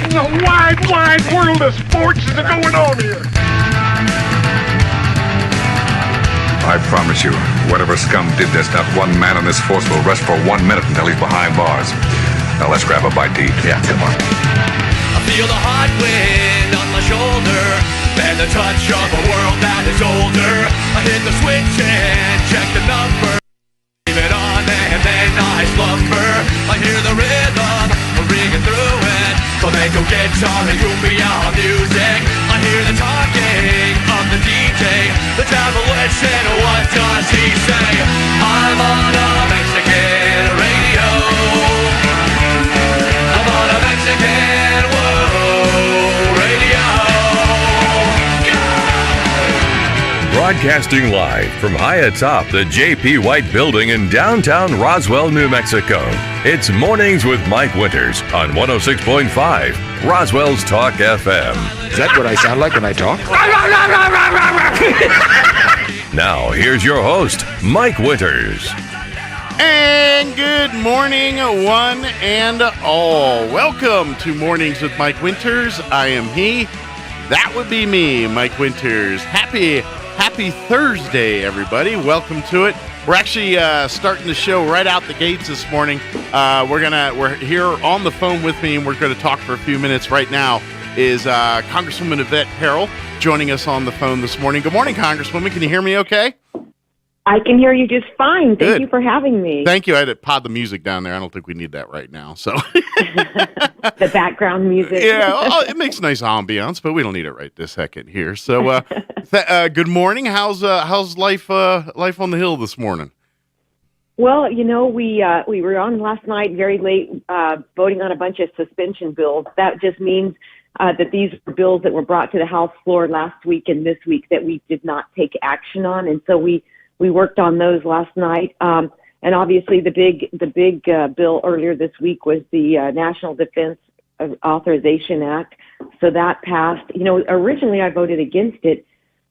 in the wide, wide world of sports is going on here? I promise you, whatever scum did this, not one man on this force will rest for 1 minute until he's behind bars. Now let's grab a bite to eat. Yeah, come on. I feel the hot wind on my shoulder and the touch of a world that is older. I hit the switch and check the number. Leave it on and then I slumber. I hear the rhythm ringing through it. Flamenco guitar and cumbia music. I hear the talking of the DJ. The devil listen, what does he say? I'm on a Mexican radio. I'm on a Mexican radio. Broadcasting live from high atop the J.P. White Building in downtown Roswell, New Mexico. It's Mornings with Mike Winters on 106.5 Roswell's Talk FM. Is that what I sound like when I talk? Now, here's your host, Mike Winters. And good morning, one and all. Welcome to Mornings with Mike Winters. I am he. That would be me, Mike Winters. Happy Thursday, everybody. Welcome to it. We're actually starting the show right out the gates this morning. We're here on the phone with me, and we're going to talk for a few minutes. Right now is Congresswoman Yvette Harrell joining us on the phone this morning. Good morning, Congresswoman. Can you hear me okay? I can hear you just fine. Thank Good. you for having me. Thank you. I had to pod the music down there. I don't think we need that right now. So the background music. Yeah, it makes a nice ambiance, but we don't need it right this second here. So good morning. How's life on the Hill this morning? Well, you know, we were on last night very late voting on a bunch of suspension bills. That just means that these were bills that were brought to the House floor last week and this week that we did not take action on, and so we worked on those last night. And obviously the big bill earlier this week was the National Defense Authorization Act. So that passed. You know, originally I voted against it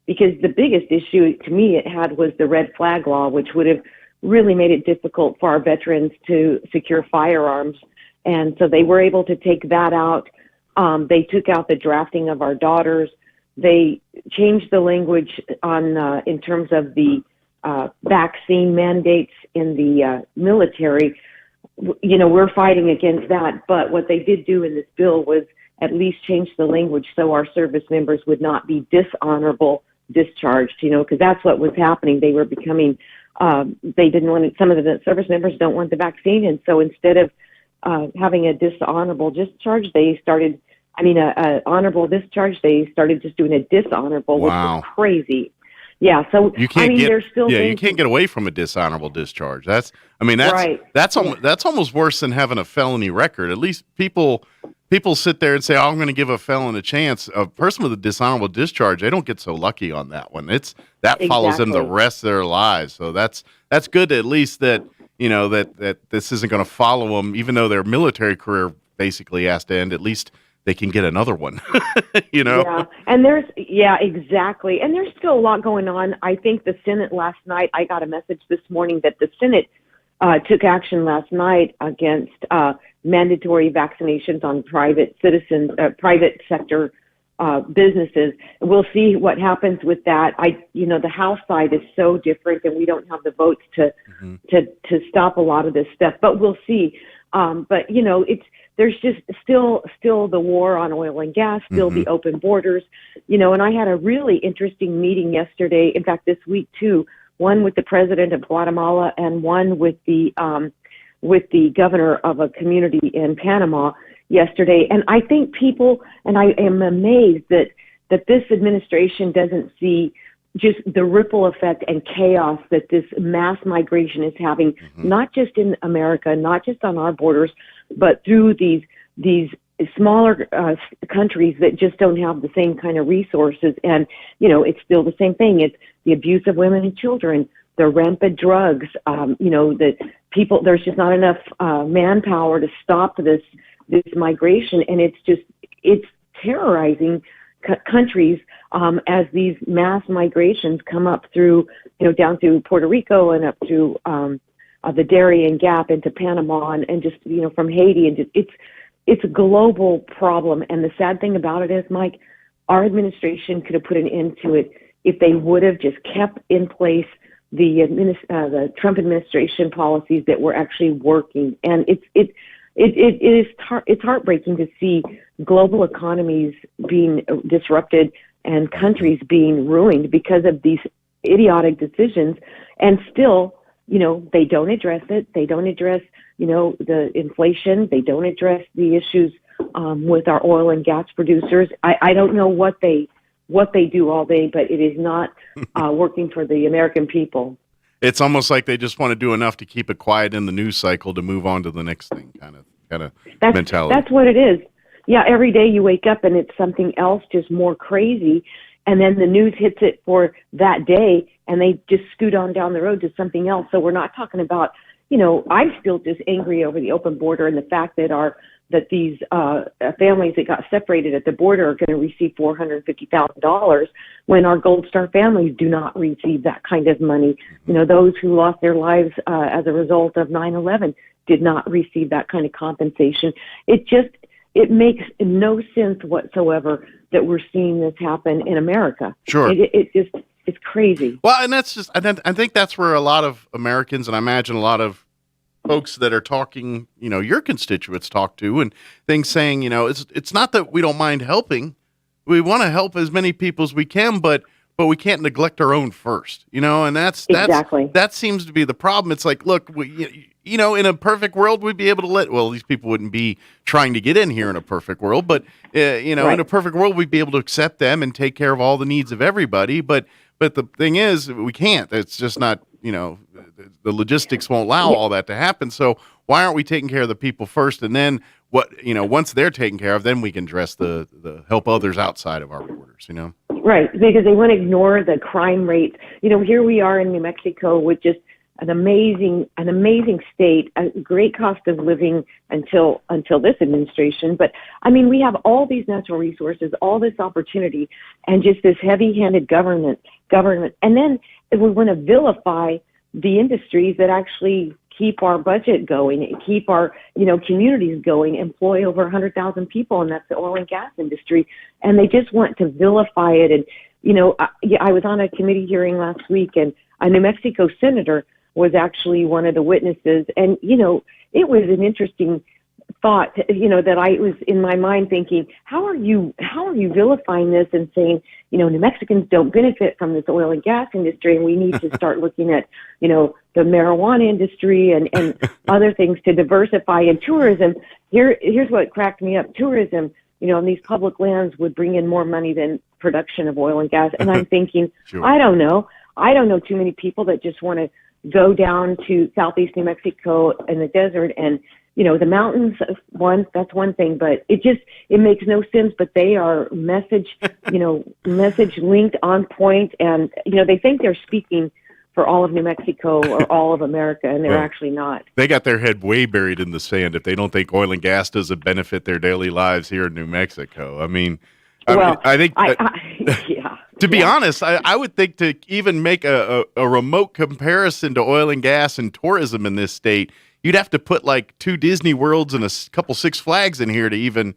because the biggest issue to me it had was the red flag law, which would have really made it difficult for our veterans to secure firearms. And so they were able to take that out. They took out the drafting of our daughters. They changed the language on in terms of the vaccine mandates in the military. You know, we're fighting against that, but what they did do in this bill was at least change the language so our service members would not be dishonorable discharged, you know, because that's what was happening. They were becoming, they didn't want it, some of the service members don't want the vaccine, and so instead of having a dishonorable discharge, they started, a honorable discharge, they started just doing a dishonorable, Wow. which is crazy. Yeah, so You can't there's still you can't get away from a dishonorable discharge. That's Right. that's almost worse than having a felony record. At least people sit there and say, "Oh, I'm going to give a felon a chance." A person with a dishonorable discharge, they don't get so lucky on that one. That follows them the Exactly. rest of their lives. So that's good at least that you know that this isn't going to follow them, even though their military career basically has to end. At least they can get another one, you know? Yeah, exactly. And there's still a lot going on. I think the Senate last night, I got a message this morning that the Senate took action last night against mandatory vaccinations on private sector businesses. We'll see what happens with that. The House side is so different, and we don't have the votes to stop a lot of this stuff. But we'll see. But you know, there's just still the war on oil and gas, still the open borders, you know. And I had a really interesting meeting yesterday. In fact, this week too. One with the president of Guatemala and one with the governor of a community in Panama yesterday. And I think people, and I am amazed that this administration doesn't see just the ripple effect and chaos that this mass migration is having, not just in America, not just on our borders, but through these smaller countries that just don't have the same kind of resources. And, you know, it's still the same thing. It's the abuse of women and children, the rampant drugs, that people, there's just not enough manpower to stop this migration. And it's terrorizing countries as these mass migrations come up through, down through Puerto Rico and up through the Darien Gap into Panama and just, from Haiti. And it's a global problem. And the sad thing about it is, Mike, our administration could have put an end to it if they would have just kept in place the Trump administration policies that were actually working. And it's heartbreaking to see global economies being disrupted and countries being ruined because of these idiotic decisions. And still, they don't address it. They don't address, the inflation. They don't address the issues with our oil and gas producers. I don't know what they do all day, but it is not working for the American people. It's almost like they just want to do enough to keep it quiet in the news cycle to move on to the next thing, kind of mentality. That's what it is. Yeah, every day you wake up and it's something else, just more crazy, and then the news hits it for that day, and they just scoot on down the road to something else. So we're not talking about, I'm still just angry over the open border and the fact that these families that got separated at the border are going to receive $450,000 when our Gold Star families do not receive that kind of money. Those who lost their lives as a result of 9/11 did not receive that kind of compensation. It makes no sense whatsoever that we're seeing this happen in America. Sure. It's crazy. Well, and I think that's where a lot of Americans, and I imagine a lot of folks that are talking, your constituents talk to, and things saying, it's not that we don't mind helping. We want to help as many people as we can, but we can't neglect our own first, and that seems to be the problem. It's like, look, in a perfect world, we'd be able to these people wouldn't be trying to get in here in a perfect world, but right. In a perfect world, we'd be able to accept them and take care of all the needs of everybody. But the thing is, we can't. It's just not, the logistics won't allow all that to happen. So why aren't we taking care of the people first? And then once they're taken care of, then we can address the help others outside of our borders, Right, because they want to ignore the crime rate. Here we are in New Mexico with just an amazing state, a great cost of living until this administration. But I mean, we have all these natural resources, all this opportunity, and just this heavy-handed government. And then we want to vilify the industries that actually keep our budget going, keep our communities going, employ over 100,000 people, and that's the oil and gas industry. And they just want to vilify it. And I was on a committee hearing last week, and a New Mexico senator was actually one of the witnesses. And it was an interesting thought, that I was in my mind thinking, how are you vilifying this and saying, New Mexicans don't benefit from this oil and gas industry, and we need to start looking at, the marijuana industry and other things to diversify. And tourism, here's what cracked me up. Tourism, on these public lands would bring in more money than production of oil and gas. And I'm thinking, Sure. I don't know too many people that just want to go down to southeast New Mexico in the desert and, the mountains, that's one thing, but it makes no sense, but they are message linked on point. And, they think they're speaking for all of New Mexico or all of America, and they're actually not. They got their head way buried in the sand if they don't think oil and gas doesn't benefit their daily lives here in New Mexico. I think to be honest, I would think to even make a remote comparison to oil and gas and tourism in this state, you'd have to put like 2 Disney Worlds and a couple Six Flags in here to even,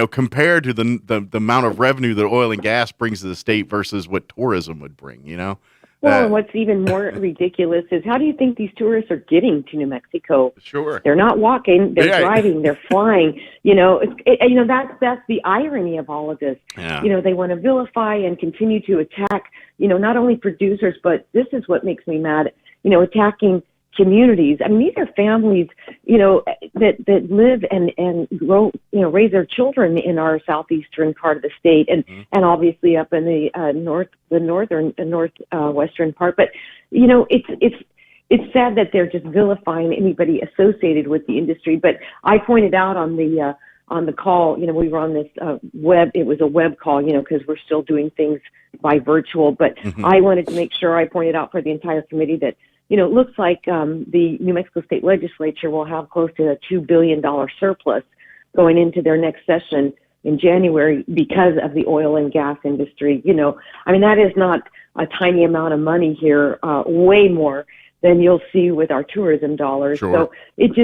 compare to the amount of revenue that oil and gas brings to the state versus what tourism would bring, Well, and what's even more ridiculous is how do you think these tourists are getting to New Mexico? Sure. They're not walking, they're driving, they're flying. That's the irony of all of this. Yeah. They want to vilify and continue to attack, not only producers, but this is what makes me mad, attacking communities. I mean, these are families, that live and grow, raise their children in our southeastern part of the state, and obviously up in the northwestern part. But it's sad that they're just vilifying anybody associated with the industry. But I pointed out on the call, we were on this web. It was a web call, because we're still doing things by virtual. But I wanted to make sure I pointed out for the entire committee that. It looks like the New Mexico State Legislature will have close to a $2 billion surplus going into their next session in January because of the oil and gas industry. That is not a tiny amount of money here, way more than you'll see with our tourism dollars. Sure. So it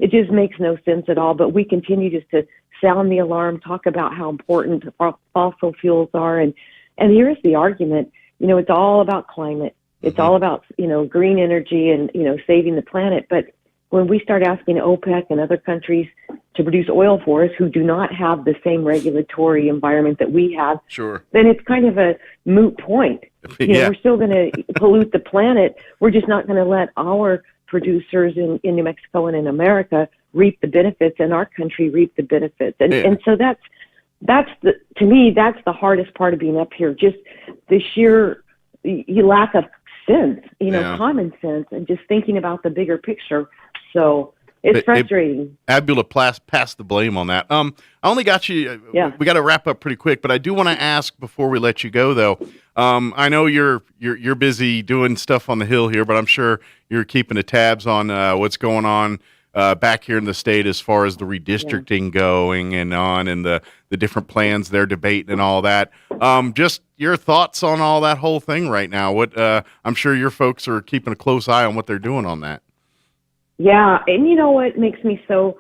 it just makes no sense at all. But we continue just to sound the alarm, talk about how important fossil fuels are. And here's the argument, it's all about climate. It's all about, green energy and, saving the planet. But when we start asking OPEC and other countries to produce oil for us who do not have the same regulatory environment that we have, sure, then it's kind of a moot point. We're still going to pollute the planet. We're just not going to let our producers in New Mexico and in America reap the benefits, and our country reap the benefits. And so to me, that's the hardest part of being up here. Just the sheer lack of sense, common sense, and just thinking about the bigger picture. So it's frustrating. Abdullah, pass the blame on that. I only got you. We got to wrap up pretty quick, but I do want to ask before we let you go, though. I know you're busy doing stuff on the Hill here, but I'm sure you're keeping the tabs on what's going on back here in the state as far as the redistricting going and the different plans they're debating and all that. Just your thoughts on all that whole thing right now. What I'm sure your folks are keeping a close eye on what they're doing on that. Yeah, and you know what makes me so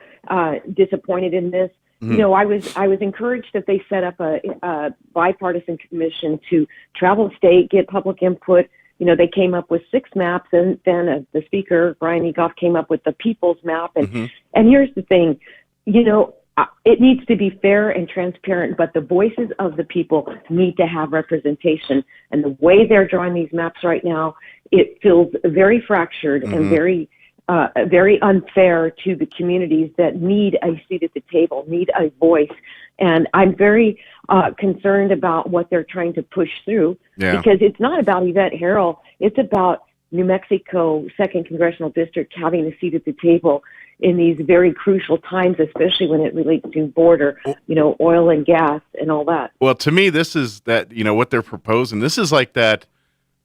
disappointed in this? Mm-hmm. I was encouraged that they set up a bipartisan commission to travel the state, get public input. They came up with 6 maps, and then the speaker, Brian Egoff, came up with the people's map. And here's the thing, it needs to be fair and transparent, but the voices of the people need to have representation. And the way they're drawing these maps right now, it feels very fractured and very unfair to the communities that need a seat at the table, need a voice. And I'm very concerned about what they're trying to push through, because it's not about Yvette Harrell. It's about New Mexico 2nd Congressional District having a seat at the table in these very crucial times, especially when it relates to border, oil and gas and all that. Well, to me, this is that, what they're proposing. This is like that.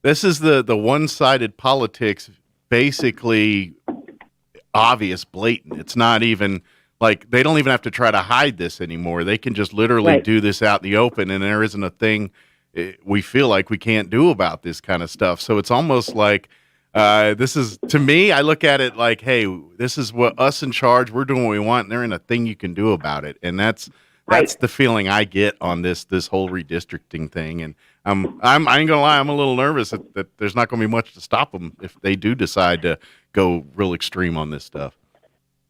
This is the one-sided politics, basically obvious, blatant. It's not even like they don't even have to try to hide this anymore. They can just literally do this out in the open, and there isn't a thing we feel like we can't do about this kind of stuff. So it's almost like this is, to me, I look at it like, hey, this is what us in charge, we're doing what we want, and there ain't a thing you can do about it. And that's the feeling I get on this whole redistricting thing. And I ain't gonna lie, I'm a little nervous that there's not gonna be much to stop them if they do decide to go real extreme on this stuff.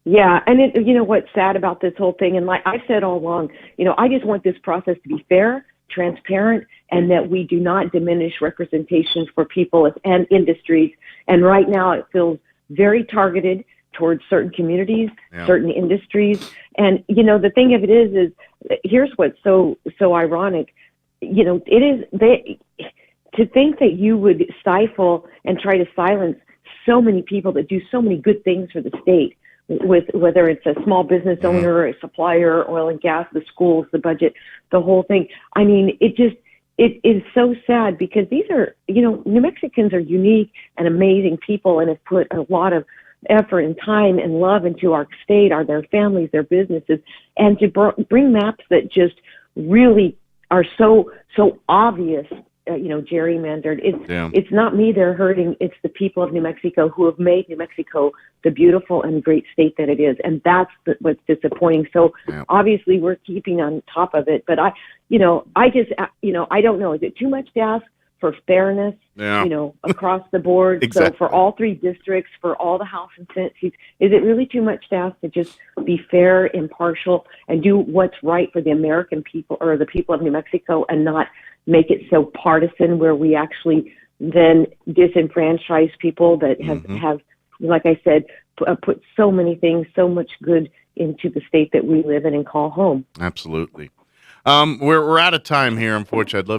Yeah, and what's sad about this whole thing, and like I've said all along, I just want this process to be fair, transparent, and that we do not diminish representation for people and industries. And right now it feels very targeted towards certain communities, certain industries. And, the thing of it is here's what's so ironic. It is to think that you would stifle and try to silence so many people that do so many good things for the state, with whether it's a small business owner, a supplier, oil and gas, the schools, the budget, the whole thing. I mean, it is so sad, because these are, New Mexicans are unique and amazing people and have put a lot of effort and time and love into our state, their families, their businesses, and to bring maps that just really are so obvious, gerrymandered. It's not me they're hurting. It's the people of New Mexico who have made New Mexico the beautiful and great state that it is. And that's what's disappointing. So obviously we're keeping on top of it, but I don't know. Is it too much to ask for fairness, across the board? Exactly. So for all 3 districts, for all the House and Senate seats, is it really too much to ask to just be fair, impartial, and do what's right for the American people or the people of New Mexico, and not make it so partisan where we actually then disenfranchise people that have, like I said, put so many things, so much good into the state that we live in and call home. Absolutely. We're out of time here, unfortunately.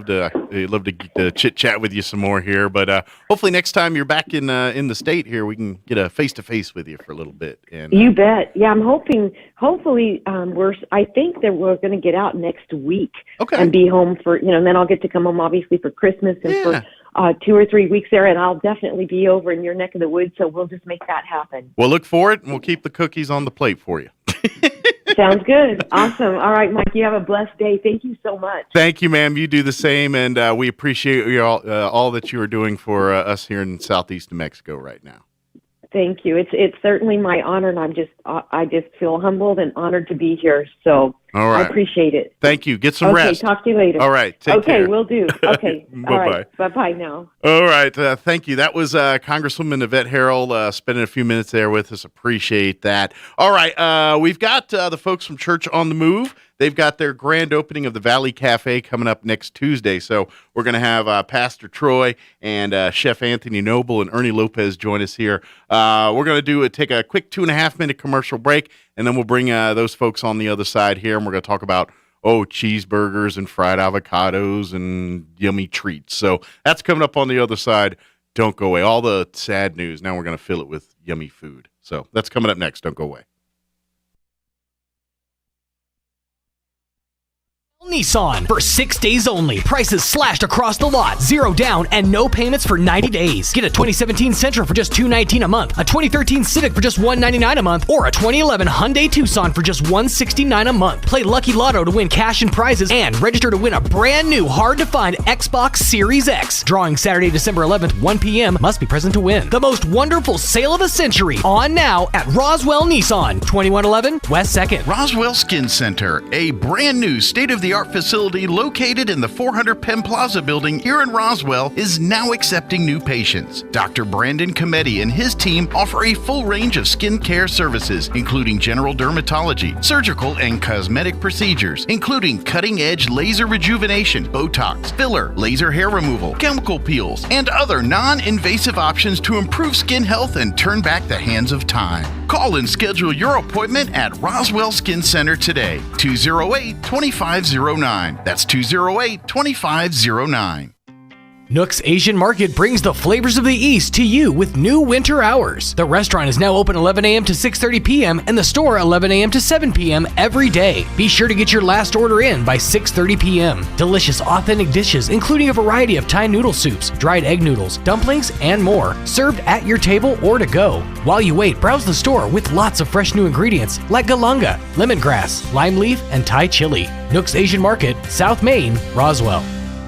I'd love to chit chat with you some more here, but hopefully next time you're back in the state here, we can get a face to face with you for a little bit. And you bet. Yeah, I'm hoping. Hopefully, I think that we're going to get out next week and be home for and then I'll get to come home obviously for Christmas and for 2 or 3 weeks there, and I'll definitely be over in your neck of the woods. So we'll just make that happen. We'll look for it, and we'll keep the cookies on the plate for you. Sounds good. Awesome. All right, Mike, you have a blessed day. Thank you so much. Thank you, ma'am. You do the same, and we appreciate all that you are doing for us here in Southeast New Mexico right now. Thank you. It's certainly my honor, and I just feel humbled and honored to be here. So all right. I appreciate it. Thank you. Get some rest. Okay, talk to you later. All right, take care. Okay, will do. Okay, Bye-bye. All right, bye-bye now. All right, thank you. That was Congresswoman Yvette Harrell spending a few minutes there with us. Appreciate that. All right, we've got the folks from Church on the Move. They've got their grand opening of the Valley Cafe coming up next Tuesday. So we're going to have Pastor Troy and Chef Anthony Noble and Ernie Lopez join us here. We're going to take a quick 2.5-minute commercial break, and then we'll bring those folks on the other side here, and we're going to talk about cheeseburgers and fried avocados and yummy treats. So that's coming up on the other side. Don't go away. All the sad news. Now we're going to fill it with yummy food. So that's coming up next. Don't go away. Nissan for 6 days only. Prices slashed across the lot. 0 down and no payments for 90 days. Get a 2017 Sentra for just $219 a month, a 2013 Civic for just $199 a month, or a 2011 Hyundai Tucson for just $169 a month. Play Lucky Lotto to win cash and prizes and register to win a brand new hard-to-find Xbox Series X. Drawing Saturday, December 11th, 1 p.m. Must be present to win. The most wonderful sale of the century on now at Roswell Nissan, 2111 West 2nd. Roswell Skin Center, a brand new state-of-the-art facility located in the 400 Penn Plaza building here in Roswell, is now accepting new patients. Dr. Brandon Cometti and his team offer a full range of skin care services, including general dermatology, surgical and cosmetic procedures, including cutting-edge laser rejuvenation, Botox, filler, laser hair removal, chemical peels, and other non-invasive options to improve skin health and turn back the hands of time. Call and schedule your appointment at Roswell Skin Center today, 208-2509. That's 208-2509. Nook's Asian Market brings the flavors of the East to you with new winter hours. The restaurant is now open 11 a.m. to 6:30 p.m. and the store 11 a.m. to 7 p.m. every day. Be sure to get your last order in by 6:30 p.m. Delicious, authentic dishes, including a variety of Thai noodle soups, dried egg noodles, dumplings, and more, served at your table or to go. While you wait, browse the store with lots of fresh new ingredients like galunga, lemongrass, lime leaf, and Thai chili. Nook's Asian Market, South Main, Roswell.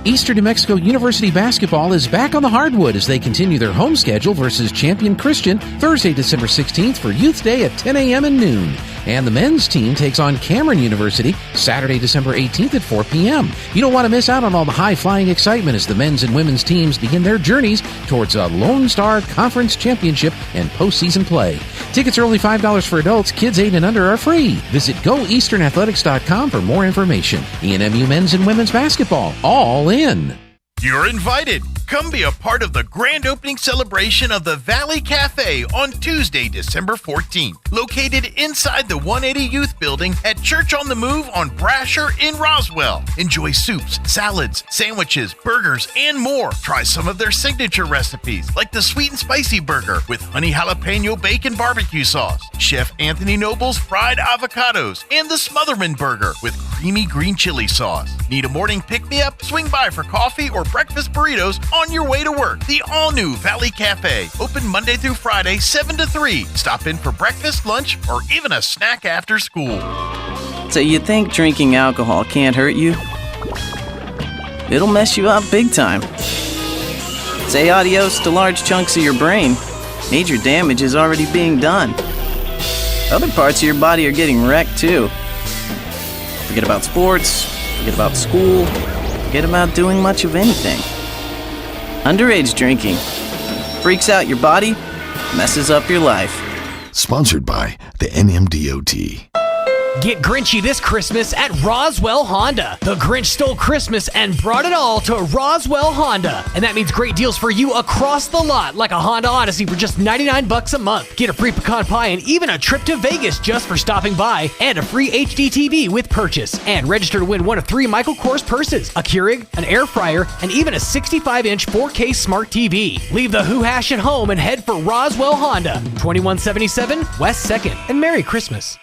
Eastern New Mexico University basketball is back on the hardwood as they continue their home schedule versus Champion Christian Thursday, December 16th for Youth Day at 10 a.m. and noon. And the men's team takes on Cameron University Saturday, December 18th at 4 p.m. You don't want to miss out on all the high-flying excitement as the men's and women's teams begin their journeys towards a Lone Star Conference Championship and postseason play. Tickets are only $5 for adults. Kids 8 and under are free. Visit GoEasternAthletics.com for more information. ENMU men's and women's basketball, all in. You're invited. Come be a part of the grand opening celebration of the Valley Cafe on Tuesday, December 14th. Located inside the 180 Youth Building at Church on the Move on Brasher in Roswell. Enjoy soups, salads, sandwiches, burgers, and more. Try some of their signature recipes like the sweet and spicy burger with honey jalapeno bacon barbecue sauce, Chef Anthony Noble's fried avocados, and the Smotherman burger with creamy green chili sauce. Need a morning pick-me-up? Swing by for coffee or breakfast burritos on your way to work. The all-new Valley Cafe, open Monday through Friday, 7 to 3. Stop in for breakfast, lunch, or even a snack after school. So you think drinking alcohol can't hurt you? It'll mess you up big time. Say adios to large chunks of your brain. Major damage is already being done. Other parts of your body are getting wrecked too. Forget about sports, forget about school, forget about doing much of anything. Underage drinking freaks out your body, messes up your life. Sponsored by the NMDOT. Get Grinchy this Christmas at Roswell Honda. The Grinch stole Christmas and brought it all to Roswell Honda. And that means great deals for you across the lot, like a Honda Odyssey for just $99 a month. Get a free pecan pie and even a trip to Vegas just for stopping by, and a free HD TV with purchase. And register to win one of 3 Michael Kors purses, a Keurig, an air fryer, and even a 65-inch 4K smart TV. Leave the hoo-hash at home and head for Roswell Honda, 2177 West 2nd. And Merry Christmas.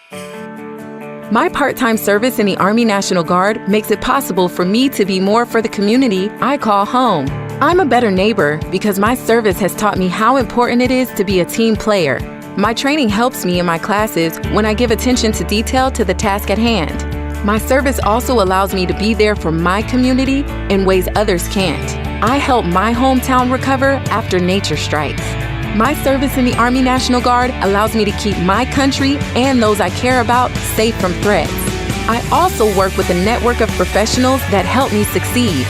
My part-time service in the Army National Guard makes it possible for me to be more for the community I call home. I'm a better neighbor because my service has taught me how important it is to be a team player. My training helps me in my classes when I give attention to detail to the task at hand. My service also allows me to be there for my community in ways others can't. I help my hometown recover after nature strikes. My service in the Army National Guard allows me to keep my country and those I care about safe from threats. I also work with a network of professionals that help me succeed.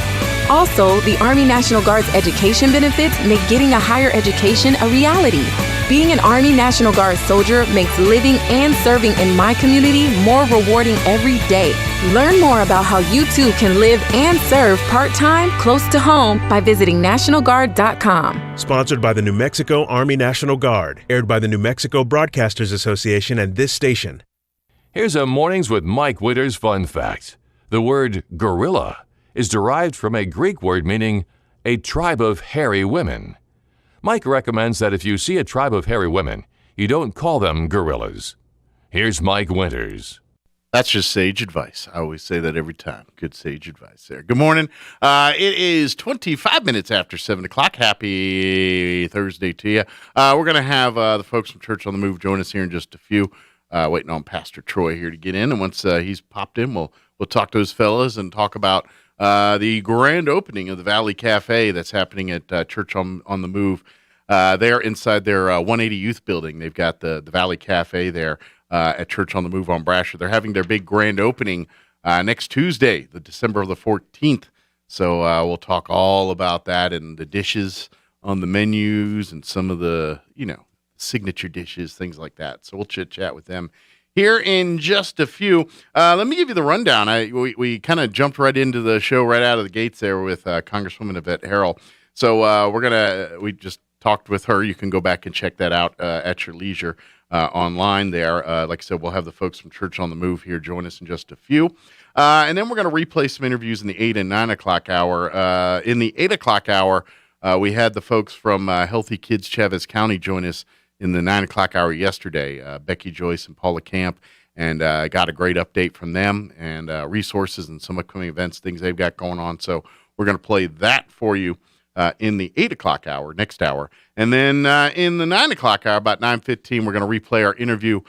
Also, the Army National Guard's education benefits make getting a higher education a reality. Being an Army National Guard soldier makes living and serving in my community more rewarding every day. Learn more about how you too can live and serve part-time close to home by visiting NationalGuard.com. Sponsored by the New Mexico Army National Guard. Aired by the New Mexico Broadcasters Association and this station. Here's a Mornings with Mike Winters fun fact. The word gorilla is derived from a Greek word meaning a tribe of hairy women. Mike recommends that if you see a tribe of hairy women, you don't call them gorillas. Here's Mike Winters. That's just sage advice. I always say that every time. Good sage advice there. Good morning. It is 25 minutes after 7 o'clock. Happy Thursday to you. We're going to have the folks from Church on the Move join us here in just a few. Waiting on Pastor Troy here to get in. And once he's popped in, we'll talk to those fellas and talk about the grand opening of the Valley Cafe that's happening at Church on the Move. They're inside their 180 Youth Building. They've got the Valley Cafe there at Church on the Move on Brasher. They're having their big grand opening next Tuesday, the December the 14th. So we'll talk all about that and the dishes on the menus and some of the, signature dishes, things like that. So we'll chit-chat with them here in just a few. Let me give you the rundown. We kind of jumped right into the show right out of the gates there with Congresswoman Yvette Harrell. So we just talked with her. You can go back and check that out at your leisure online there. Like I said, we'll have the folks from Church on the Move here join us in just a few. And then we're going to replay some interviews in the 8 and 9 o'clock hour. In the 8 o'clock hour, we had the folks from Healthy Kids Chavez County join us in the 9 o'clock hour yesterday, Becky Joyce and Paula Camp, and got a great update from them and resources and some upcoming events, things they've got going on. So we're going to play that for you in the 8 o'clock hour, next hour. And then in the 9 o'clock hour, about 9:15, we're going to replay our interview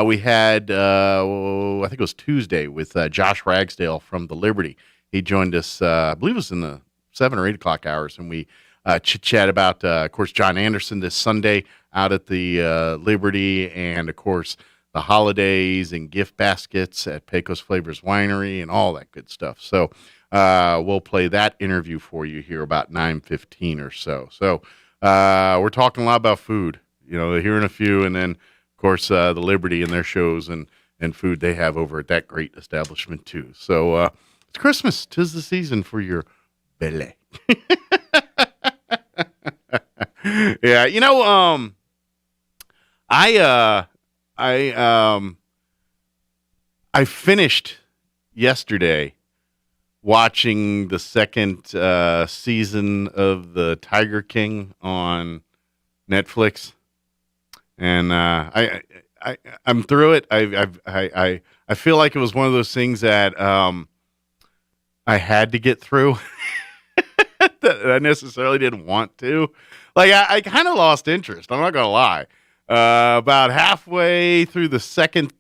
we had, I think it was Tuesday, with Josh Ragsdale from the Liberty. He joined us, I believe it was in the 7 or 8 o'clock hours, and we chit-chat about, of course, John Anderson this Sunday out at the Liberty, and, of course, the holidays and gift baskets at Pecos Flavors Winery and all that good stuff. So we'll play that interview for you here about 9:15 or so. So we're talking a lot about food, here in a few, and then, of course, the Liberty and their shows and food they have over at that great establishment, too. So it's Christmas. 'Tis the season for your belly. Yeah, I finished yesterday watching the second season of the Tiger King on Netflix, and I'm through it. I feel like it was one of those things that I had to get through. That I necessarily didn't want to. Like, I kind of lost interest. I'm not gonna lie. About halfway through the second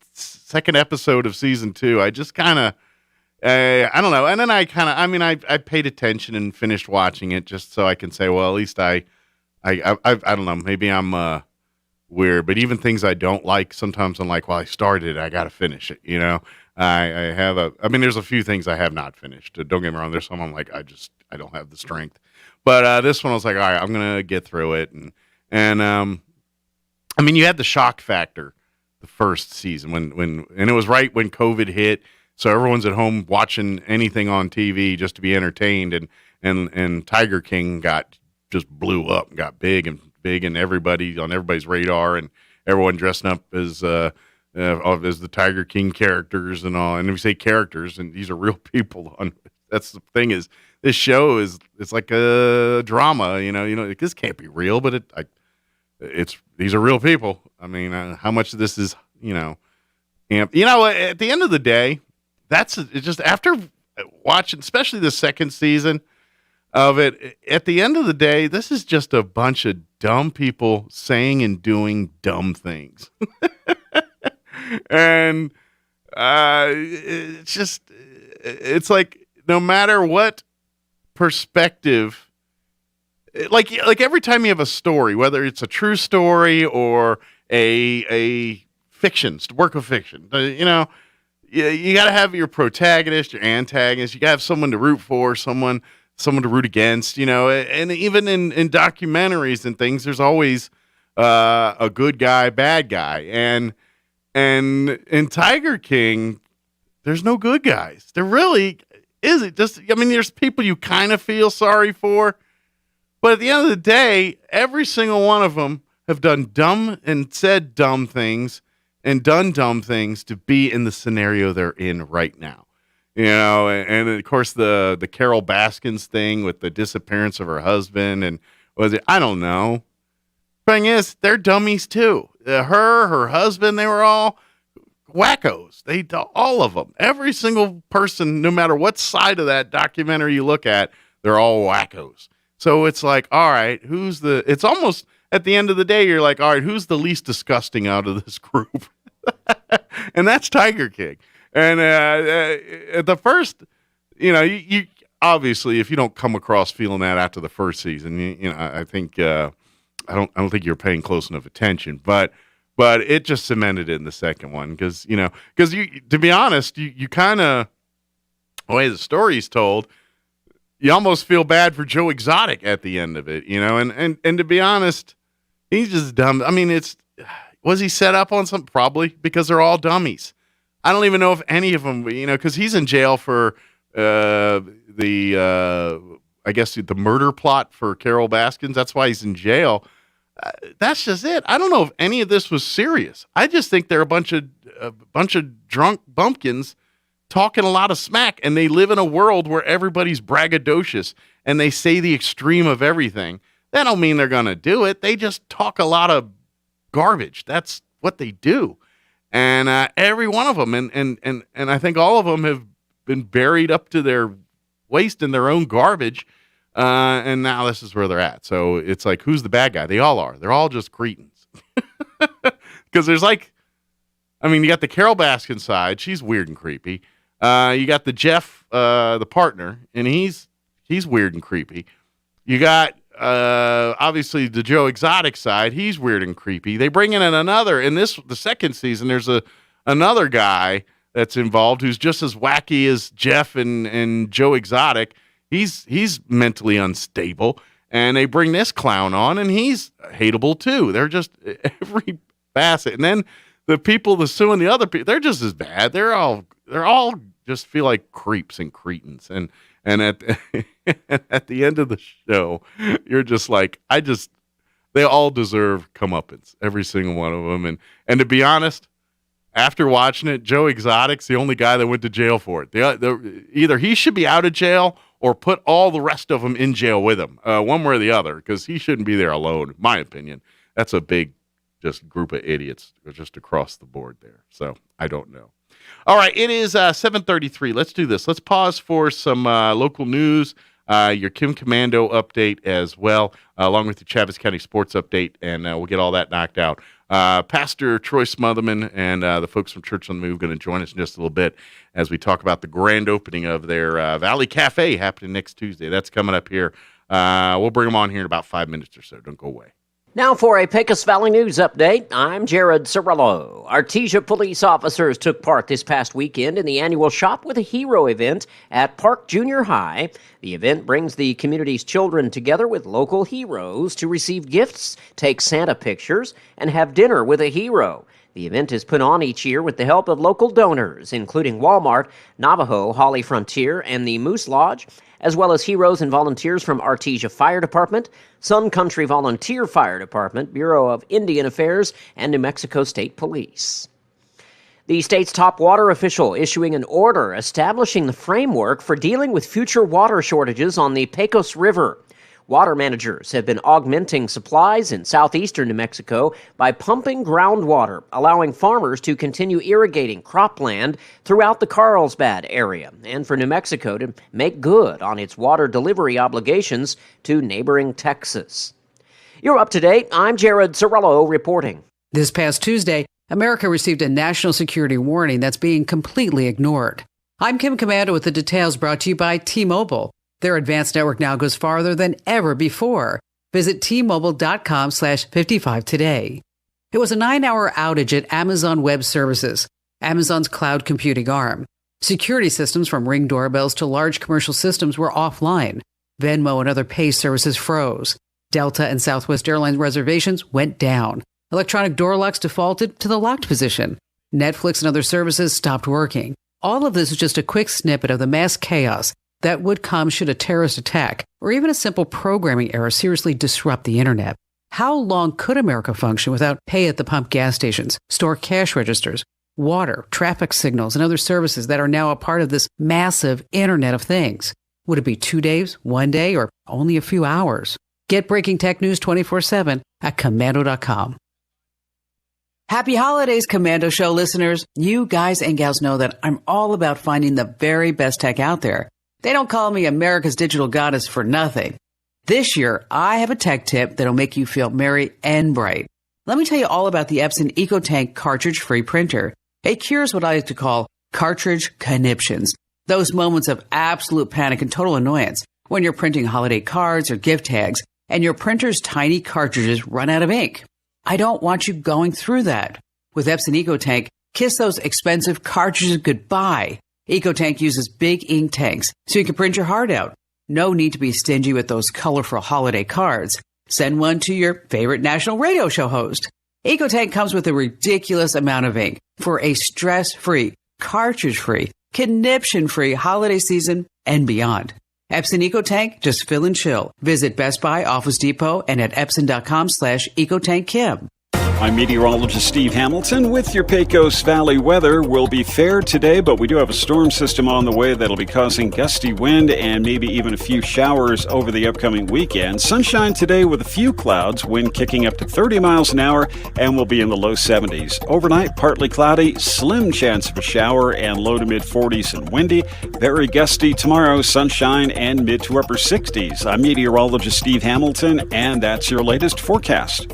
episode of season 2, I just kind of, I don't know. And then I paid attention and finished watching it just so I can say, well, at least I don't know. Maybe I'm weird, but even things I don't like, sometimes I'm like, well, I started it, I got to finish it. There's a few things I have not finished. Don't get me wrong. There's some I'm like, I don't have the strength. But this one I was like, all right, I'm gonna get through it, and you had the shock factor the first season when it was right when COVID hit, so everyone's at home watching anything on TV just to be entertained, and Tiger King just blew up and got big and everybody's radar, and everyone dressing up as the Tiger King characters and all. And we say characters, and these are real people. That's the thing is, this show it's like a drama. Like, this can't be real, but these are real people. I mean, how much of this is at the end of the day, it's just after watching, especially the second season of it. At the end of the day, this is just a bunch of dumb people saying and doing dumb things. And it's like, no matter what perspective like every time you have a story, whether it's a true story or a work of fiction, you got to have your protagonist, your antagonist. You got to have someone to root for, someone to root against, and even in documentaries and things, there's always a good guy, bad guy. And in Tiger King, there's no good guys. There really isn't. There's people you kind of feel sorry for, but at the end of the day, every single one of them have done dumb and said dumb things and done dumb things to be in the scenario they're in right now. And of course the Carol Baskins thing with the disappearance of her husband, and I don't know. Thing is, they're dummies too. Her husband, they were all wackos. All of them. Every single person, no matter what side of that documentary you look at, they're all wackos. So it's like, all right, it's almost at the end of the day, you're like, all right, who's the least disgusting out of this group? And that's Tiger King. And at the first, you obviously, if you don't come across feeling that after the first season, I think I don't think you're paying close enough attention. But it just cemented it in the second one because to be honest, you kind of, the way the story's told, you almost feel bad for Joe Exotic at the end of it, and to be honest, he's just dumb. Was he set up on something? Probably, because they're all dummies. I don't even know if any of them, because he's in jail for I guess the murder plot for Carol Baskins. That's why he's in jail. That's just it. I don't know if any of this was serious. I just think they're a bunch of drunk bumpkins talking a lot of smack, and they live in a world where everybody's braggadocious and they say the extreme of everything. That don't mean they're going to do it. They just talk a lot of garbage. That's what they do. And every one of them, and I think all of them have been buried up to their waist in their own garbage, and now this is where they're at. So it's like, who's the bad guy? They all are. They're all just cretins. Because there's you got the Carol Baskin side. She's weird and creepy. You got the Jeff, the partner, and he's weird and creepy. You got obviously the Joe Exotic side. He's weird and creepy. They bring in another the second season. There's another guy that's involved who's just as wacky as Jeff and Joe Exotic. He's mentally unstable, and they bring this clown on, and he's hateable too. They're just every facet. And then the people that's suing the other people, they're just as bad. They're all just feel like creeps and cretins. And at the end of the show, you're just like, they all deserve comeuppance, every single one of them. And to be honest, after watching it, Joe Exotic's the only guy that went to jail for it. Either he should be out of jail or put all the rest of them in jail with him, one way or the other, because he shouldn't be there alone, in my opinion. That's a big just group of idiots just across the board there. So I don't know. All right, it is 7:33. Let's do this. Let's pause for some local news, your Kim Commando update as well, along with the Chaves County sports update, and we'll get all that knocked out. Pastor Troy Smotherman and the folks from Church on the Move are going to join us in just a little bit as we talk about the grand opening of their Valley Cafe happening next Tuesday. That's coming up here. We'll bring them on here in about 5 minutes or so. Don't go away. Now for a Pecos Valley News update, I'm Jared Cirillo. Artesia police officers took part this past weekend in the annual Shop with a Hero event at Park Junior High. The event brings the community's children together with local heroes to receive gifts, take Santa pictures, and have dinner with a hero. The event is put on each year with the help of local donors, including Walmart, Navajo, Holly Frontier, and the Moose Lodge, as well as heroes and volunteers from Artesia Fire Department, Sun Country Volunteer Fire Department, Bureau of Indian Affairs, and New Mexico State Police. The state's top water official issuing an order establishing the framework for dealing with future water shortages on the Pecos River. Water managers have been augmenting supplies in southeastern New Mexico by pumping groundwater, allowing farmers to continue irrigating cropland throughout the Carlsbad area, and for New Mexico to make good on its water delivery obligations to neighboring Texas. You're up to date. I'm Jared Cirillo reporting. This past Tuesday, America received a national security warning that's being completely ignored. I'm Kim Commando with the details, brought to you by T-Mobile. Their advanced network now goes farther than ever before. Visit T-Mobile.com/55 today. It was a 9-hour outage at Amazon Web Services, Amazon's cloud computing arm. Security systems from Ring doorbells to large commercial systems were offline. Venmo and other pay services froze. Delta and Southwest Airlines reservations went down. Electronic door locks defaulted to the locked position. Netflix and other services stopped working. All of this is just a quick snippet of the mass chaos that would come should a terrorist attack or even a simple programming error seriously disrupt the internet. How long could America function without pay-at-the-pump gas stations, store cash registers, water, traffic signals, and other services that are now a part of this massive Internet of Things? Would it be 2 days, 1 day, or only a few hours? Get breaking tech news 24/7 at Commando.com. Happy holidays, Commando Show listeners. You guys and gals know that I'm all about finding the very best tech out there. They don't call me America's digital goddess for nothing. This year, I have a tech tip that'll make you feel merry and bright. Let me tell you all about the Epson EcoTank cartridge-free printer. It cures what I like to call cartridge conniptions, those moments of absolute panic and total annoyance when you're printing holiday cards or gift tags and your printer's tiny cartridges run out of ink. I don't want you going through that. With Epson EcoTank, kiss those expensive cartridges goodbye. EcoTank uses big ink tanks so you can print your heart out. No need to be stingy with those colorful holiday cards. Send one to your favorite national radio show host. EcoTank comes with a ridiculous amount of ink for a stress-free, cartridge-free, conniption-free holiday season and beyond. Epson EcoTank, just fill and chill. Visit Best Buy, Office Depot, and at Epson.com/EcoTankKim. I'm meteorologist Steve Hamilton with your Pecos Valley weather. Will be fair today, but we do have a storm system on the way that'll be causing gusty wind and maybe even a few showers over the upcoming weekend. Sunshine today with a few clouds, wind kicking up to 30 miles an hour, and we'll be in the low 70s. Overnight, partly cloudy, slim chance of a shower, and low to mid 40s and windy. Very gusty tomorrow, sunshine and mid to upper 60s. I'm meteorologist Steve Hamilton, and that's your latest forecast.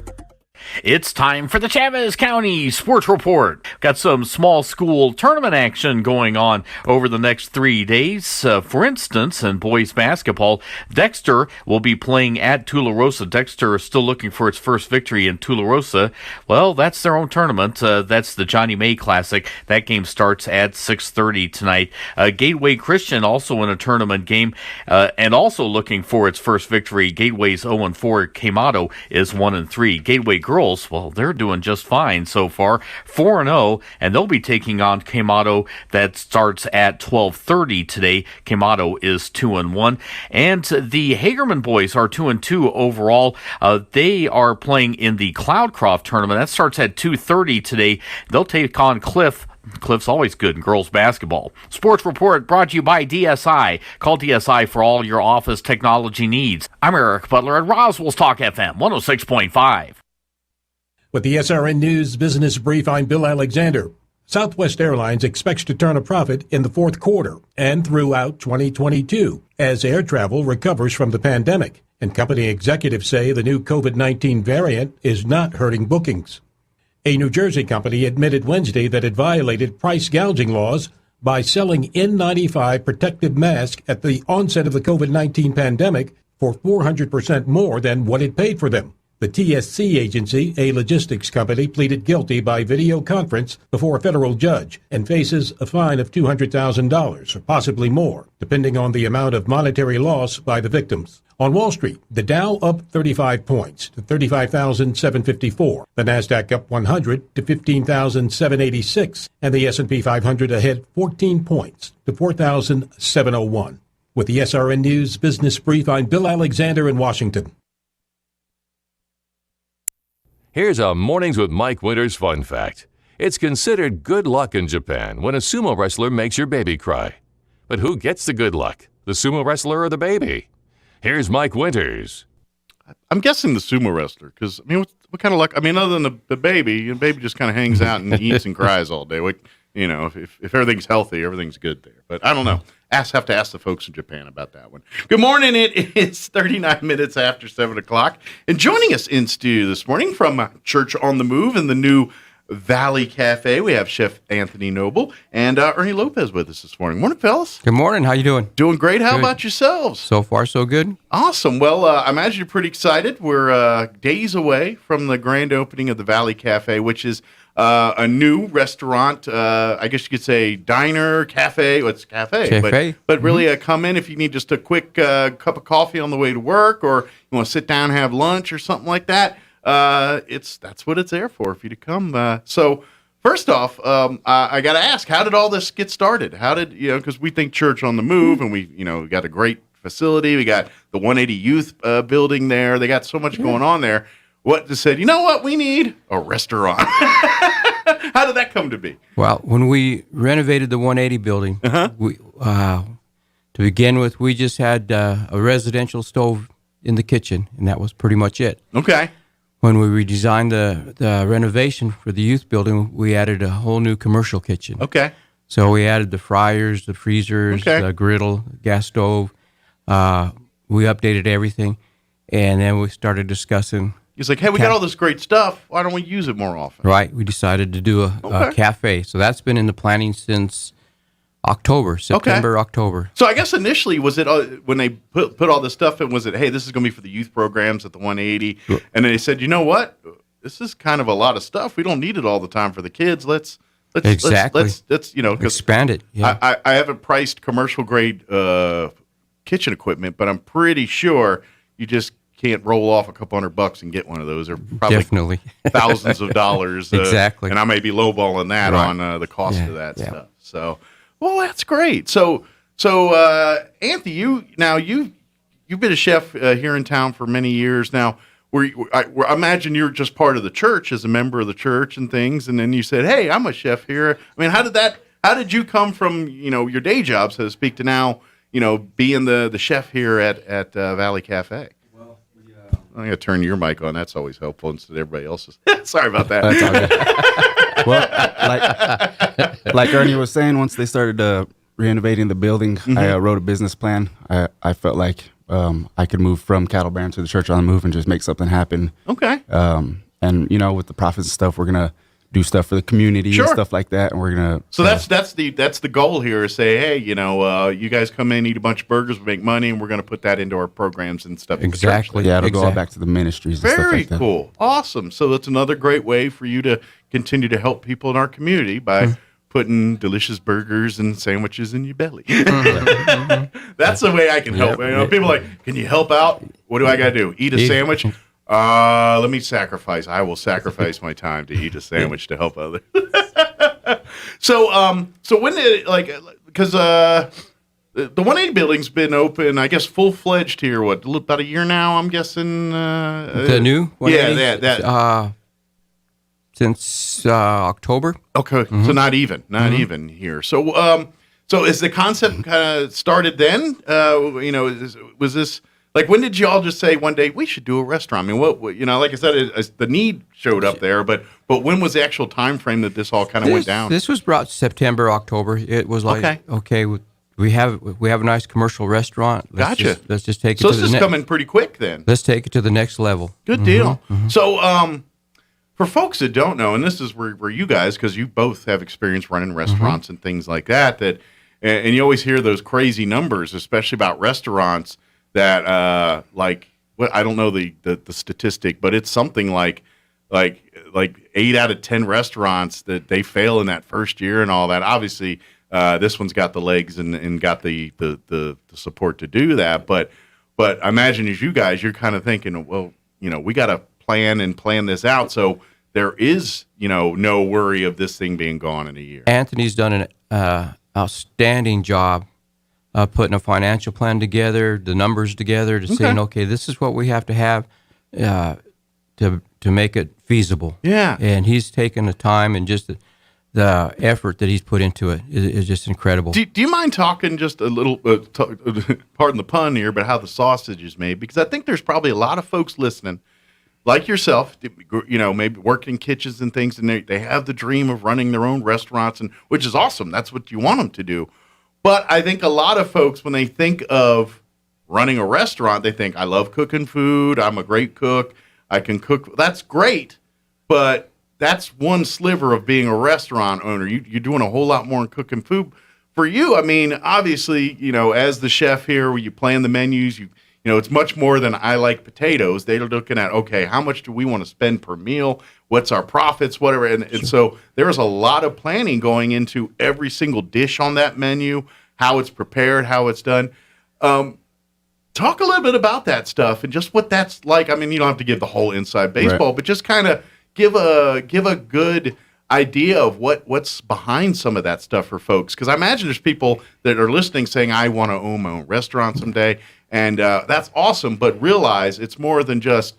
It's time for the Chavez County Sports Report. Got some small school tournament action going on over the next 3 days. For instance, in boys basketball, Dexter will be playing at Tularosa. Dexter is still looking for its first victory in Tularosa. Well, that's their own tournament. That's the Johnny May Classic. That game starts at 6:30 tonight. Gateway Christian also in a tournament game and also looking for its first victory. Gateway's 0-4. Quemado is 1-3. Gateway Girls, well, they're doing just fine so far, 4-0, and they'll be taking on Quemado. That starts at 12:30 today. Quemado is 2-1, and the Hagerman boys are 2-2 overall. They are playing in the Cloudcroft tournament. That starts at 2:30 today. They'll take on Cliff. Cliff's always good in girls basketball. Sports Report brought to you by DSI. Call DSI for all your office technology needs. I'm Eric Butler at Roswell's Talk FM 106.5. With the SRN News Business Brief, I'm Bill Alexander. Southwest Airlines expects to turn a profit in the fourth quarter and throughout 2022 as air travel recovers from the pandemic, and company executives say the new COVID-19 variant is not hurting bookings. A New Jersey company admitted Wednesday that it violated price gouging laws by selling N95 protective masks at the onset of the COVID-19 pandemic for 400% more than what it paid for them. The TSC agency, a logistics company, pleaded guilty by video conference before a federal judge and faces a fine of $200,000 or possibly more, depending on the amount of monetary loss by the victims. On Wall Street, the Dow up 35 points to 35,754. The Nasdaq up 100 to 15,786, and the S&P 500 ahead 14 points to 4,701. With the SRN News Business Brief, I'm Bill Alexander in Washington. Here's a Mornings with Mike Winters fun fact. It's considered good luck in Japan when a sumo wrestler makes your baby cry. But who gets the good luck, the sumo wrestler or the baby? Here's Mike Winters. I'm guessing the sumo wrestler, because, I mean, what kind of luck? I mean, other than the baby just kind of hangs out and eats and cries all day. Like, you know, if everything's healthy, everything's good there. But I don't know. Have to ask the folks in Japan about that one. Good morning. It is 39 minutes after 7 o'clock. And joining us in studio this morning from Church on the Move in the new Valley Cafe. We have Chef Anthony Noble and Ernie Lopez with us this morning. Morning, fellas. Good morning. How you doing? Doing great. How about yourselves? So far, so good. Awesome. Well, I imagine you're pretty excited. We're days away from the grand opening of the Valley Cafe, which is a new restaurant. I guess you could say diner, cafe. Well, it's cafe. But really come in if you need just a quick cup of coffee on the way to work, or you want to sit down and have lunch or something like that. That's what it's there for you to come. So first off, I got to ask, how did all this get started? How did, because we think church on the move, and we got a great facility. We got the 180 youth building there. They got so much going on there. What just said, you know what, we need a restaurant. How did that come to be? Well, when we renovated the 180 building, we, to begin with, we just had a residential stove in the kitchen, and that was pretty much it. Okay. When we redesigned the renovation for the youth building, we added a whole new commercial kitchen. Okay. So we added the fryers, the freezers, the griddle, gas stove. We updated everything, and then we started discussing. He's like, hey, we got all this great stuff. Why don't we use it more often? Right. We decided to do a cafe. So that's been in the planning since September, October. So I guess initially, was it when they put all this stuff in, was it, hey, this is going to be for the youth programs at the 180? And then they said, you know what? This is kind of a lot of stuff. We don't need it all the time for the kids. Let's expand it. Yeah. I haven't priced commercial grade kitchen equipment, but I'm pretty sure you just can't roll off a couple $100 and get one of those. They're probably definitely thousands of dollars. Exactly. And I may be lowballing that on the cost of that stuff. So, well, that's great. So Anthony, you've been a chef here in town for many years now. I imagine you're just part of the church, as a member of the church and things, and then you said, "Hey, I'm a chef here." I mean, how did you come from your day job, so to speak, to now being the chef here at Valley Cafe? Well, I'm gonna turn your mic on. That's always helpful instead of everybody else's. Sorry about that. That's all good. Well, like Ernie was saying, once they started renovating the building, I wrote a business plan. I felt like I could move from Cattle Barn to the Church on the Move and just make something happen. Okay. And with the profits and stuff, we're gonna do stuff for the community and stuff like that, and we're gonna. So that's the goal here. Is say, hey, you guys come in, eat a bunch of burgers, we make money, and we're gonna put that into our programs and stuff. Exactly. Yeah, it'll go all back to the ministries. And Very stuff like cool. That. Awesome. So that's another great way for you to continue to help people in our community by putting delicious burgers and sandwiches in your belly. That's the way I can help. People are like, can you help out? What do I got to do? Eat a sandwich? Let me sacrifice. I will sacrifice my time to eat a sandwich to help others. So when did because the 180 building's been open, I guess, full-fledged here, about a year now, I'm guessing? The new 180? Yeah, that. Since October. Okay, so not even here. So is the concept kind of started then? Was this like, when did y'all just say one day we should do a restaurant? I mean, what like I said, the need showed up there, but when was the actual time frame that this all kind of went down? This was brought September, October. It was like okay, we have a nice commercial restaurant. Let's just take it. So this is coming pretty quick then. Let's take it to the next level. Good deal. So for folks that don't know, and this is where you guys, because you both have experience running restaurants and things like that, and you always hear those crazy numbers, especially about restaurants that, I don't know the statistic, but it's something like 8 out of 10 restaurants that they fail in that first year and all that. Obviously, this one's got the legs and got the support to do that. But I imagine as you guys, you're kind of thinking, well, we got to plan this out, so there is no worry of this thing being gone in a year. Anthony's done an outstanding job putting a financial plan together, the numbers together, to saying, okay, this is what we have to have to make it feasible. Yeah, and he's taken the time and just the effort that he's put into it is just incredible. Do you mind talking just a little, pardon the pun here, but how the sausage is made? Because I think there's probably a lot of folks listening like yourself, maybe work in kitchens and things, and they have the dream of running their own restaurants, and which is awesome. That's what you want them to do. But I think a lot of folks, when they think of running a restaurant, they think, I love cooking food. I'm a great cook. I can cook. That's great. But that's one sliver of being a restaurant owner. You're doing a whole lot more in cooking food. For you, I mean, obviously, as the chef here, where you plan the menus, it's much more than I like potatoes. They're looking at, okay, how much do we want to spend per meal? What's our profits, whatever. And so there's a lot of planning going into every single dish on that menu, how it's prepared, how it's done. Talk a little bit about that stuff and just what that's like. I mean, you don't have to give the whole inside baseball, but just kind of give a good idea of what's behind some of that stuff for folks. Because I imagine there's people that are listening saying, I want to own my own restaurant someday. And that's awesome, but realize it's more than just,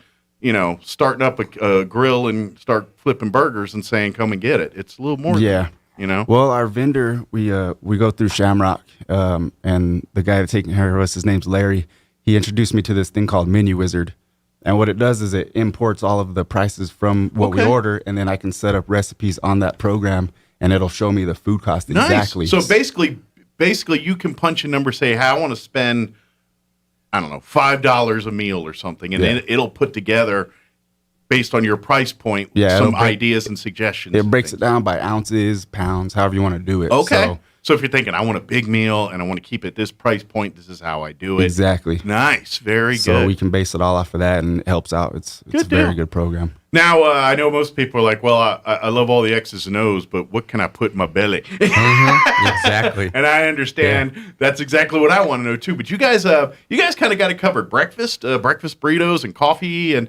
starting up a grill and start flipping burgers and saying, come and get it. It's a little more than that, Well, our vendor, we go through Shamrock, and the guy that's taking care of us, his name's Larry. He introduced me to this thing called Menu Wizard. And what it does is it imports all of the prices from what we order, and then I can set up recipes on that program, and it'll show me the food cost exactly. So basically you can punch a number, say, hey, I want to spend, I don't know, $5 a meal or something, and then it'll put together, based on your price point, some ideas and suggestions. It breaks it down by ounces, pounds, however you want to do it. Okay. So if you're thinking, I want a big meal and I want to keep it this price point, this is how I do it. Exactly. Nice. Very good. So we can base it all off of that, and it helps out. It's a very good program. Now, I know most people are like, well, I love all the X's and O's, but what can I put in my belly? Exactly. And I understand that's exactly what I want to know, too. But you guys kind of got it covered. Breakfast burritos and coffee and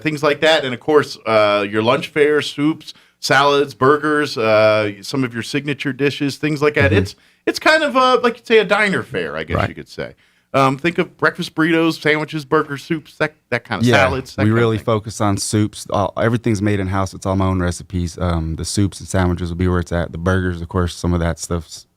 things like that. And, of course, your lunch fare, soups, salads, burgers, some of your signature dishes, things like that. It's kind of like you'd say a diner fare, I guess you could say. Think of breakfast burritos, sandwiches, burgers, soups, that kind of salads. We really focus on soups. Everything's made in house. It's all my own recipes. The soups and sandwiches will be where it's at. The burgers, of course, some of that stuff's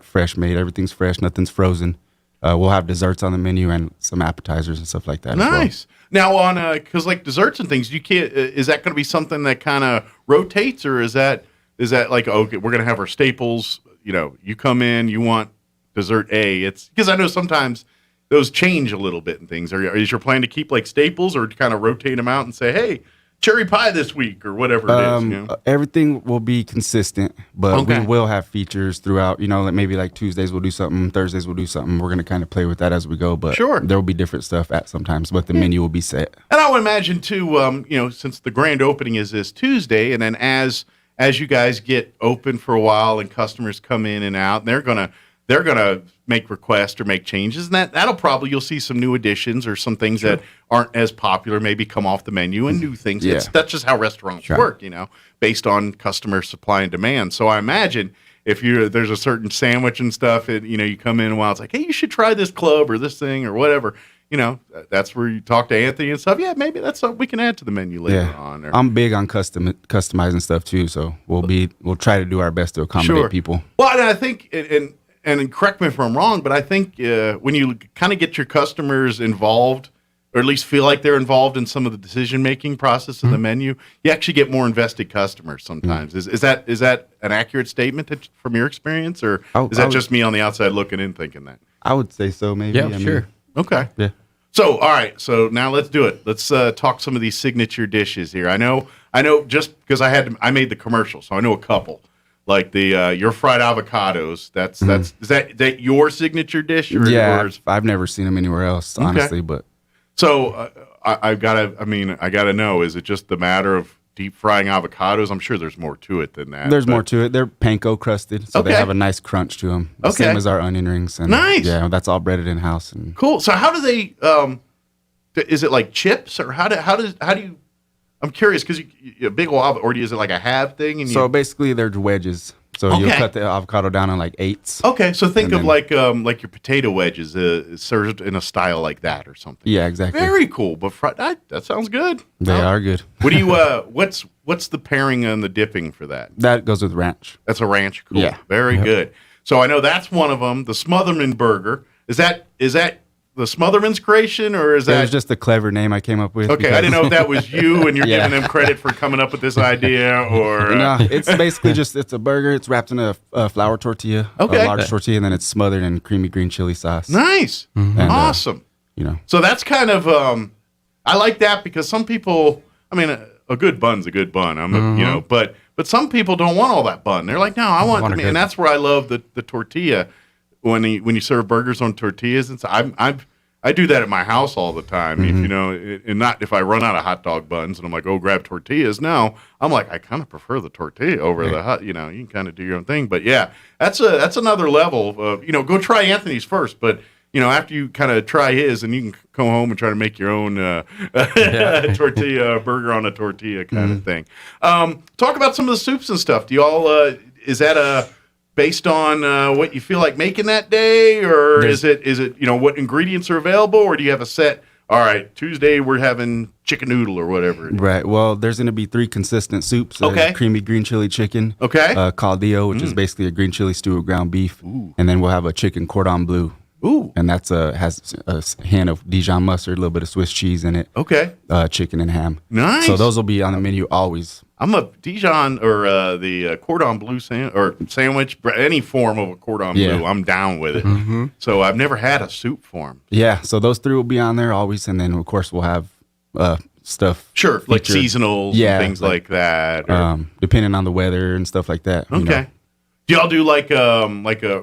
fresh made. Everything's fresh. Nothing's frozen. We'll have desserts on the menu and some appetizers and stuff like that. Nice. Now, on because like desserts and things, you can't. Is that going to be something that kind of rotates, or is that like, okay, we're going to have our staples? You come in, you want dessert A. It's because I know sometimes those change a little bit and things. Is your plan to keep like staples, or to kind of rotate them out and say, hey, cherry pie this week, or whatever it is? Everything will be consistent, but we will have features throughout. Maybe like Tuesdays we'll do something, Thursdays we'll do something. We're going to kind of play with that as we go, but there will be different stuff at sometimes, but the menu will be set. And I would imagine too, since the grand opening is this Tuesday, and then as you guys get open for a while and customers come in and out, and they're gonna make requests or make changes, and that'll probably, you'll see some new additions or some things that aren't as popular maybe come off the menu, and new things. That's just how restaurants work, based on customer supply and demand. So I imagine if there's a certain sandwich and stuff, you come in a while, it's like, hey, you should try this club or this thing or whatever. That's where you talk to Anthony and stuff. Yeah, maybe that's something we can add to the menu later on. I'm big on customizing stuff too, so we'll try to do our best to accommodate people. Well, and I think, and correct me if I'm wrong, but I think when you kind of get your customers involved, or at least feel like they're involved in some of the decision-making process of the menu, you actually get more invested customers sometimes. Is that an accurate statement from your experience, or is that just me on the outside looking in thinking that? I would say so, maybe. Yeah, sure. Okay. Yeah. So, all right. So now let's do it. Let's talk some of these signature dishes here. I know just because I made the commercial, so I know a couple. Like the your fried avocados. Is that your signature dish or yours? I've never seen them anywhere else, honestly. But so I gotta know. Is it just the matter of deep frying avocados? I'm sure there's more to it than that. There's more to it. They're panko crusted, so they have a nice crunch to them. Same as our onion rings. And nice. Yeah, that's all breaded in house. And cool. So how do they? Is it like chips, or how do you? I'm curious because a big old avocado, or is it like a half thing? And basically they're wedges. So you'll cut the avocado down in like eighths. Okay, so think of like your potato wedges served in a style like that or something. Yeah, exactly. Very cool. But that sounds good. They are good. What do you? What's the pairing and the dipping for that? That goes with ranch. That's a ranch. Cool. Yeah. Very good. So I know that's one of them. The Smotherman burger. Is that the Smotherman's creation, or is that? It was just a clever name I came up with. Okay, I didn't know if that was you and you're giving them credit for coming up with this idea, or no, it's basically it's a burger. It's wrapped in a flour tortilla, a large tortilla, and then it's smothered in creamy green chili sauce. Nice, and, awesome. You know, so that's kind of I like that because some people, I mean, a good bun's a good bun. You know, but some people don't want all that bun. They're like, no, I want and that's where I love the tortilla when you serve burgers on tortillas. And so I do that at my house all the time. If, you know, and not if I run out of hot dog buns and I'm like, oh, grab tortillas. No, I'm like, I kind of prefer the tortilla over the hot. You know, you can kind of do your own thing. But yeah, that's another level of, you know, go try Anthony's first, but. You know, after you kind of try his, and you can come home and try to make your own tortilla burger on a tortilla kind of thing. Talk about some of the soups and stuff. Do you all is that based on what you feel like making that day, or is it you know what ingredients are available, or do you have a set? All right, Tuesday we're having chicken noodle or whatever. Right. Well, there's going to be 3 consistent soups. Okay. Creamy green chili chicken. Okay. Caldillo, which is basically a green chili stew with ground beef, and then we'll have a chicken cordon bleu. Ooh. And that's has a hint of Dijon mustard, a little bit of Swiss cheese in it. Okay. Chicken and ham. Nice. So those will be on the menu always. I'm a Dijon or the cordon bleu sandwich, any form of a cordon bleu. I'm down with it. So I've never had a soup form. Yeah. So those 3 will be on there always, and then of course we'll have stuff. Sure, like seasonals, and things like that. Depending on the weather and stuff like that. Okay. You know. Do y'all do like a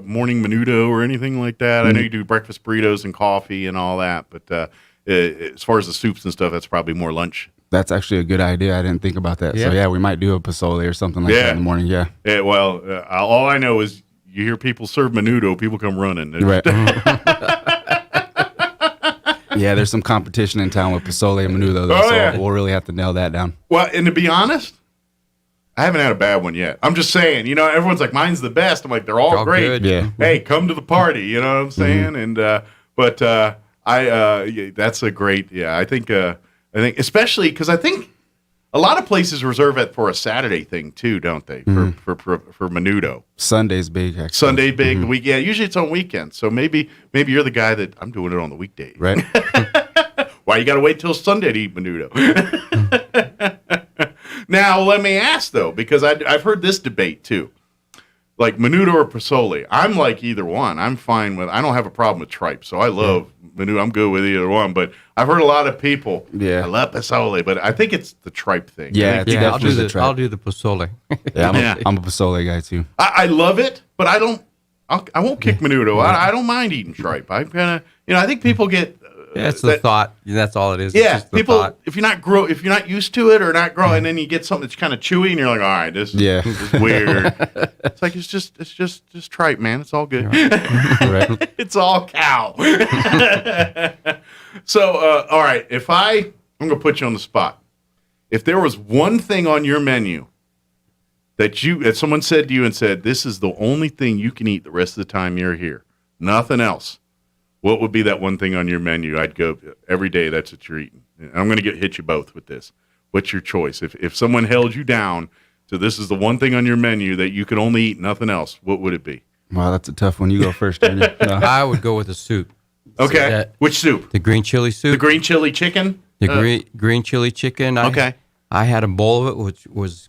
morning menudo or anything like that? I know you do breakfast burritos and coffee and all that, but as far as the soups and stuff, that's probably more lunch. That's actually a good idea. I didn't think about that. Yeah. So yeah, we might do a pozole or something like that in the morning. Yeah. Yeah. Well, all I know is you hear people serve menudo, people come running. Right. Yeah, there's some competition in town with pozole and menudo, though, so we'll really have to nail that down. Well, and to be honest, I haven't had a bad one yet. I'm just saying, you know, everyone's like, mine's the best. I'm like, they're all great. Good. Yeah. Hey, come to the party. You know what I'm saying? And that's a great. Yeah, I think especially because I think a lot of places reserve it for a Saturday thing too, don't they? For menudo. Sunday's big. Actually. Sunday big. The week. Yeah, usually it's on weekends. So maybe you're the guy that I'm doing it on the weekdays. Right. Why you got to wait till Sunday to eat menudo? Now, let me ask, though, because I've heard this debate, too. Like, menudo or pozole. I'm like either one. I'm fine with I don't have a problem with tripe, so I love menudo. I'm good with either one. But I've heard a lot of people, I love pozole, but I think it's the tripe thing. Yeah, I'll do the pozole. I'm a pozole guy, too. I love it, but I won't kick menudo. I don't mind eating tripe. I kind of, I think people get... Yeah, it's the thought. That's all it is. Yeah, it's just people. Thought. If you're not used to it or not growing, and then you get something that's kind of chewy, and you're like, all right, this is weird. It's like it's just tripe, man. It's all good. Right. It's all cow. So, all right. I'm gonna put you on the spot. If there was one thing on your menu that someone said to you and said, this is the only thing you can eat the rest of the time you're here, nothing else. What would be that one thing on your menu? I'd go every day. That's what you're eating. And I'm going to hit you both with this. What's your choice? If someone held you down to this is the one thing on your menu that you could only eat, nothing else, what would it be? Wow, that's a tough one. You go first, Ernie. I would go with the soup. Okay. Which soup? The green chili soup. The green chili chicken? The green chili chicken. I had a bowl of it, which was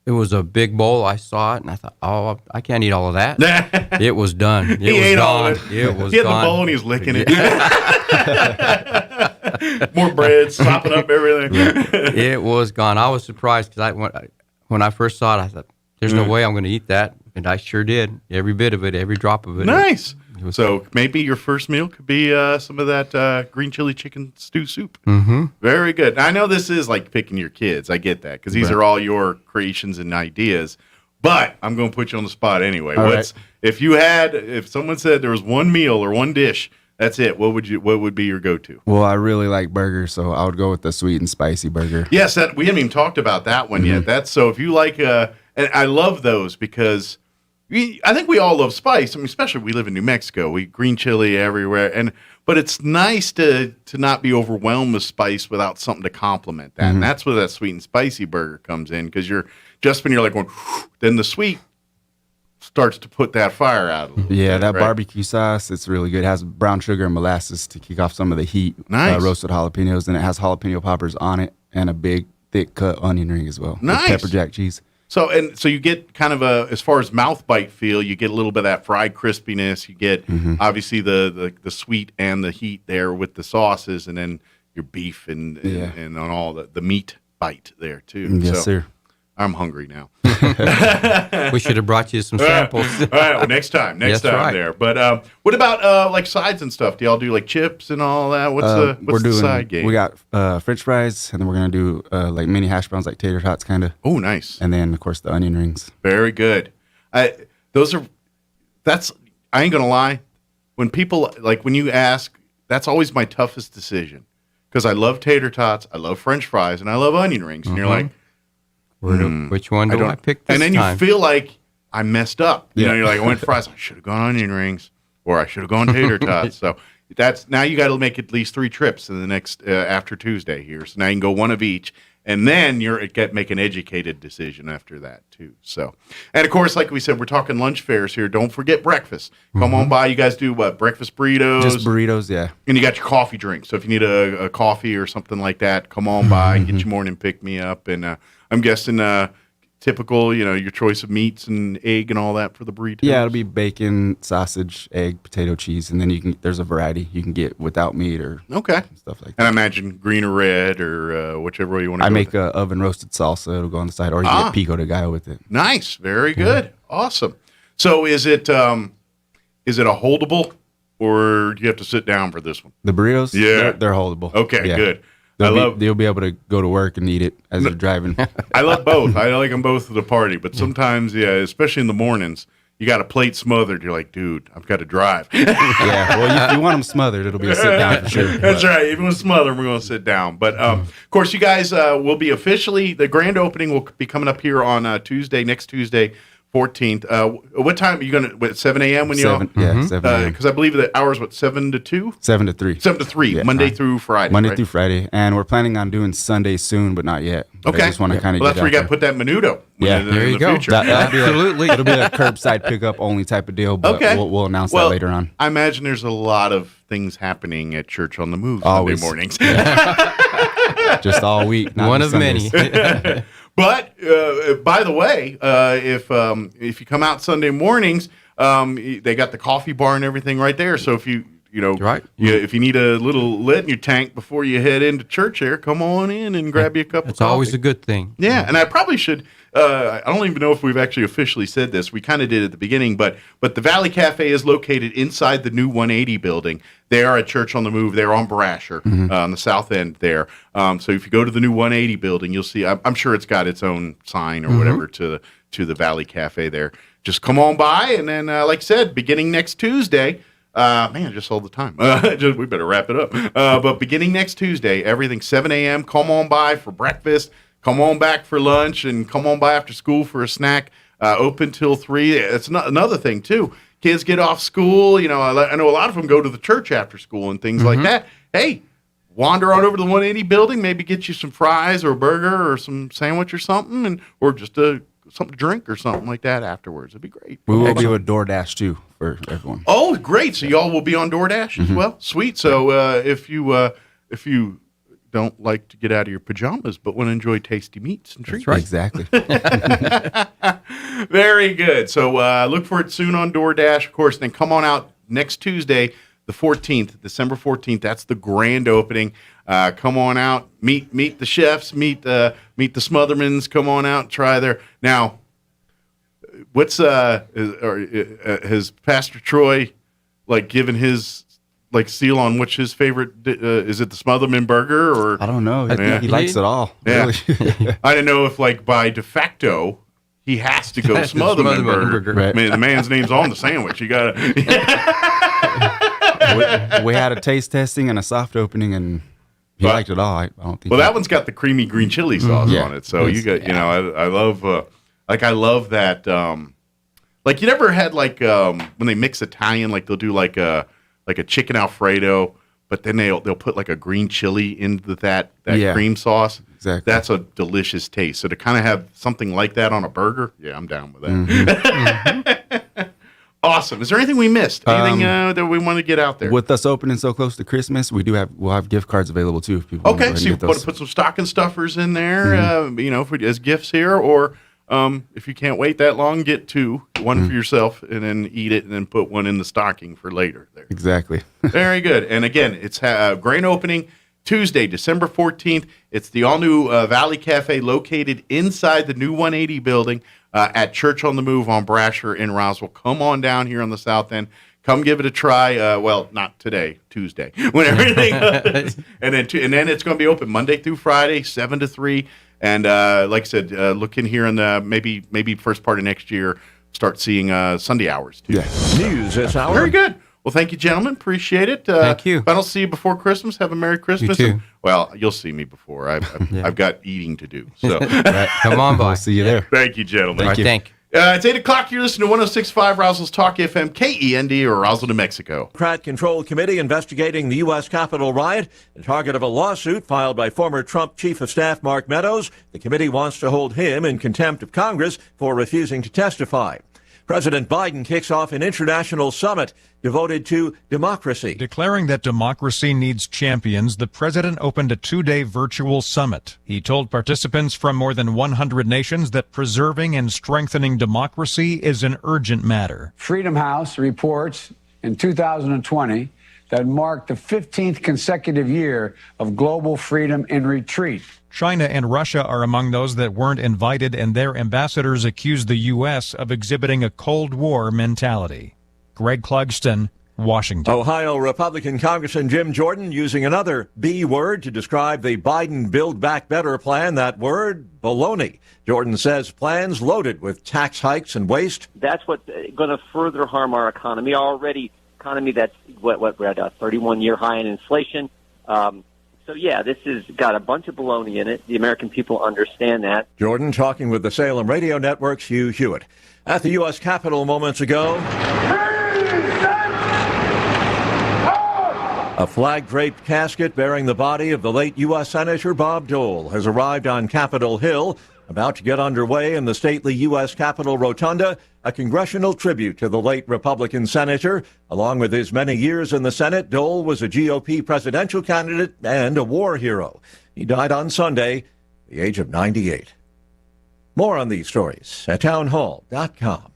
it was a big bowl. I saw it, and I thought, oh, I can't eat all of that. It was done. He ate all of it. It was he had gone. the bowl, and he was licking it. More bread, sopping up everything. It was gone. I was surprised because when I first saw it, I thought, there's no way I'm going to eat that. And I sure did. Every bit of it, every drop of it. Nice. So maybe your first meal could be some of that green chili chicken stew soup. Mm-hmm. Very good. I know this is like picking your kids. I get that because these are all your creations and ideas. But I'm going to put you on the spot anyway. If someone said there was one meal or one dish, that's it. What would be your go-to? Well, I really like burgers, so I would go with the sweet and spicy burger. Yes, we haven't even talked about that one yet. That's so if you like, and I love those because. I think we all love spice. I mean, especially we live in New Mexico. We green chili everywhere, but it's nice to not be overwhelmed with spice without something to complement that. And that's where that sweet and spicy burger comes in because you're like going, then the sweet starts to put that fire out a little bit, that barbecue sauce, it's really good. It has brown sugar and molasses to kick off some of the heat. Nice. Roasted jalapenos, and it has jalapeno poppers on it and a big, thick cut onion ring as well. Nice. With pepper jack cheese. So you get kind of as far as mouth bite feel, you get a little bit of that fried crispiness. You get obviously the sweet and the heat there with the sauces, and then your beef and on all the meat bite there too. Yes, sir. I'm hungry now. We should have brought you some samples. All right, well, next time there. But what about like sides and stuff? Do y'all do like chips and all that? What's the side game? We got French fries, and then we're gonna do like mini hash browns, like tater tots, kind of. Oh, nice. And then of course the onion rings. Very good. I ain't gonna lie. When people when you ask, that's always my toughest decision because I love tater tots, I love French fries, and I love onion rings. And you're like, which one do I pick this And then time? you feel like I messed up. You know, you're like, I went fries. I should have gone onion rings, or I should have gone tater tots. So that's now you got to make at least 3 trips in the next after Tuesday here. So now you can go one of each, and then make an educated decision after that too. So, and of course, like we said, we're talking lunch fairs here. Don't forget breakfast. Come on by. You guys do what? Breakfast burritos. Just burritos, yeah. And you got your coffee drink. So if you need a coffee or something like that, come on by. Get your morning pick me up. And I'm guessing typical, your choice of meats and egg and all that for the burritos. Yeah, it'll be bacon, sausage, egg, potato, cheese, and then there's a variety you can get without meat or stuff like that. And I imagine green or red or whichever way you want to go. I make a oven roasted salsa. It'll go on the side, or you can get pico de gallo with it. Nice, very good, awesome. So is it a holdable, or do you have to sit down for this one? The burritos, yeah, they're holdable. Okay, yeah. Good. They'll be able to go to work and eat it as they're driving. I love both. I like them both at the party, but sometimes, especially in the mornings, you got a plate smothered. You're like, dude, I've got to drive. Yeah, well, if you want them smothered, it'll be a sit down for sure. That's right. If you want smothered, we're going to sit down. But of course, you guys will be the grand opening will be coming up here on next Tuesday. 14th. What time are you going to? 7 a.m. when you? 7 a.m. Because I believe the hours 7 to 2. 7 to 3. 7 to 3. Yeah. Monday through Friday. Monday through Friday, and we're planning on doing Sunday soon, but not yet. But Okay. I just want to kind of. Well, that's where you got to put that menudo. Yeah, there you go. Absolutely, it'll be a curbside pickup only type of deal. But we'll announce that later on. I imagine there's a lot of things happening at Church on the Move Always. Sunday mornings. Just all week. One of many. But by the way, if you come out Sunday mornings, they got the coffee bar and everything right there. So if if you need a little lead in your tank before you head into church here, come on in and grab you a cup of coffee. It's always a good thing. Yeah, and I probably should. I don't even know if we've actually officially said this. We kind of did at the beginning, but the Valley Cafe is located inside the new 180 building. They are at Church on the Move. They're on Brasher, on the south end there. So if you go to the new 180 building, you'll see. I'm sure it's got its own sign or whatever to the Valley Cafe there. Just come on by, and then, like I said, beginning next Tuesday. Just all the time. We better wrap it up. But beginning next Tuesday, everything 7 a.m. Come on by for breakfast. Come on back for lunch, and come on by after school for a snack. Open till 3. It's another thing too. Kids get off school. I know a lot of them go to the church after school and things like that. Hey, wander on over to the 180 building. Maybe get you some fries or a burger or some sandwich or something, or just something to drink or something like that afterwards. It'd be great. We will do a DoorDash too for everyone. Oh, great! So y'all will be on DoorDash as well. Sweet. So if you don't like to get out of your pajamas but want to enjoy tasty meats and treats, That's right. Exactly. Very good. So look for it soon on DoorDash, of course. Then come on out next Tuesday, the 14th, December 14th. That's the grand opening. Come on out, meet the chefs, meet the Smothermans. Come on out, and try there. Now, what's has Pastor Troy given his seal on which his favorite is? It the Smotherman burger, or I don't know. He likes it all. Yeah. Really. I don't know if by de facto he has to go Smotherman burger. Right. I mean, the man's name's on the sandwich. You gotta. we had a taste testing and a soft opening, and he liked it all. I don't think. Well, that one's got the creamy green chili sauce on it, so you got I love I love that. You never had when they mix Italian, they'll do a chicken Alfredo, but then they'll put a green chili into that cream sauce. Exactly. That's a delicious taste. So to kind of have something like that on a burger, yeah, I'm down with that. Awesome. Is there anything we missed? Anything that we want to get out there? With us opening so close to Christmas, we'll have gift cards available too. If people Okay, so you want to put some stocking stuffers in there, as gifts here, or if you can't wait that long, get 2, one for yourself, and then eat it, and then put one in the stocking for later. There. Exactly. Very good. And again, it's grand opening Tuesday, December 14th. It's the all-new Valley Cafe located inside the new 180 building at Church on the Move on Brasher in Roswell. Come on down here on the south end. Come give it a try. Well, not today, Tuesday, when everything and then it's going to be open Monday through Friday, 7 to 3. And like I said, look in here in the maybe first part of next year, start seeing Sunday hours too. Yes. News this hour. Very good. Well, thank you, gentlemen. Appreciate it. Thank you. If I don't see you before Christmas, have a Merry Christmas. You too. And, well, you'll see me before. I've got eating to do. So Come on by. We'll see you there. Thank you, gentlemen. Thank you. It's 8 o'clock. You're listening to 106.5 Roswell's Talk FM, KEND, or Roswell, New Mexico. Democrat Control Committee investigating the U.S. Capitol riot, the target of a lawsuit filed by former Trump Chief of Staff Mark Meadows. The committee wants to hold him in contempt of Congress for refusing to testify. President Biden kicks off an international summit devoted to democracy. Declaring that democracy needs champions, the president opened a 2-day virtual summit. He told participants from more than 100 nations that preserving and strengthening democracy is an urgent matter. Freedom House reports in 2020 that marked the 15th consecutive year of global freedom in retreat. China and Russia are among those that weren't invited, and their ambassadors accused the U.S. of exhibiting a Cold War mentality. Greg Clugston, Washington. Ohio Republican Congressman Jim Jordan using another B word to describe the Biden Build Back Better plan. That word, baloney. Jordan says plans loaded with tax hikes and waste. That's what's going to further harm our economy. Already, economy that's we're at a 31-year high in inflation. So, yeah, this has got a bunch of baloney in it. The American people understand that. Jordan talking with the Salem Radio Network's Hugh Hewitt. At the U.S. Capitol moments ago, a flag-draped casket bearing the body of the late U.S. Senator Bob Dole has arrived on Capitol Hill, about to get underway in the stately U.S. Capitol Rotunda, a congressional tribute to the late Republican senator. Along with his many years in the Senate, Dole was a GOP presidential candidate and a war hero. He died on Sunday, at the age of 98. More on these stories at townhall.com.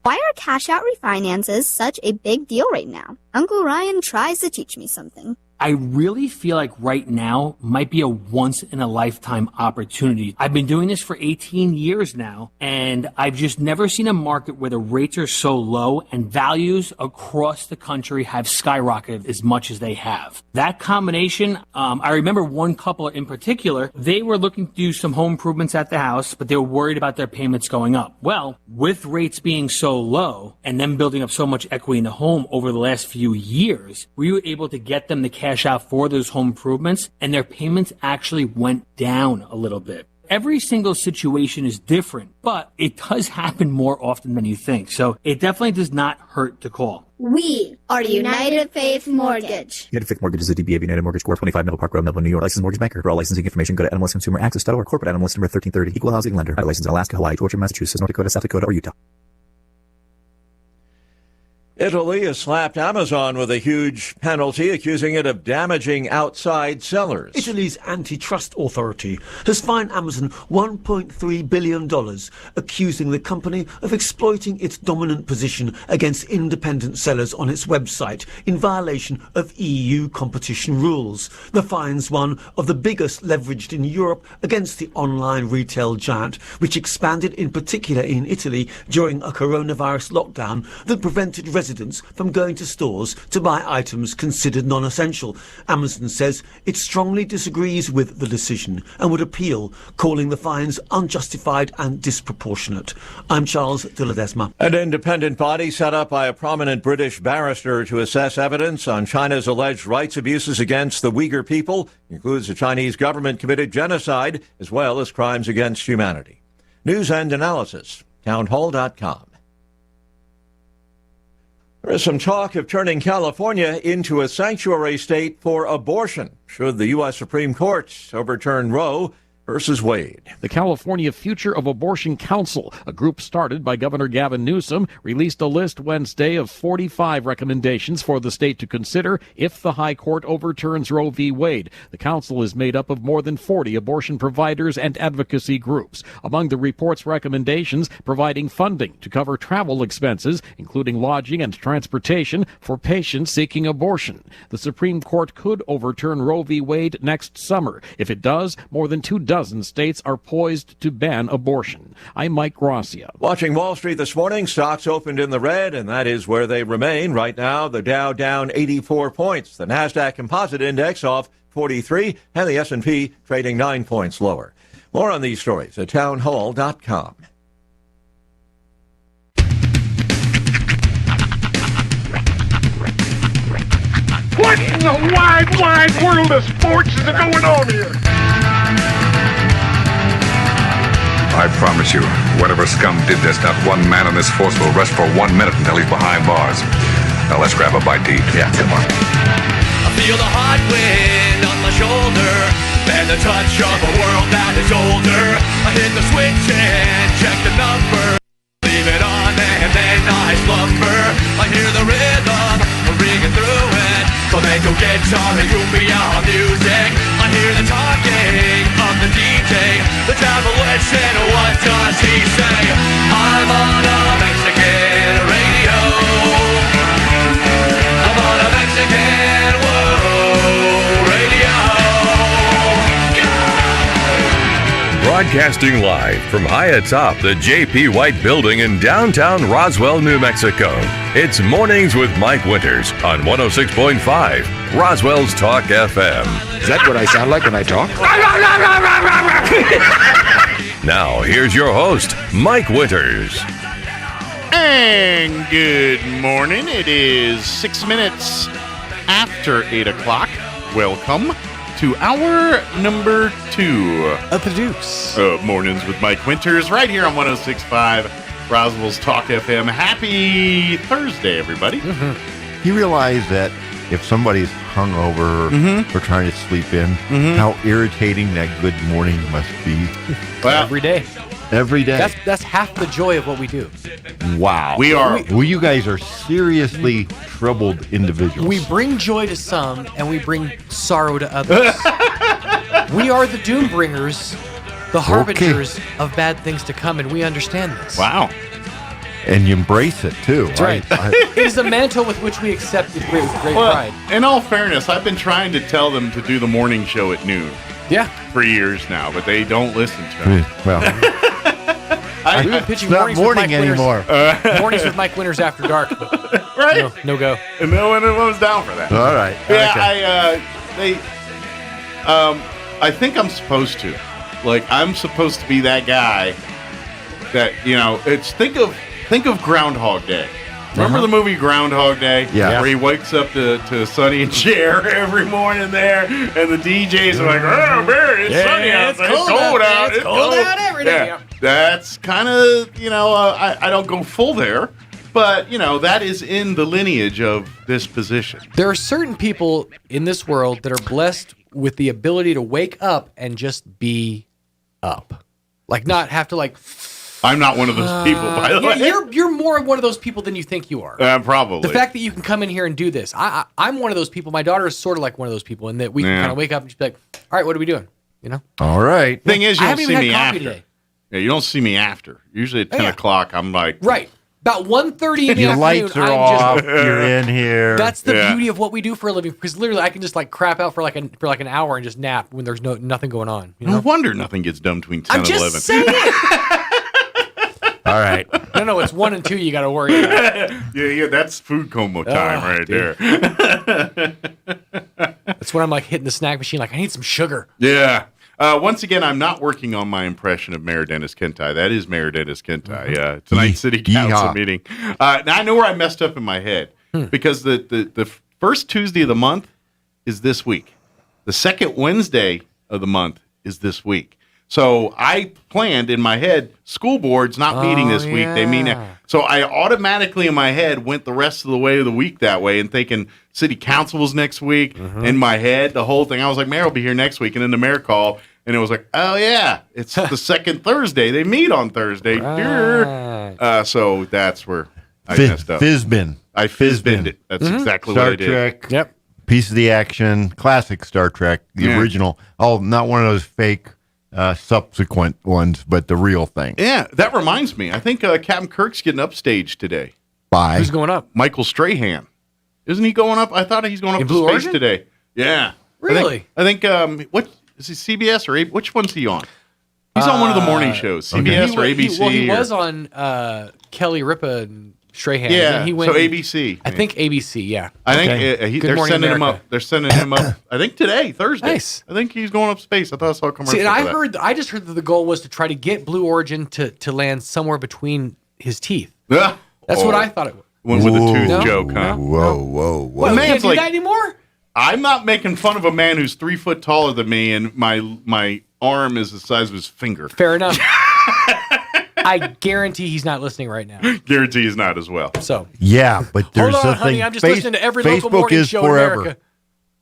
Why are cash-out refinances such a big deal right now? Uncle Ryan tries to teach me something. I really feel like right now might be a once-in-a-lifetime opportunity. I've been doing this for 18 years now, and I've just never seen a market where the rates are so low and values across the country have skyrocketed as much as they have. That combination, I remember one couple in particular, they were looking to do some home improvements at the house, but they were worried about their payments going up. Well, with rates being so low and them building up so much equity in the home over the last few years, we were able to get them the cash out for those home improvements, and their payments actually went down a little bit. Every single situation is different, but it does happen more often than you think. So it definitely does not hurt to call. We are United Faith Mortgage. United Faith Mortgage is a DBA of United Mortgage Corp. 25 Middle Park Road, Melbourne, New York. Licensed mortgage banker. For all licensing information, go to nmlsconsumeraccess.org. Corporate NMLS number 1330. Equal housing lender. Licensed in Alaska, Hawaii, Georgia, Massachusetts, North Dakota, South Dakota, or Utah. Italy has slapped Amazon with a huge penalty, accusing it of damaging outside sellers. Italy's antitrust authority has fined Amazon $1.3 billion, accusing the company of exploiting its dominant position against independent sellers on its website in violation of EU competition rules. The fine's one of the biggest leveraged in Europe against the online retail giant, which expanded in particular in Italy during a coronavirus lockdown that prevented residents from going to stores to buy items considered non-essential. Amazon says it strongly disagrees with the decision and would appeal, calling the fines unjustified and disproportionate. I'm Charles de Ledesma. An independent body set up by a prominent British barrister to assess evidence on China's alleged rights abuses against the Uyghur people includes the Chinese government committed genocide as well as crimes against humanity. News and analysis, townhall.com. There is some talk of turning California into a sanctuary state for abortion should the U.S. Supreme Court overturn Roe. versus Wade. The California Future of Abortion Council, a group started by Governor Gavin Newsom, released a list Wednesday of 45 recommendations for the state to consider if the High Court overturns Roe v. Wade. The council is made up of more than 40 abortion providers and advocacy groups. Among the report's recommendations, providing funding to cover travel expenses, including lodging and transportation, for patients seeking abortion. The Supreme Court could overturn Roe v. Wade next summer. If it does, more than 24 states are poised to ban abortion. I'm Mike Gracia. Watching Wall Street this morning, stocks opened in the red, and that is where they remain. Right now, the Dow down 84 points. The NASDAQ Composite Index off 43, and the S&P trading 9 points lower. More on these stories at townhall.com. What in the wide, wide world of sports is going on here? I promise you, whatever scum did this, not one man on this force will rest for 1 minute until he's behind bars. Now let's grab a bite to eat. Yeah, come on. I feel the hot wind on my shoulder and the touch of a world that is older. I hit the switch and check the number. Leave it on and then I slumber. I hear the rhythm ringing through it. Flamenco guitar and cumbia music. I hear the talking of the DJ. The devil listen, what does he say? I'm on a Mexican radio. I'm on a Mexican radio. Broadcasting live from high atop the J.P. White Building in downtown Roswell, New Mexico. It's Mornings with Mike Winters on 106.5 Roswell's Talk FM. Is that what I sound like when I talk? Now, here's your host, Mike Winters. And good morning. It is 6 minutes after 8 o'clock. Welcome to hour number 2 of the Dukes. Mornings with Mike Winters, right here on 106.5 Roswell's Talk FM. Happy Thursday, everybody. Mm-hmm. You realize that if somebody's hungover or trying to sleep in, how irritating that good morning must be? Well, every day. Every day. That's half the joy of what we do. Wow. We are. Well, you guys are seriously troubled individuals. We bring joy to some, and we bring sorrow to others. We are the doom bringers, the harbingers of bad things to come, and we understand this. Wow. And you embrace it, too. That's right. It is a mantle with which we accept it with great pride. In all fairness, I've been trying to tell them to do the morning show at noon. Yeah. For years now, but they don't listen to me. Well, we've been pitching it's not morning anymore. Mornings with Mike Winters after dark. But right? No go. And no one was down for that. All right. Yeah, okay. I think I'm supposed to. Like, I'm supposed to be that guy that, it's think of Groundhog Day. Remember the movie Groundhog Day? Yeah. Where he wakes up to Sonny and Cher every morning there, and the DJs are like, oh, man, it's sunny out there. It's cold out. It's cold out every day. Yeah. That's kind of, I don't go full there, but, that is in the lineage of this position. There are certain people in this world that are blessed with the ability to wake up and just be up. Like, not have to, I'm not one of those people, by the way. You're more one of those people than you think you are. Probably. The fact that you can come in here and do this. I'm one of those people. My daughter is sort of like one of those people in that we can kind of wake up and just be like, all right, what are we doing? All right. Thing is, you don't see me after. Today. Yeah, you don't see me after. Usually at 10 o'clock, I'm like... Right. About 1:30 in the Your afternoon, lights are off. You're in here. That's the beauty of what we do for a living. Because literally, I can just crap out for an hour and just nap when there's nothing going on. No wonder nothing gets done between 10 and 11. I'm just saying. All right. No, it's 1 and 2 you got to worry about. Yeah, that's food coma time there. That's when I'm hitting the snack machine I need some sugar. Yeah. Once again, I'm not working on my impression of Mayor Dennis Kentai. That is Mayor Dennis Kentai. Tonight's city council meeting. Now I know where I messed up in my head because the first Tuesday of the month is this week. The second Wednesday of the month is this week. So I planned in my head, school board's not meeting this week. They mean so I automatically in my head went the rest of the way of the week that way and thinking city council was next week. In my head, the whole thing. I was like, Mayor will be here next week. And then the mayor called And it was like, oh, yeah, it's the second Thursday. They meet on Thursday. Right. So that's where I messed up. Fizbin. I Fizbinned it. That's exactly what I did. Star Trek. Yep. Piece of the action. Classic Star Trek. The original. Oh, not one of those fake subsequent ones, but the real thing. Yeah, that reminds me. I think Captain Kirk's getting upstaged today. Bye. Who's going up? Michael Strahan. Isn't he going up? I thought he's going up In to Blue space Origin? today. Yeah. Really? I think what is he, CBS or which one's he on? He's on one of the morning shows, CBS or ABC. He or, was on Kelly Ripa and Strahan. Yeah, And he went, so ABC. I think ABC, yeah. I think they're Morning sending America. him up. They're sending him up. I think today, Thursday. Nice. I think he's going up space. I thought I saw a commercial. See, and for that. I just heard that the goal was to try to get Blue Origin to land somewhere between his teeth. Yeah. That's what I thought it was. One with a tooth No? joke, huh? Whoa. Well, man's can't do like- that anymore? I'm not making fun of a man who's 3 foot taller than me, and my arm is the size of his finger. Fair enough. I guarantee he's not listening right now. Guarantee he's not as well. So Yeah, but there's hold on, a honey. thing. I'm just listening to every local Facebook morning is show forever. in America.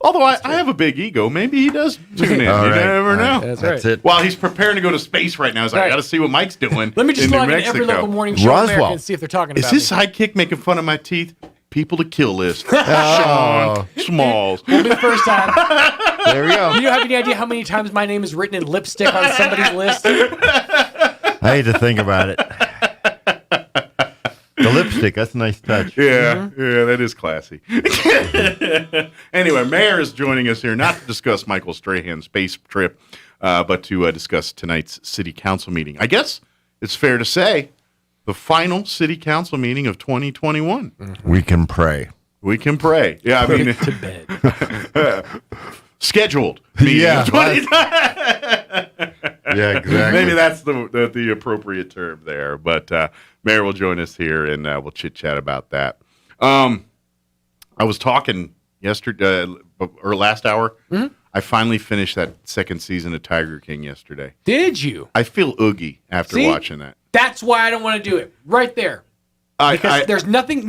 Although I have a big ego, maybe he does tune in. All You right, never all know. right. That's right. it. While he's preparing to go to space right now, he's like, I Right. got to see what Mike's doing. Let me just in New log in Mexico. every local morning show in America Roswell. and see if they're talking Is about his me. sidekick making fun of my teeth? People to kill list. Sean Smalls. Won't be the first time. There we go. You don't have any idea how many times my name is written in lipstick on somebody's list? I hate to think about it. The lipstick, that's a nice touch. Yeah, yeah, that is classy. Anyway, Mayor is joining us here not to discuss Michael Strahan's space trip, but to discuss tonight's city council meeting. I guess it's fair to say the final city council meeting of 2021. We can pray. We can pray. Yeah, I mean, to bed. Scheduled meeting Yeah, of 20. Yeah, exactly. Maybe that's the appropriate term there. But Mayor will join us here, and we'll chit-chat about that. I was talking yesterday, or last hour. Mm-hmm. I finally finished that second season of Tiger King yesterday. Did you? I feel oogie after See? watching that. That's why I don't want to do it. Right there. Because there's nothing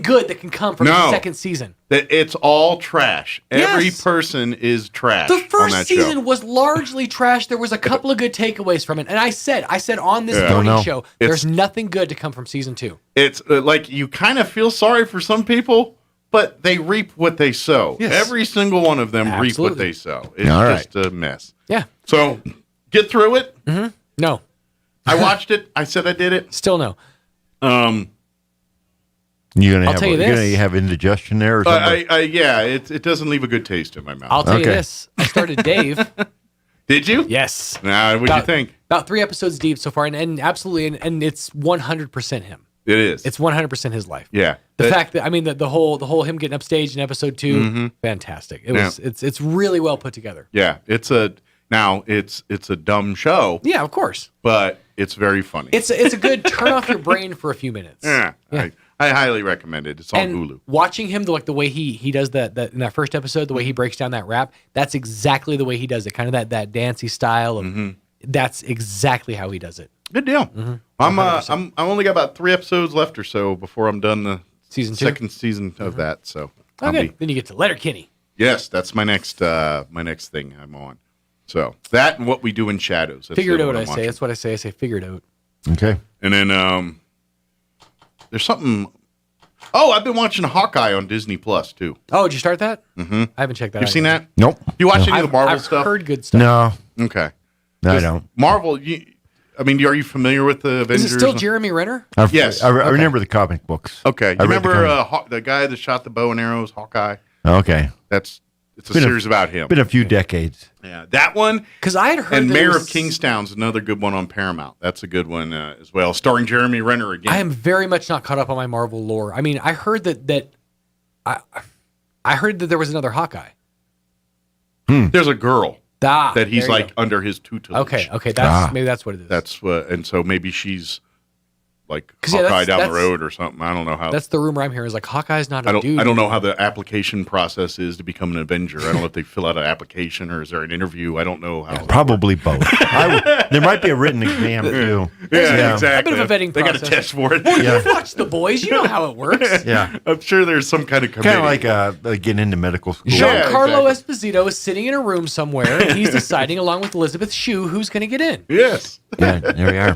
good that can come from the second season. That it's all trash. Every Yes. person is trash. The on first that season show. was largely trash. There was a couple of good takeaways from it. And I said on this Yeah. morning No. show, It's- there's nothing good to come from season 2. It's like you kind of feel sorry for some people, but they reap what they sow. Yes. Every single one of them reap what Absolutely. they sow. It's All just a mess. Yeah. So get through it. Mm-hmm. No. I watched it. I said I did it. Still no. You're gonna I'll tell you this. have indigestion there or something. Yeah, it doesn't leave a good taste in my mouth. I'll tell you this. I started Dave. Did you? Yes. Nah, what'd you think? About 3 episodes deep so far, and absolutely, and it's 100% him. It is. It's 100% his life. Yeah. The fact that the whole him getting upstaged in episode 2, Mhm. fantastic. Yeah. It's really well put together. Yeah, it's a dumb show. Yeah, of course. But it's very funny. It's a good turn off your brain for a few minutes. Yeah. I highly recommend it. It's on And Hulu. watching him, the way he does that in that first episode, the way he breaks down that rap, that's exactly the way he does it. Kind of that dancey style. That's exactly how he does it. Good deal. Mm-hmm. I'm only got about 3 episodes left or so before I'm done the Season 2? second season of that. So Okay. Then you get to Letterkenny. Yes, that's my next thing I'm on. So that and What We Do in Shadows. That's Figure it the out. other I one I'm say watching. that's what I say. I say figure it out. Okay. And then there's something. Oh, I've been watching Hawkeye on Disney Plus too. Oh, did you start that? Mm-hmm. I haven't checked that. You've out seen yet. that? Nope. You watch any of I've- the Marvel I've stuff? heard good stuff. No. Okay. No, I 'Cause don't. Marvel. Are you familiar with the Avengers? Is it still Jeremy Renner? Yes. I remember the comic books. Okay. You I read the remember comic. the guy that shot the bow and arrows, Hawkeye? Okay. It's a Been series about him. Been a few decades. Yeah, that one. Because I had heard. And that Mayor it of was- Kingstown's another good one on Paramount. That's a good one as well, starring Jeremy Renner again. I am very much not caught up on my Marvel lore. I mean, I heard that I heard that there was another Hawkeye. There's a girl that he's there you like under his tutelage. Okay, that's maybe that's what it is. That's what, and so maybe she's like yeah, Hawkeye down the that's- road or something. I don't know how. That's the rumor I'm hearing is like Hawkeye's not a dude. I don't know how the application process is to become an Avenger. I don't know if they fill out an application or is there an interview. I don't know how. Probably both. There might be a written exam too. Yeah, exactly. A bit of a vetting They got a process. test for it. Well, you've watched The Boys. You know how it works. Yeah. I'm sure there's some kind of committee. Kind of like getting into medical school. Giancarlo Esposito is sitting in a room somewhere, and he's deciding, along with Elizabeth Shue, who's going to get in. Yes. Yeah, there we are.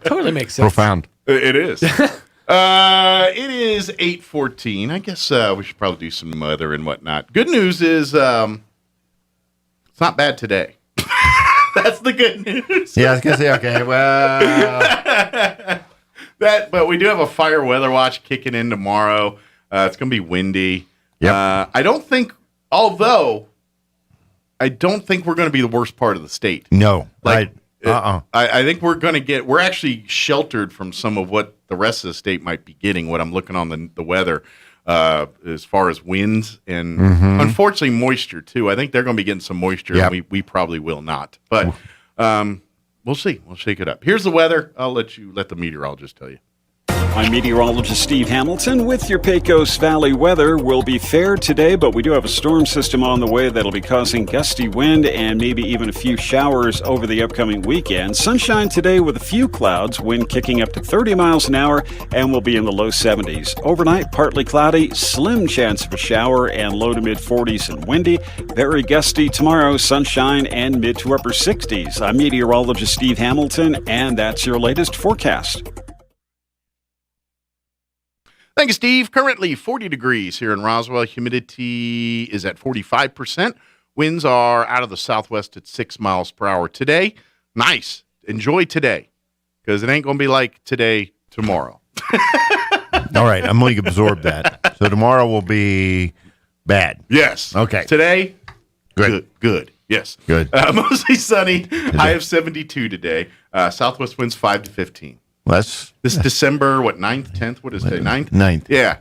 Totally makes sense. Profound. It is. It is 8:14. I guess we should probably do some weather and whatnot. Good news is it's not bad today. That's the good news. Yeah, I was gonna say, okay, well, but we do have a fire weather watch kicking in tomorrow. It's going to be windy. Yep. I don't think we're going to be the worst part of the state. no, I think we're actually sheltered from some of what the rest of the state might be getting. What I'm looking on the weather as far as winds and unfortunately moisture too. I think they're going to be getting some moisture, Yep. and we probably will not. But we'll see. We'll shake it up. Here's the weather. I'll let the meteorologist tell you. I'm meteorologist Steve Hamilton with your Pecos Valley weather. Will be fair today, but we do have a storm system on the way that'll be causing gusty wind and maybe even a few showers over the upcoming weekend. Sunshine today with a few clouds, wind kicking up to 30 miles an hour, and we'll be in the low 70s. Overnight, partly cloudy, slim chance of a shower, and low to mid 40s and windy. Very gusty tomorrow, sunshine and mid to upper 60s. I'm meteorologist Steve Hamilton, and that's your latest forecast. Thank you, Steve. Currently 40 degrees here in Roswell. Humidity is at 45%. Winds are out of the southwest at 6 miles per hour. Today, nice. Enjoy today, because it ain't going to be like today tomorrow. all right, I'm going to absorb that. So tomorrow will be bad. Yes. Okay. Today, Good. good. Yes. Good. Mostly sunny. High of 72 today. Southwest winds 5 to 15. This December, 9th, 10th? What is it, 9th? 9th. Yeah.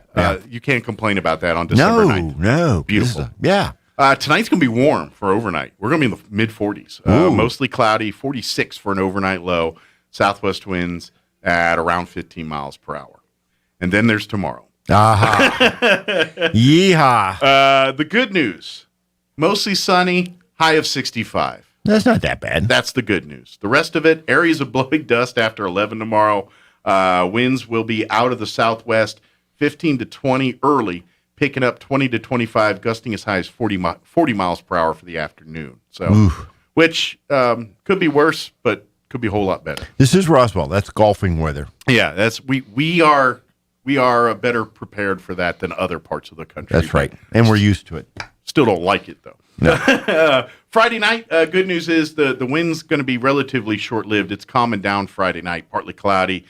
You can't complain about that on December 9th. No. Beautiful. Yeah. Tonight's going to be warm for overnight. We're going to be in the mid-40s. Mostly cloudy, 46 for an overnight low. Southwest winds at around 15 miles per hour. And then there's tomorrow. Yeehaw. The good news, mostly sunny, high of 65. That's not that bad. That's the good news. The rest of it, areas of blowing dust after 11 tomorrow. Winds will be out of the southwest, 15 to 20 early, picking up 20 to 25, gusting as high as 40 miles per hour for the afternoon. So, which could be worse, but could be a whole lot better. This is Roswell. That's golfing weather. Yeah, that's we are better prepared for that than other parts of the country. That's right, and we're used to it. Still don't like it though. No. Friday night, good news is the wind's going to be relatively short-lived. It's calming down Friday night, partly cloudy.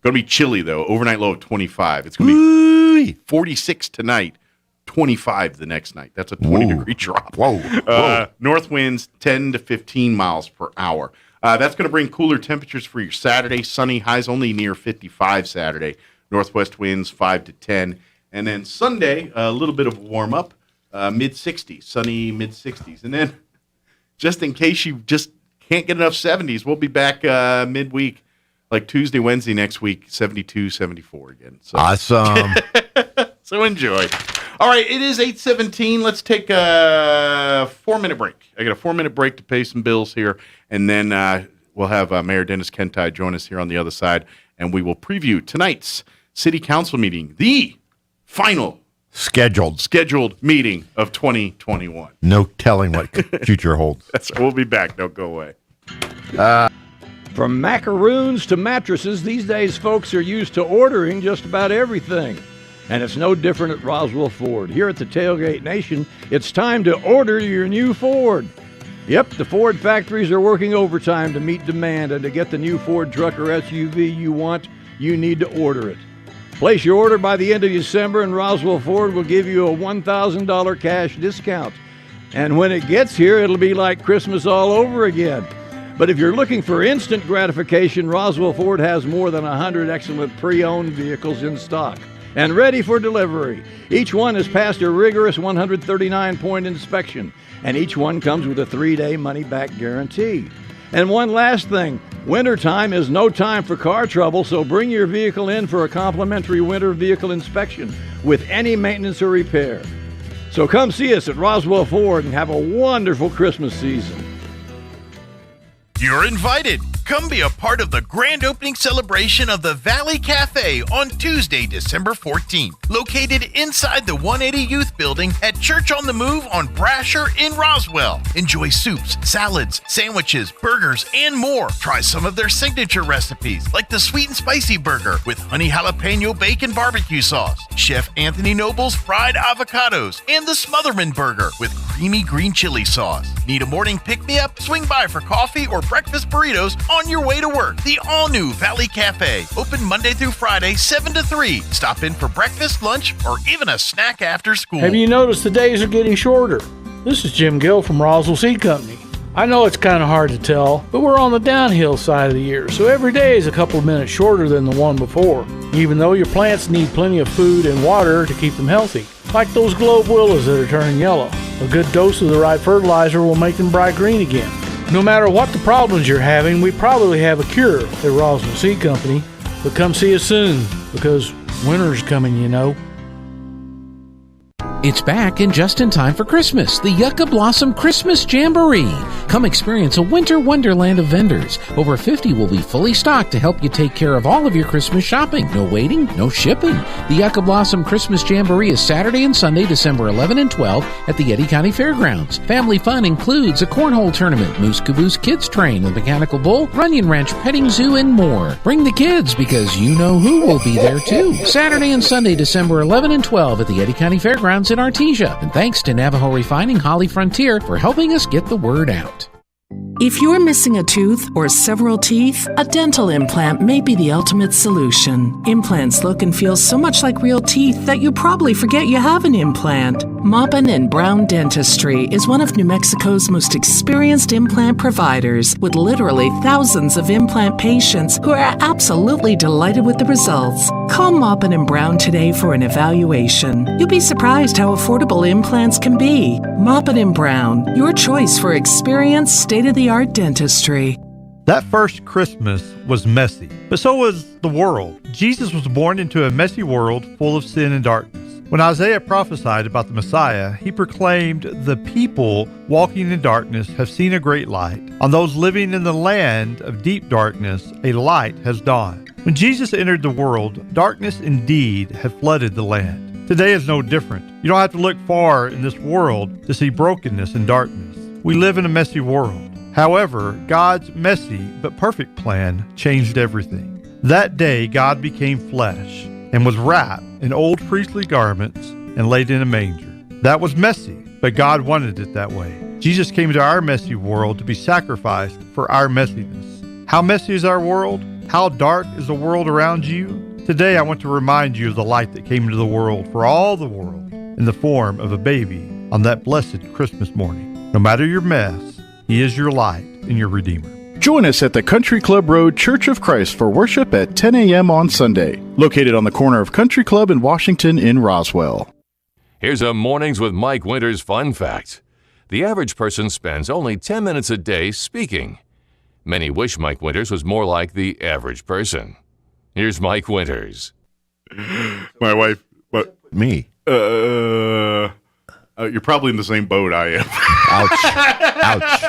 Going to be chilly, though. Overnight low of 25. It's going to be 46 tonight, 25 the next night. That's a 20-degree drop. Whoa. North winds 10 to 15 miles per hour. That's going to bring cooler temperatures for your Saturday. Sunny, highs only near 55 Saturday. Northwest winds 5 to 10. And then Sunday, a little bit of a warm-up. Mid-60s, sunny mid-60s. And then, just in case you just can't get enough 70s, we'll be back midweek, like Tuesday, Wednesday next week, 72, 74 again. So. Awesome. So enjoy. All right, it is 8:17. Let's take a 4-minute break. I got a 4-minute break to pay some bills here, and then we'll have Mayor Dennis Kentai join us here on the other side, and we will preview tonight's City Council meeting, the final scheduled meeting of 2021. No telling what future holds. We'll be back. Don't go away. From macaroons to mattresses, these days folks are used to ordering just about everything. And it's no different at Roswell Ford. Here at the Tailgate Nation, it's time to order your new Ford. Yep, the Ford factories are working overtime to meet demand, and to get the new Ford truck or SUV you want, you need to order it. Place your order by the end of December, and Roswell Ford will give you a $1,000 cash discount. And when it gets here, it'll be like Christmas all over again. But if you're looking for instant gratification, Roswell Ford has more than 100 excellent pre-owned vehicles in stock and ready for delivery. Each one has passed a rigorous 139-point inspection, and each one comes with a 3-day money-back guarantee. And one last thing, wintertime is no time for car trouble, so bring your vehicle in for a complimentary winter vehicle inspection with any maintenance or repair. So come see us at Roswell Ford and have a wonderful Christmas season. You're invited. Come be a part of the grand opening celebration of the Valley Cafe on Tuesday, December 14th. Located inside the 180 Youth Building at Church on the Move on Brasher in Roswell. Enjoy soups, salads, sandwiches, burgers, and more. Try some of their signature recipes, like the sweet and spicy burger with honey jalapeno bacon barbecue sauce, Chef Anthony Noble's fried avocados, and the Smotherman burger with creamy green chili sauce. Need a morning pick-me-up? Swing by for coffee or breakfast burritos on your way to work. The all-new Valley Cafe, open Monday through Friday, 7 to 3. Stop in for breakfast, lunch, or even a snack after school. Have you noticed the days are getting shorter? This is Jim Gill from Roswell Seed Company. I know it's kind of hard to tell, but we're on the downhill side of the year, so every day is a couple of minutes shorter than the one before, even though your plants need plenty of food and water to keep them healthy. Like those globe willows that are turning yellow. A good dose of the right fertilizer will make them bright green again. No matter what the problems you're having, we probably have a cure at Roswell Seed Company. But come see us soon, because winter's coming, you know. It's back and just in time for Christmas, the Yucca Blossom Christmas Jamboree. Come experience a winter wonderland of vendors. Over 50 will be fully stocked to help you take care of all of your Christmas shopping. No waiting, no shipping. The Yucca Blossom Christmas Jamboree is Saturday and Sunday, December 11 and 12 at the Eddy County Fairgrounds. Family fun includes a cornhole tournament, Moose Caboose Kids Train with mechanical bull, Runyon Ranch Petting Zoo, and more. Bring the kids because you know who will be there too. Saturday and Sunday, December 11 and 12 at the Eddy County Fairgrounds in Artesia. And thanks to Navajo Refining Holly Frontier for helping us get the word out. If you're missing a tooth or several teeth, a dental implant may be the ultimate solution. Implants look and feel so much like real teeth that you probably forget you have an implant. Maupin and Brown Dentistry is one of New Mexico's most experienced implant providers, with literally thousands of implant patients who are absolutely delighted with the results. Call Maupin and Brown today for an evaluation. You'll be surprised how affordable implants can be. Maupin and Brown, your choice for experienced, state-of-the-art dentistry. That first Christmas was messy, but so was the world. Jesus was born into a messy world full of sin and darkness. When Isaiah prophesied about the Messiah, he proclaimed, "The people walking in darkness have seen a great light. On those living in the land of deep darkness, a light has dawned." When Jesus entered the world, darkness indeed had flooded the land. Today is no different. You don't have to look far in this world to see brokenness and darkness. We live in a messy world. However, God's messy but perfect plan changed everything. That day, God became flesh and was wrapped in old priestly garments and laid in a manger. That was messy, but God wanted it that way. Jesus came to our messy world to be sacrificed for our messiness. How messy is our world? How dark is the world around you? Today, I want to remind you of the light that came into the world for all the world in the form of a baby on that blessed Christmas morning. No matter your mess, He is your light and your Redeemer. Join us at the Country Club Road Church of Christ for worship at 10 a.m. on Sunday, located on the corner of Country Club and Washington in Roswell. Here's a Mornings with Mike Winters fun fact. The average person spends only 10 minutes a day speaking. Many wish Mike Winters was more like the average person. Here's Mike Winters. My wife, what? Me. You're probably in the same boat I am. Ouch. Ouch.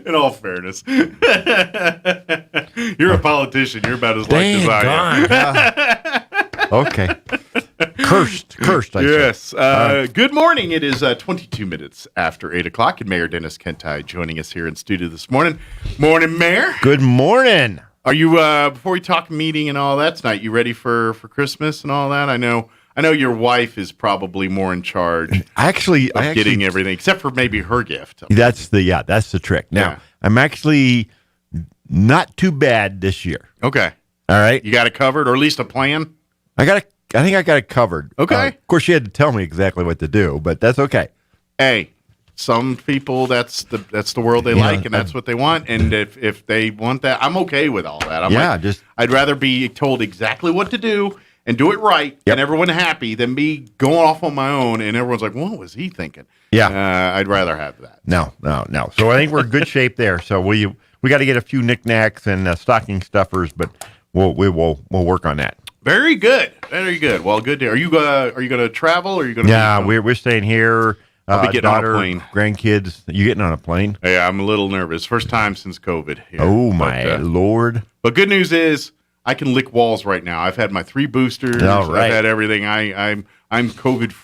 In all fairness. You're a politician. You're about as liked as I am. Okay. Cursed, I yes. Good morning. It is 22 minutes after 8 o'clock, and Mayor Dennis Kentai joining us here in studio this morning. Morning, Mayor. Good morning. Are you, before we talk meeting and all that tonight, you ready for Christmas and all that? I know your wife is probably more in charge of getting everything, except for maybe her gift. That's the trick. Now, I'm actually not too bad this year. Okay. All right. You got it covered, or at least a plan? I think I got it covered. Okay. Of course, she had to tell me exactly what to do, but that's okay. Hey, some people, that's the world they like, and that's what they want. And if they want that, I'm okay with all that. I'd rather be told exactly what to do and do it right, and everyone happy, than me going off on my own and everyone's like, what was he thinking? Yeah. I'd rather have that. No. So I think we're in good shape there. So will you we got to get a few knickknacks and stocking stuffers, but we'll work on that. Very good. Very good. Well, good day. Are you gonna travel or are you gonna? Yeah, we're staying here. I'll be getting on a plane. Grandkids. You getting on a plane? Yeah, I'm a little nervous. First time since COVID. Here. Oh my Lord! But good news is I can lick walls right now. I've had my 3 boosters. All right. I've had everything. I'm COVID.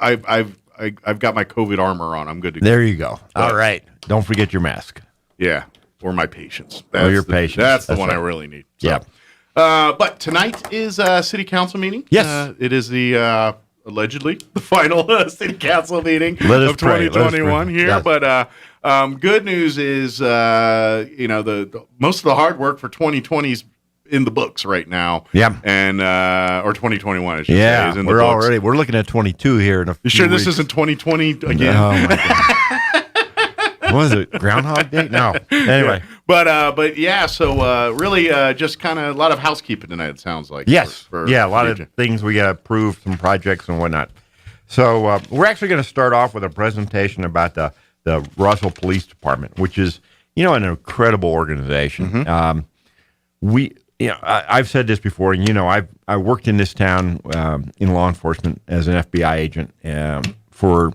I've got my COVID armor on. I'm good to go. There you go. All right. Don't forget your mask. Yeah, or my patience. Your patience. That's the one right. I really need. So. Yeah. But tonight is a city council meeting. Yes. It is the allegedly the final city council meeting of 2021 here. Yes. But good news is the most of the hard work for 2020 is in the books right now. Yeah. And or 2021 I should say is in the books. We're looking at 22 here in a few You sure this weeks. isn't 2020 again? Oh my God. What is it? Groundhog Day? No. Anyway. But yeah, so really just kind of a lot of housekeeping tonight, it sounds like. Yes. For a lot of things we got to approve, some projects and whatnot. So we're actually going to start off with a presentation about the Roswell Police Department, which is, an incredible organization. I've said this before, and I worked in this town in law enforcement as an FBI agent for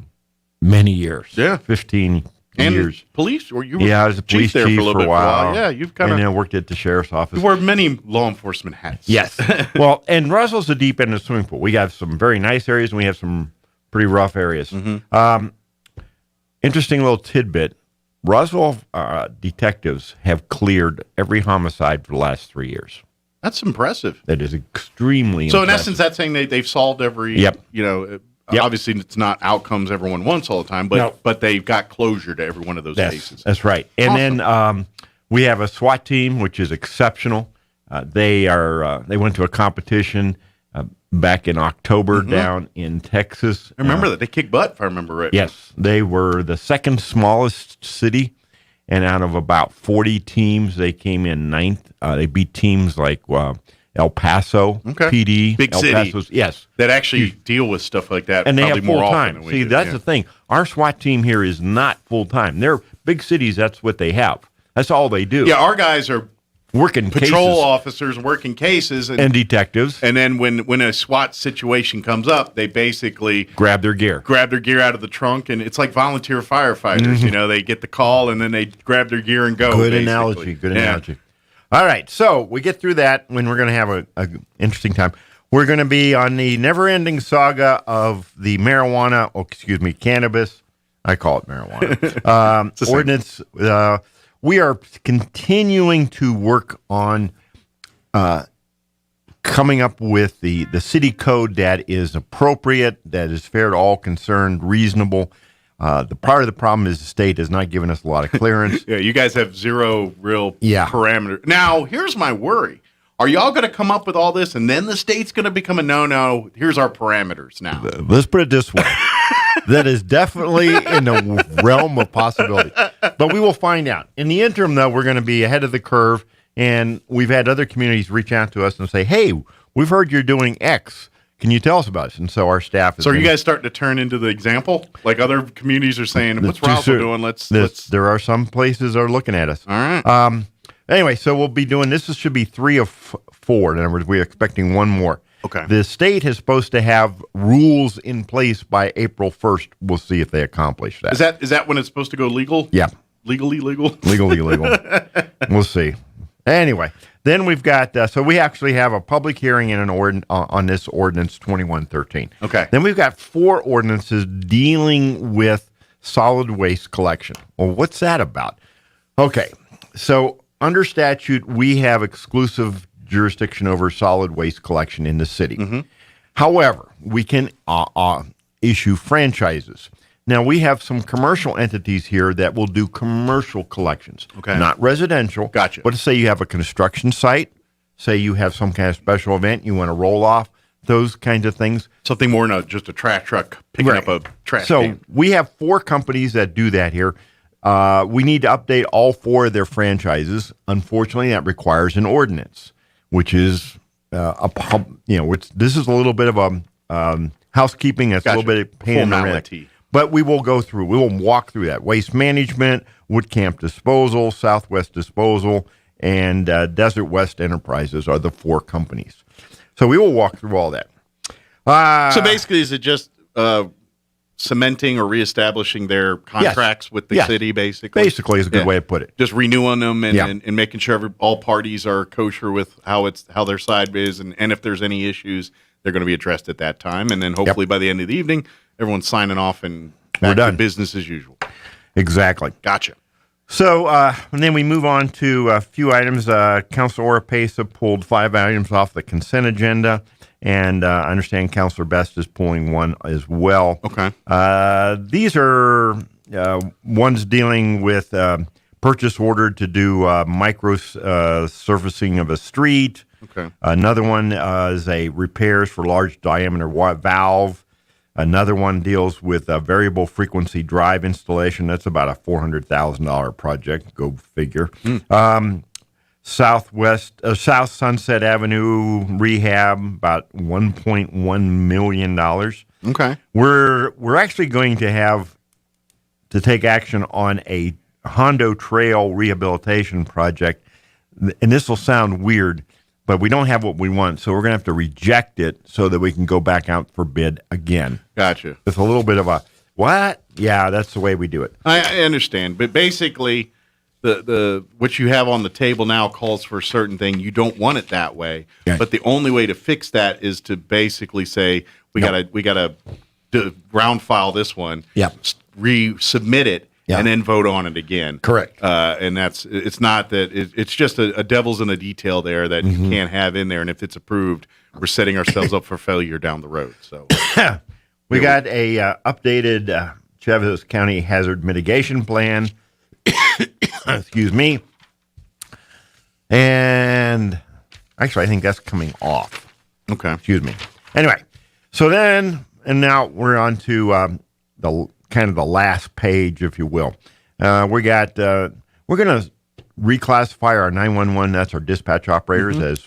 many years. Yeah. 15 and years. Police? Or you were I was a police there chief for a little bit. while. Yeah, you've kind and of then worked at the sheriff's office. You wear many law enforcement hats. Yes. Well, and Roswell's the deep end of the swimming pool. We have some very nice areas, and we have some pretty rough areas. Mm-hmm. Interesting little tidbit. Roswell detectives have cleared every homicide for the last 3 years. That's impressive. That is extremely So impressive. in essence, that's saying they've solved every, Yep. Obviously it's not outcomes everyone wants all the time, but they've got closure to every one of those cases. That's right. And then we have a SWAT team, which is exceptional. They went to a competition back in October down in Texas. I remember that. They kicked butt, if I remember right. Yes. They were the second smallest city, and out of about 40 teams, they came in 9th. They beat teams like El Paso, PD. Big El city. Paso's, yes. That actually deal with stuff like that And they probably have more full often time. than we See, do, that's yeah. the thing. Our SWAT team here is not full time. They're big cities. That's what they have. That's all they do. Yeah, our guys are working patrol cases. officers working cases And detectives. And then when a SWAT situation comes up, they basically grab their gear out of the trunk, and it's like volunteer firefighters. Mhm. They get the call and then they grab their gear and go. Good basically. analogy. Good Yeah. analogy. All right, so we get through that when we're going to have a interesting time. We're going to be on the never-ending saga of the cannabis. I call it marijuana. Ordinance. We are continuing to work on coming up with the city code that is appropriate, that is fair to all concerned, reasonable. The part of the problem is the state has not given us a lot of clearance. Yeah, you guys have zero real Yeah. parameter. Now, here's my worry. Are y'all going to come up with all this and then the state's going to become a no-no? Here's our parameters now. Let's put it this way. That is definitely in the realm of possibility. But we will find out. In the interim, though, we're going to be ahead of the curve, and we've had other communities reach out to us and say, hey, we've heard you're doing X. Can you tell us about it? And so our staff is... So are you guys starting to turn into the example? Like other communities are saying, what's Roswell doing? Let's... There are some places that are looking at us. All right. Anyway, so we'll be doing... This should be 3 of 4. In other words, we're expecting one more. Okay. The state is supposed to have rules in place by April 1st. We'll see if they accomplish that. Is that when it's supposed to go legal? Yeah. Legally legal? Legally legal. We'll see. Anyway, then we've got, so we actually have a public hearing and an on this ordinance 2113. Okay. Then we've got 4 ordinances dealing with solid waste collection. Well, what's that about? Okay, so under statute, we have exclusive jurisdiction over solid waste collection in the city. Mm-hmm. However, we can issue franchises. Now, we have some commercial entities here that will do commercial collections. Okay. Not residential. Gotcha. But say you have a construction site, say you have some kind of special event, you want to roll off, those kinds of things. Something more than just a trash truck picking up a trash So can. we have 4 companies that do that here. We need to update all 4 of their franchises. Unfortunately, that requires an ordinance, which is this is a little bit of a housekeeping. It's a little bit of pain in the neck. Formality. But we will go through. We will walk through that. Waste management, Wood Camp Disposal, Southwest Disposal, and Desert West Enterprises are the 4 companies. So we will walk through all that. So basically, is it just cementing or reestablishing their contracts with the city, basically? Basically is a good way to put it. Just renewing them and making sure all parties are kosher with how their side is, and if there's any issues, they're going to be addressed at that time. And then hopefully by the end of the evening, everyone's signing off and back to business as usual. Exactly. Gotcha. So, and then we move on to a few items. Councilor Orapesa pulled 5 items off the consent agenda, and I understand Councilor Best is pulling one as well. Okay. These are ones dealing with purchase order to do micro surfacing of a street. Okay. Another one is a repairs for large diameter valve. Another one deals with a variable frequency drive installation. That's about a $400,000 project. Go figure. South Sunset Avenue rehab, about $1.1 million. Okay. We're actually going to have to take action on a Hondo Trail rehabilitation project, and this will sound weird, but we don't have what we want, so we're going to have to reject it so that we can go back out for bid again. Gotcha. It's a little bit of a, what? Yeah, that's the way we do it. I understand, but basically, the what you have on the table now calls for a certain thing. You don't want it that way, but the only way to fix that is to basically say we gotta ground file this one, resubmit it, and then vote on it again. Correct. And it's not that it's just a devil's in the detail there that you can't have in there. And if it's approved, we're setting ourselves up for failure down the road. So we got a updated Chavez County Hazard Mitigation Plan. Excuse me. And actually, I think that's coming off. Okay. Excuse me. Anyway, so then, and now we're on to the kind of the last page, if you will. We're going to reclassify our 911, that's our dispatch operators, as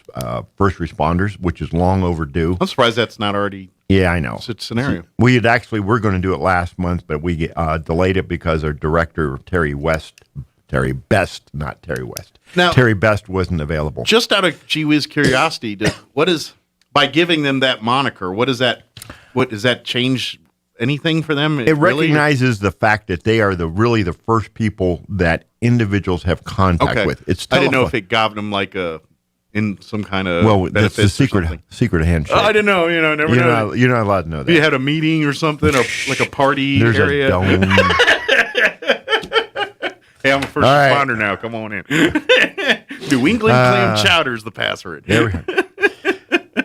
first responders, which is long overdue. I'm surprised that's not already. Yeah, I know. It's a scenario. We were going to do it last month, but we delayed it because our director, Terry Best, not Terry West. Now, Terry Best wasn't available. Just out of gee whiz curiosity, by giving them that moniker, what does that change anything for them? It recognizes the fact that they are really the first people that individuals have contact with. It's I didn't know if it got them like in some kind of that's the secret handshake. I didn't know. Never know. You're not allowed to know that. You had a meeting or something, like a party There's area. A dome. Hey, I'm a first responder now. Come on in. New England clam chowder is the password. There we go.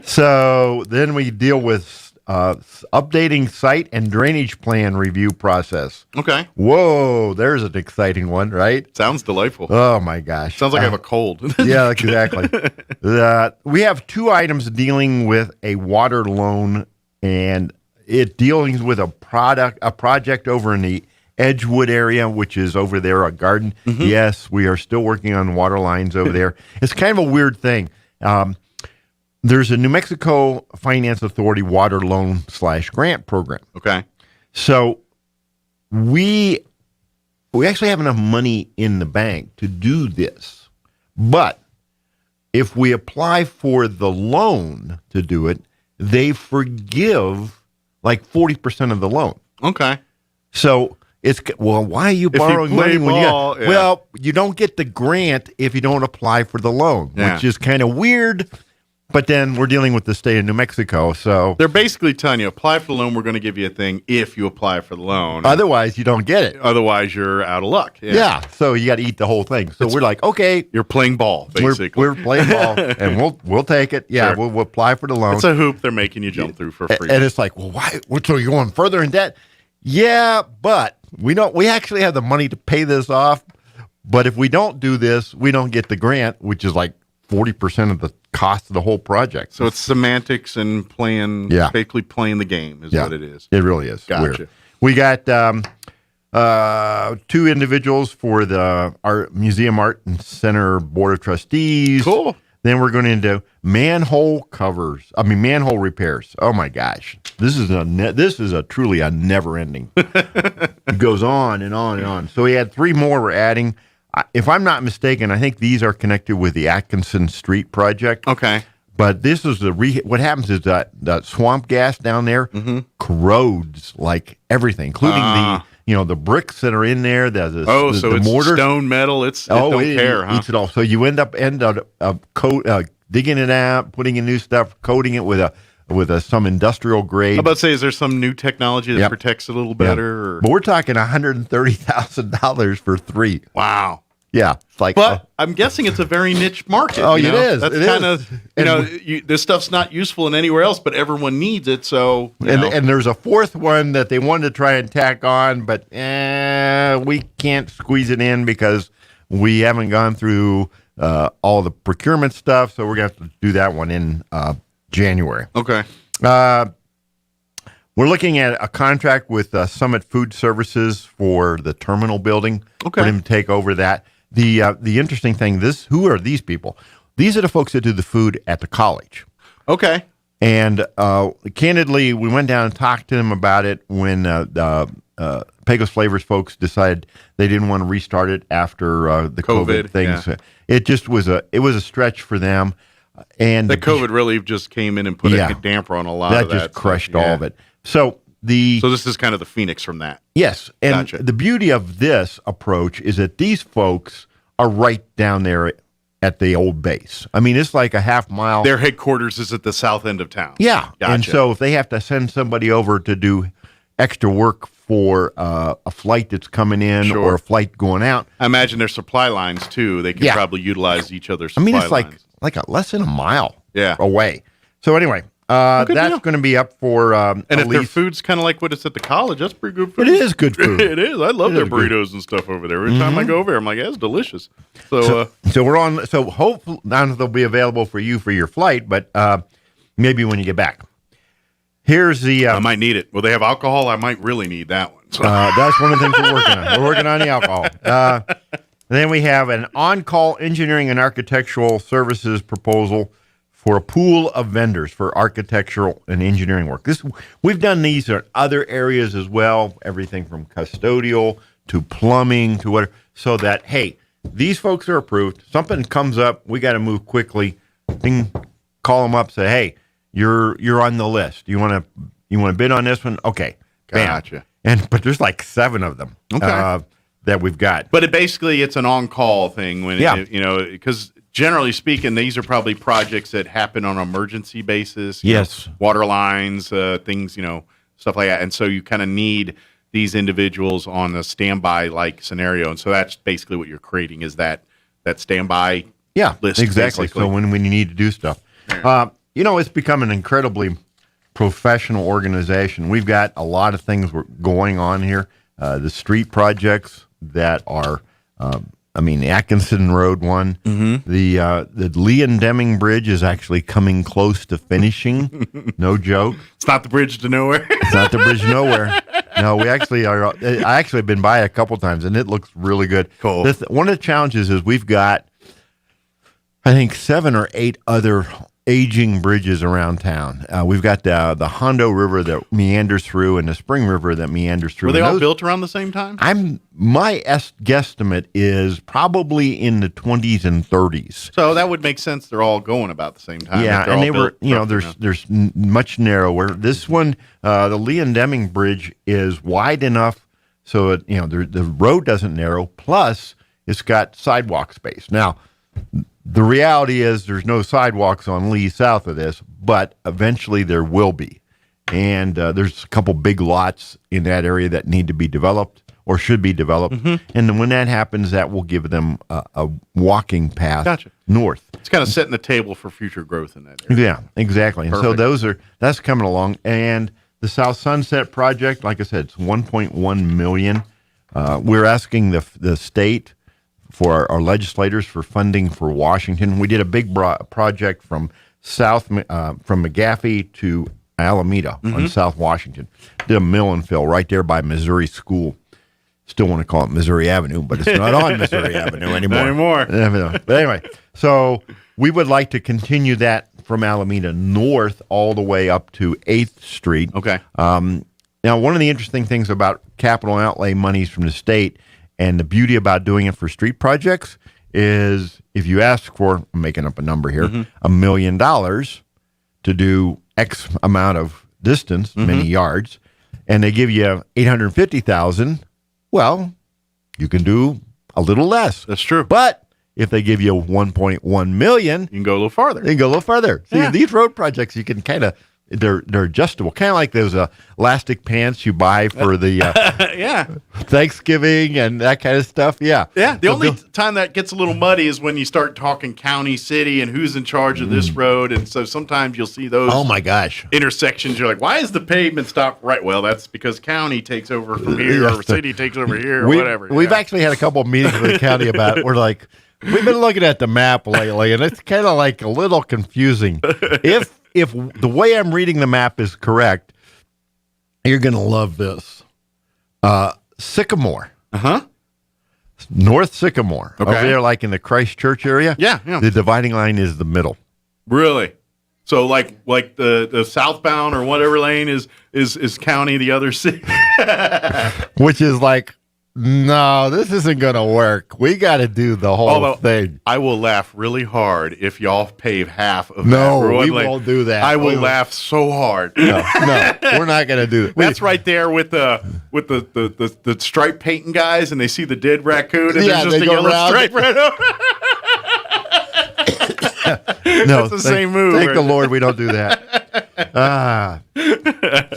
So then we deal with updating site and drainage plan review process. Okay. Whoa, there's an exciting one, right? Sounds delightful. Oh, my gosh. Sounds like I have a cold. Yeah, exactly. We have 2 items dealing with a water loan, and it deals with a project over in the Edgewood area, which is over there, a garden. Yes, we are still working on water lines over there. It's kind of a weird thing. There's a New Mexico Finance Authority water loan / grant program. Okay. So we actually have enough money in the bank to do this. But if we apply for the loan to do it, they forgive like 40% of the loan. Okay. So why are you borrowing money when well, you don't get the grant if you don't apply for the loan, which is kind of weird. But then we're dealing with the state of New Mexico, so they're basically telling you, apply for the loan, we're going to give you a thing if you apply for the loan. Otherwise, you don't get it. Otherwise, you're out of luck. Yeah, so you got to eat the whole thing. So we're like, okay. You're playing ball, basically. We're playing ball, and we'll take it. Yeah, Sure. we'll apply for the loan. It's a hoop they're making you jump through for free. And it's like, well, why? So you're going further in debt? Yeah, but we actually have the money to pay this off. But if we don't do this, we don't get the grant, which is like 40% of the cost of the whole project. So it's semantics and basically playing the game is what it is. It really is. Gotcha. We got 2 individuals for our Museum Art and Center Board of Trustees. Cool. Then we're going into manhole repairs. Oh my gosh, this is a truly a never ending. It goes on and on and on. So we had 3 more we're adding. If I'm not mistaken, I think these are connected with the Atkinson Street project. Okay. But this is what happens is that swamp gas down there corrodes like everything, including the bricks that are in there. So the it's mortar. Stone metal. It don't care, huh? Eats it all. So you end up digging it out, putting in new stuff, coating it with some industrial grade. I'm about to say, is there some new technology that protects it a little better? Or? But we're talking $130,000 for 3. Wow. Yeah, it's like. But I'm guessing it's a very niche market. Oh, it is. That's kind of this stuff's not useful in anywhere else, but everyone needs it. So and there's a 4th one that they wanted to try and tack on, but we can't squeeze it in because we haven't gone through all the procurement stuff. So we're gonna have to do that one in January. Okay. We're looking at a contract with Summit Food Services for the terminal building. Okay. For them to take over that. The interesting thing, who are these people? These are the folks that do the food at the college. Okay. And candidly, we went down and talked to them about it when the Pecos Flavors folks decided they didn't want to restart it after the COVID things. Yeah. It just was a stretch for them. And the COVID really just came in and put a damper on a lot of that. That just crushed all of it. So this is kind of the phoenix from that. Yes, and gotcha. The beauty of this approach is that these folks are right down there at the old base. I mean, it's like a half mile. Their headquarters is at the south end of town. Yeah, gotcha. And so if they have to send somebody over to do extra work for a flight that's coming in or a flight going out, I imagine there's supply lines too. They can probably utilize each other's supply lines. It's like less than a mile Yeah. away. So anyway, that's going to be up for and if their food's kind of like what it's at the college, that's pretty good food. It is good food. It is. I love their burritos and stuff over there. Every time I go over there, I'm like, that's delicious. So we're on. So hopefully now they'll be available for you for your flight, but maybe when you get back. Here's the. I might need it. Will they have alcohol? I might really need that one. So. That's one of the things we're working on. We're working on the alcohol. Then we have an on-call engineering and architectural services proposal for a pool of vendors for architectural and engineering work. We've done these in other areas as well, everything from custodial to plumbing to whatever, so that, hey, these folks are approved. Something comes up, we got to move quickly. Call them up, say, hey, you're on the list. You want to bid on this one? Okay, gotcha. But there's like 7 of them. Okay. That we've got. But it's an on-call thing when, because generally speaking, these are probably projects that happen on an emergency basis. Yes. Water lines, things, stuff like that. And so you kind of need these individuals on a standby-like scenario. And so that's basically what you're creating is that standby list. Exactly. Basically. So when you need to do stuff. It's become an incredibly professional organization. We've got a lot of things going on here. The street projects that are, the Atkinson Road one. Mm-hmm. The Lee and Deming Bridge is actually coming close to finishing. No joke. It's not the bridge to nowhere. It's not the bridge nowhere. No, we actually are. I actually have been by a couple times, and it looks really good. Cool. One of the challenges is we've got, I think, 7 or 8 other aging bridges around town. We've got the Hondo River that meanders through and the Spring River that meanders through. Were they all built around the same time? My guesstimate is probably in the 20s and 30s. So that would make sense. They're all going about the same time. Yeah, and they were, there's much narrower. This one, the Lee and Deming Bridge is wide enough so the road doesn't narrow. Plus, it's got sidewalk space. Now, the reality is there's no sidewalks on Lee south of this, but eventually there will be. And there's a couple big lots in that area that need to be developed or should be developed. Mm-hmm. And then when that happens, that will give them a walking path north. It's kind of setting the table for future growth in that area. Yeah, exactly. Perfect. And so that's coming along. And the South Sunset project, like I said, it's $1.1 million. We're asking the state for our legislators for funding for Washington. We did a big project from from McGaffey to Alameda on South Washington. Did a mill and fill right there by Missouri School. Still want to call it Missouri Avenue, but it's not on Missouri Avenue anymore. Not anymore. But anyway, so we would like to continue that from Alameda north all the way up to 8th Street. Okay. Now, one of the interesting things about capital outlay monies from the state and the beauty about doing it for street projects is if you ask for, I'm making up a number here, $1 million to do X amount of distance, many yards, and they give you $850,000, well, you can do a little less. That's true. But if they give you $1.1 million, you can go a little farther. You can go a little further. See, these road projects, you can kind of, they're adjustable, kind of like those elastic pants you buy for the Thanksgiving and that kind of stuff. Yeah. Yeah. The only time that gets a little muddy is when you start talking county, city, and who's in charge of this road. And so sometimes you'll see those. Oh my gosh. Intersections. You're like, why is the pavement stopped right? Well, that's because county takes over from here or city takes over here or whatever. We've actually had a couple of meetings with the county about it. We're like, we've been looking at the map lately, and it's kind of like a little confusing. If the way I'm reading the map is correct, you're going to love this. Sycamore. North Sycamore. Okay. Over there, like in the Christchurch area. Yeah. The dividing line is the middle. Really? So like the southbound or whatever lane is county, the other city. Which is like, no, this isn't going to work. We got to do the whole thing. I will laugh really hard if y'all pave half of No, that. we won't do that. I will laugh so hard. No, we're not going to do it. That's right there with the stripe painting guys, and they see the dead raccoon, and there's just a yellow stripe right over. No, That's the same move. Thank right the there. Lord we don't do that.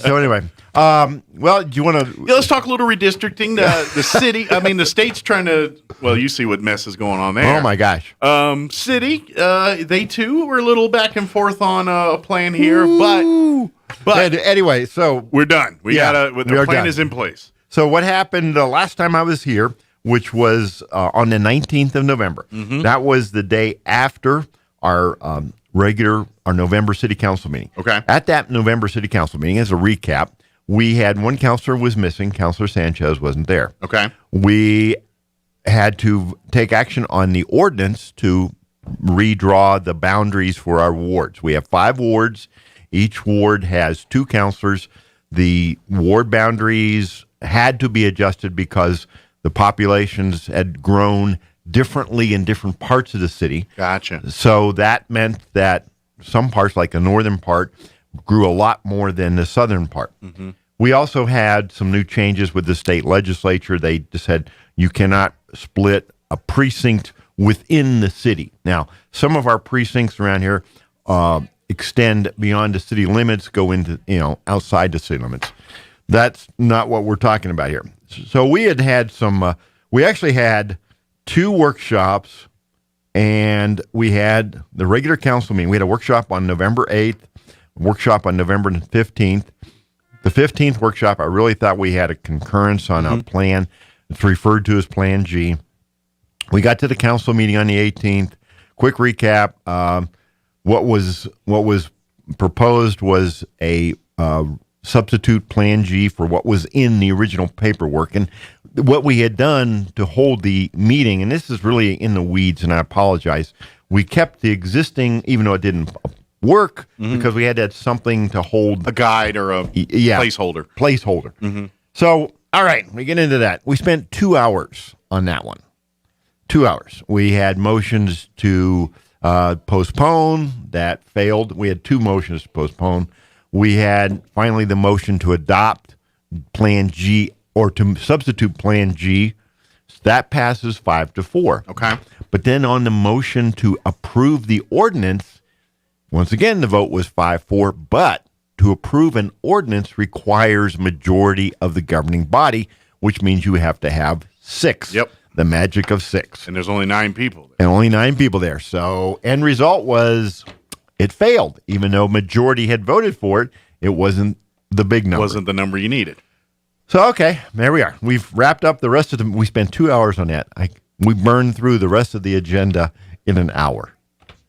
So anyway, well, do you want to? Yeah, let's talk a little redistricting. The city, the state's trying to. Well, you see what mess is going on there. Oh my gosh. City, they too were a little back and forth on a plan here, but anyway, so we're done. The plan is in place. So what happened last time I was here, which was on the 19th of November. That was the day after our November City Council meeting. Okay. At that November City Council meeting, as a recap, we had one counselor was missing. Counselor Sanchez wasn't there. Okay. We had to take action on the ordinance to redraw the boundaries for our wards. We have 5 wards. Each ward has 2 counselors. The ward boundaries had to be adjusted because the populations had grown differently in different parts of the city. Gotcha. So that meant that some parts, like the northern part, grew a lot more than the southern part. We also had some new changes with the state legislature. They just said you cannot split a precinct within the city. Now, some of our precincts around here extend beyond the city limits, go into, outside the city limits. That's not what we're talking about here. So we had some, we actually had 2 workshops, and we had the regular council meeting. We had a workshop on November 8th, a workshop on November 15th. The 15th workshop, I really thought we had a concurrence on a plan. It's referred to as Plan G. We got to the council meeting on the 18th. Quick recap. What was proposed was a substitute Plan G for what was in the original paperwork. And what we had done to hold the meeting, and this is really in the weeds, and I apologize, we kept the existing, even though it didn't work, because we had to have something to hold. A guide or a placeholder. Placeholder. So, all right, we get into that. We spent 2 hours on that one. 2 hours. We had motions to postpone. That failed. We had 2 motions to postpone. We had finally the motion to adopt Plan G or to substitute Plan G. That passes 5-4. Okay. But then on the motion to approve the ordinance, once again, the vote was 5-4. But to approve an ordinance requires majority of the governing body, which means you have to have 6. Yep. The magic of 6. And there's only 9 people there. And only 9 people there. So end result was it failed. Even though majority had voted for it, it wasn't the big number. Wasn't the number you needed. So, okay, there we are. We've wrapped up the rest of them. We spent 2 hours on that. We burned through the rest of the agenda in an hour.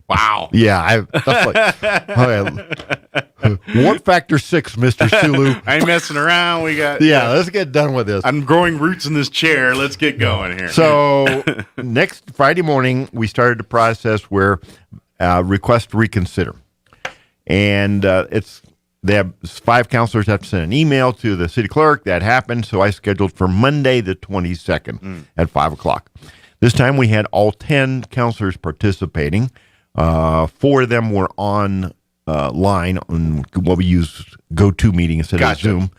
Wow. Yeah. Warp factor 6, Mr. Sulu. I ain't messing around. We got. Yeah, let's get done with this. I'm growing roots in this chair. Let's get going here. So next Friday morning, we started the process where request to reconsider. And they have 5 counselors have to send an email to the city clerk. That happened, so I scheduled for Monday the 22nd at 5 o'clock. This time we had all 10 counselors participating. 4 of them were on line on what we use GoToMeeting instead of Zoom.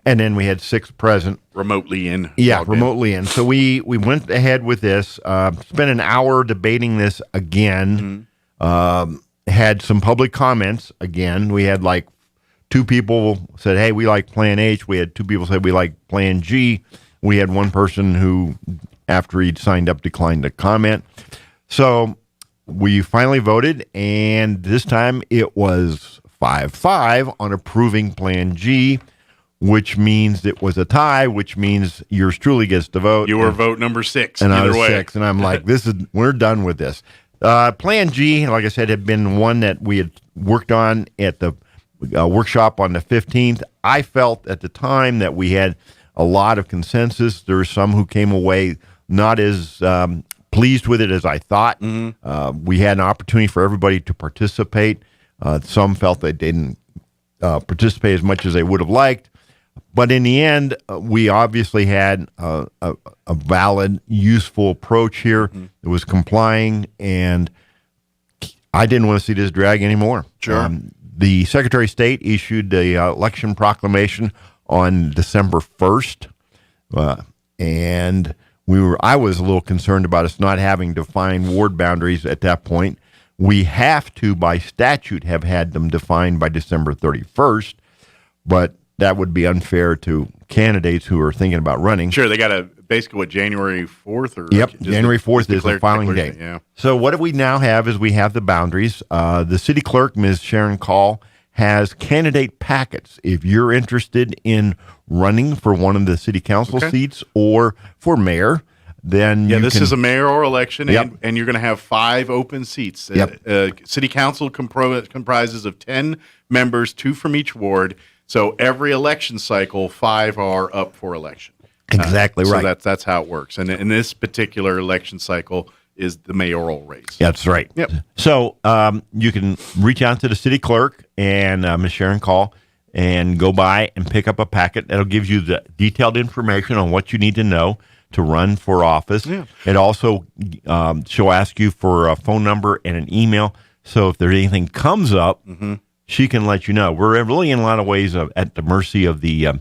And then we had 6 present. Remotely in. Yeah, remotely in. So we went ahead with this, spent an hour debating this again, had some public comments again. We had like 2 people said, hey, we like Plan H. We had 2 people said we like Plan G. We had 1 person who, after he'd signed up, declined to comment. So we finally voted, and this time it was 5-5 on approving Plan G, which means it was a tie, which means yours truly gets to vote. You were vote number 6. And I was way. 6, and I'm like, we're done with this. Plan G, like I said, had been one that we had worked on at the workshop on the 15th. I felt at the time that we had a lot of consensus. There were some who came away not as pleased with it as I thought. We had an opportunity for everybody to participate. Some felt they didn't participate as much as they would have liked. But in the end, we obviously had a valid, useful approach here. It was complying, and I didn't want to see this drag anymore. Sure. The Secretary of State issued the election proclamation on December 1st, and I was a little concerned about us not having defined ward boundaries at that point. We have to, by statute, have had them defined by December 31st, but that would be unfair to candidates who are thinking about running. Sure, they got a basically January 4th or January 4th is the filing date. Yeah. So what we now have is we have the boundaries. The city clerk, Ms. Sharon Call, has candidate packets. If you're interested in running for one of the city council seats or for mayor, then this is a mayoral election, and you're going to have 5 open seats. City council comprises of 10 members, 2 from each ward. So every election cycle, 5 are up for election. Exactly right. So that's how it works. And in this particular election cycle is the mayoral race. That's right. Yep. So you can reach out to the city clerk and Ms. Sharon Call and go by and pick up a packet that'll give you the detailed information on what you need to know to run for office. Yeah. It also, she'll ask you for a phone number and an email. So if there's anything comes up, she can let you know. We're really in a lot of ways at the mercy of the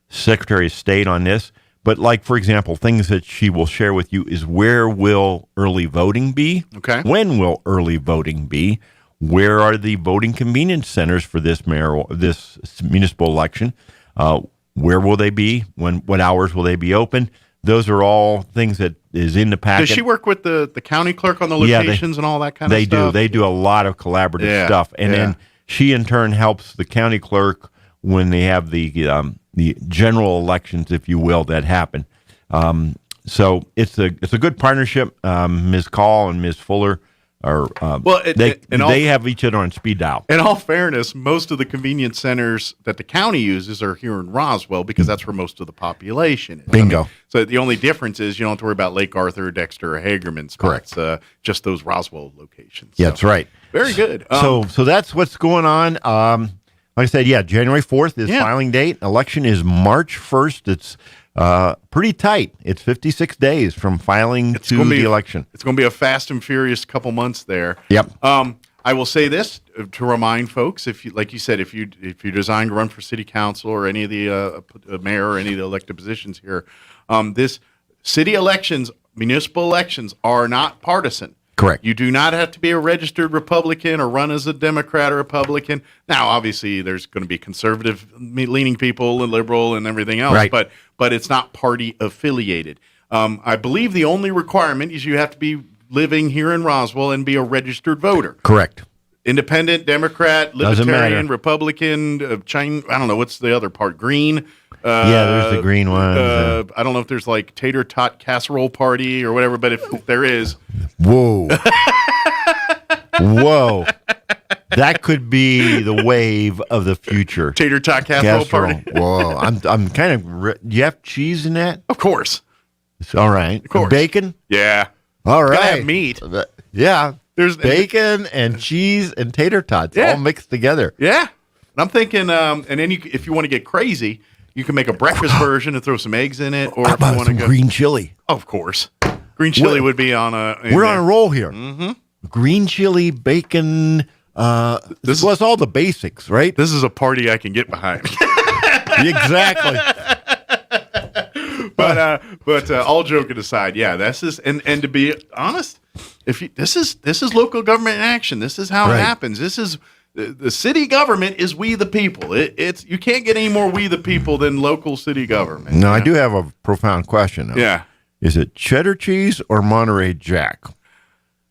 Secretary of State on this. But like, for example, things that she will share with you is where will early voting be? Okay. When will early voting be? Where are the voting convenience centers for this municipal election? Where will they be? What hours will they be open? Those are all things that is in the packet. Does she work with the county clerk on the locations and all that kind of stuff? They do a lot of collaborative stuff. And then she in turn helps the county clerk when they have the general elections, if you will, that happen. So it's a good partnership. Ms. Call and Ms. Fuller are they have each other on speed dial. In all fairness, most of the convenience centers that the county uses are here in Roswell because that's where most of the population is. Bingo. I mean, so the only difference is you don't have to worry about Lake Arthur, Dexter, or Hagerman spots. Correct. Just those Roswell locations. Yeah, that's right. Very good. So that's what's going on. Like I said, January 4th is filing date. Election is March 1st. It's pretty tight. It's 56 days from filing to the election. It's going to be a fast and furious couple months there. Yep. I will say this to remind folks: if you, like you said, if you design to run for city council or any of the mayor or any of the elected positions here, this city elections, municipal elections, are not partisan. Correct. You do not have to be a registered Republican or run as a Democrat or Republican. Now, obviously, there's going to be conservative-leaning people and liberal and everything else, right. but it's not party affiliated. I believe the only requirement is you have to be living here in Roswell and be a registered voter. Correct. Independent, Democrat, Libertarian, Republican, China. I don't know what's the other part. Green. There's the green one. I don't know if there's like tater tot casserole party or whatever, but if there is, whoa, whoa, that could be the wave of the future. Tater tot casserole party. Whoa, I'm kind of. Do you have cheese in that? Of course. All right. Of course. Bacon. Yeah. All right. Gotta have meat. Yeah. There's bacon and cheese and tater tots all mixed together. Yeah. And I'm thinking, and then if you want to get crazy, you can make a breakfast version and throw some eggs in it. Or How if you about want to some go green chili? Of course. Green chili would be on a... We're on a roll here. Mm-hmm. Green chili, bacon, this was all the basics, right? This is a party I can get behind. Exactly. But all joking aside, yeah, this is and to be honest, this is local government in action. This is how it happens. This is the city government is we the people. It's you can't get any more we the people than local city government. Now I do have a profound question. Though. Yeah, is it cheddar cheese or Monterey Jack?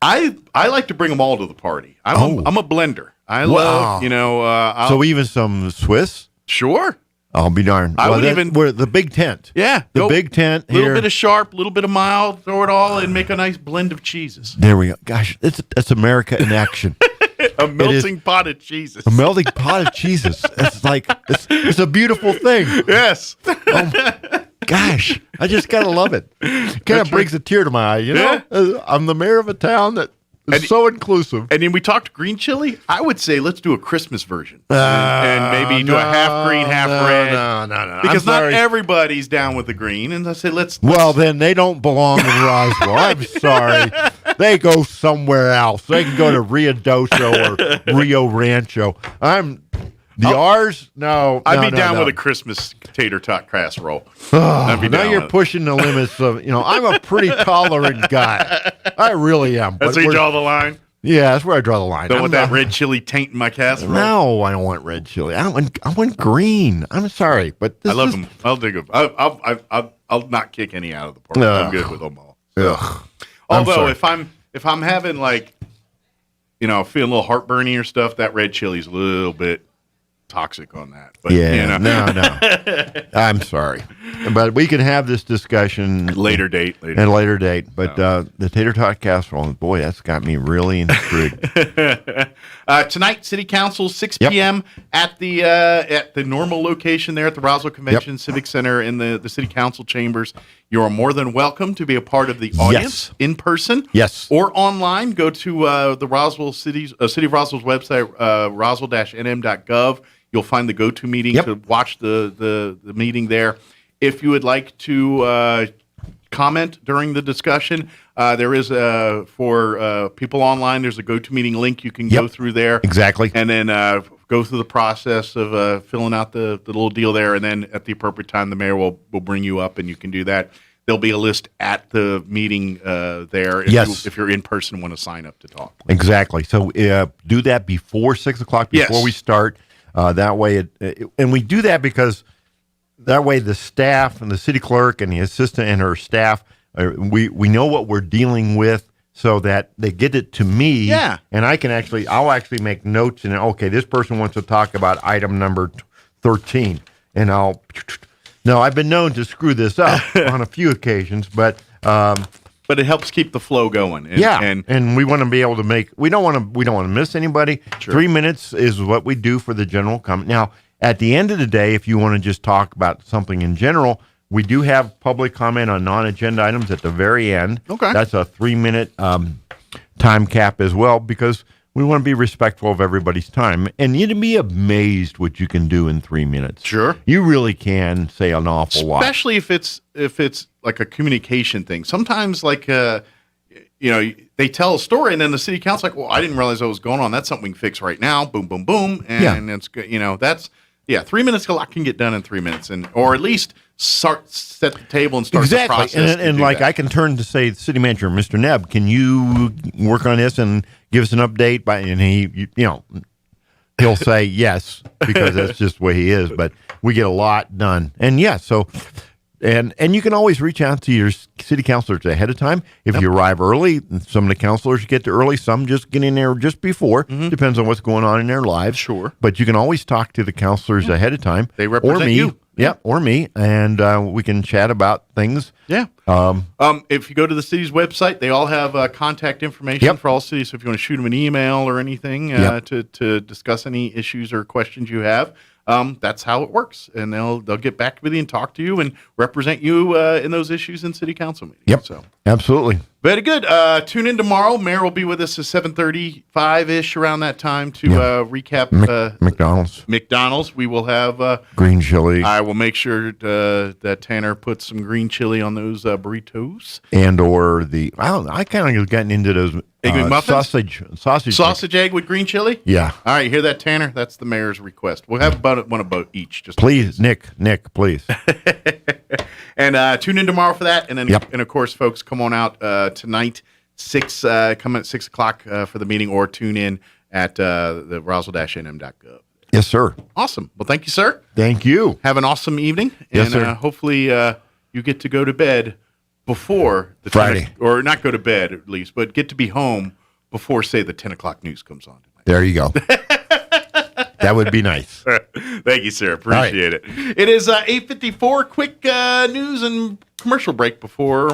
I like to bring them all to the party. I'm a blender. I love so even some Swiss. Sure. I'll be darned. We're the big tent. Yeah. The big tent here. A little bit of sharp, a little bit of mild, throw it all and make a nice blend of cheeses. There we go. Gosh, that's America in action. A melting pot of cheeses. A melting pot of cheeses. It's like, it's a beautiful thing. Yes. Gosh, I just got to love it. Kind of brings a tear to my eye, you know? Yeah. I'm the mayor of a town that is so inclusive. And then we talked green chili. I would say let's do a Christmas version. And maybe do a half green, half red. No. Because not everybody's down with the green. And I say let's... Well, then they don't belong in Roswell. I'm sorry. They go somewhere else. They can go to Rio Doso or Rio Rancho. Ours? No. I'd be down with a Christmas tater tot casserole. Now you're pushing the limits of, I'm a pretty tolerant guy. I really am. That's where you draw the line? Yeah, that's where I draw the line. Don't want that red chili tainting my casserole? No, I don't want red chili. I want green. I'm sorry, but I love them. I'll dig them. I'll not kick any out of the party. I'm good with them all. Ugh. Although if I'm having feeling a little heartburny or stuff, that red chili's a little bit toxic on that. But, no. I'm sorry. But we can have this discussion at a later date. But the tater tot casserole, boy, that's got me really intrigued. Tonight, City Council, 6 p.m. at the normal location there at the Roswell Convention Civic Center in the City Council chambers. You are more than welcome to be a part of the audience in person. Yes. Or online. Go to the Roswell City of Roswell's website, roswell-nm.gov. You'll find the go-to meeting to watch the meeting there. If you would like to comment during the discussion, there is for people online, there's a go-to meeting link you can go through there. Exactly. And then go through the process of filling out the little deal there. And then at the appropriate time, the mayor will bring you up and you can do that. There'll be a list at the meeting there if you're in person and want to sign up to talk. Exactly. So do that before 6 o'clock, before we start. That way, and we do that because that way the staff and the city clerk and the assistant and her staff, we know what we're dealing with so that they get it to me. Yeah. And I'll actually make notes and, okay, this person wants to talk about item number 13. And I've been known to screw this up on a few occasions, but it helps keep the flow going. And we want to be able to we don't want to miss anybody. Sure. 3 minutes is what we do for the general comment. Now, at the end of the day, if you want to just talk about something in general, we do have public comment on non-agenda items at the very end. Okay. That's a 3-minute time cap as well, because we want to be respectful of everybody's time. And you'd be amazed what you can do in 3 minutes. Sure. You really can say an awful lot. Especially if it's like a communication thing. Sometimes they tell a story and then the city council's like, well, I didn't realize what was going on. That's something we can fix right now. Boom, boom, boom. And it's good. 3 minutes, a lot can get done in 3 minutes, or at least set the table and start the process. And I can turn to say, the city manager, Mr. Nebb, can you work on this and give us an update? And he'll say yes, because that's just the way he is. But we get a lot done. And and you can always reach out to your city councilors ahead of time. If you arrive early, some of the councilors get there early, some just get in there just before. Depends on what's going on in their lives. Sure. But you can always talk to the councilors ahead of time. They represent you. Yeah, or me, and we can chat about things. Yeah. If you go to the city's website, they all have contact information for all cities. So if you want to shoot them an email or anything to discuss any issues or questions you have, that's how it works. And they'll get back with you and talk to you and represent you in those issues in city council meetings. Yep. So absolutely. Very good. Tune in tomorrow. Mayor will be with us at 7:35-ish around that time to recap McDonald's. We will have green chili. I will make sure that Tanner puts some green chili on those burritos. And or I kind of gotten into those Egg McMuffins? sausage egg with green chili? Yeah. All right, you hear that, Tanner? That's the mayor's request. We'll have one of each. Just please, Nick, please. And tune in tomorrow for that. And then, and of course, folks, come on out tonight, come at 6 o'clock for the meeting, or tune in at the Roswell-nm.gov. Yes, sir. Awesome. Well, thank you, sir. Thank you. Have an awesome evening. Yes, and sir. Hopefully you get to go to bed before the Friday. or not go to bed at least, but get to be home before, say, the 10 o'clock news comes on. There you go. That would be nice. Thank you, sir. Appreciate it. It is 8:54. Quick news and commercial break before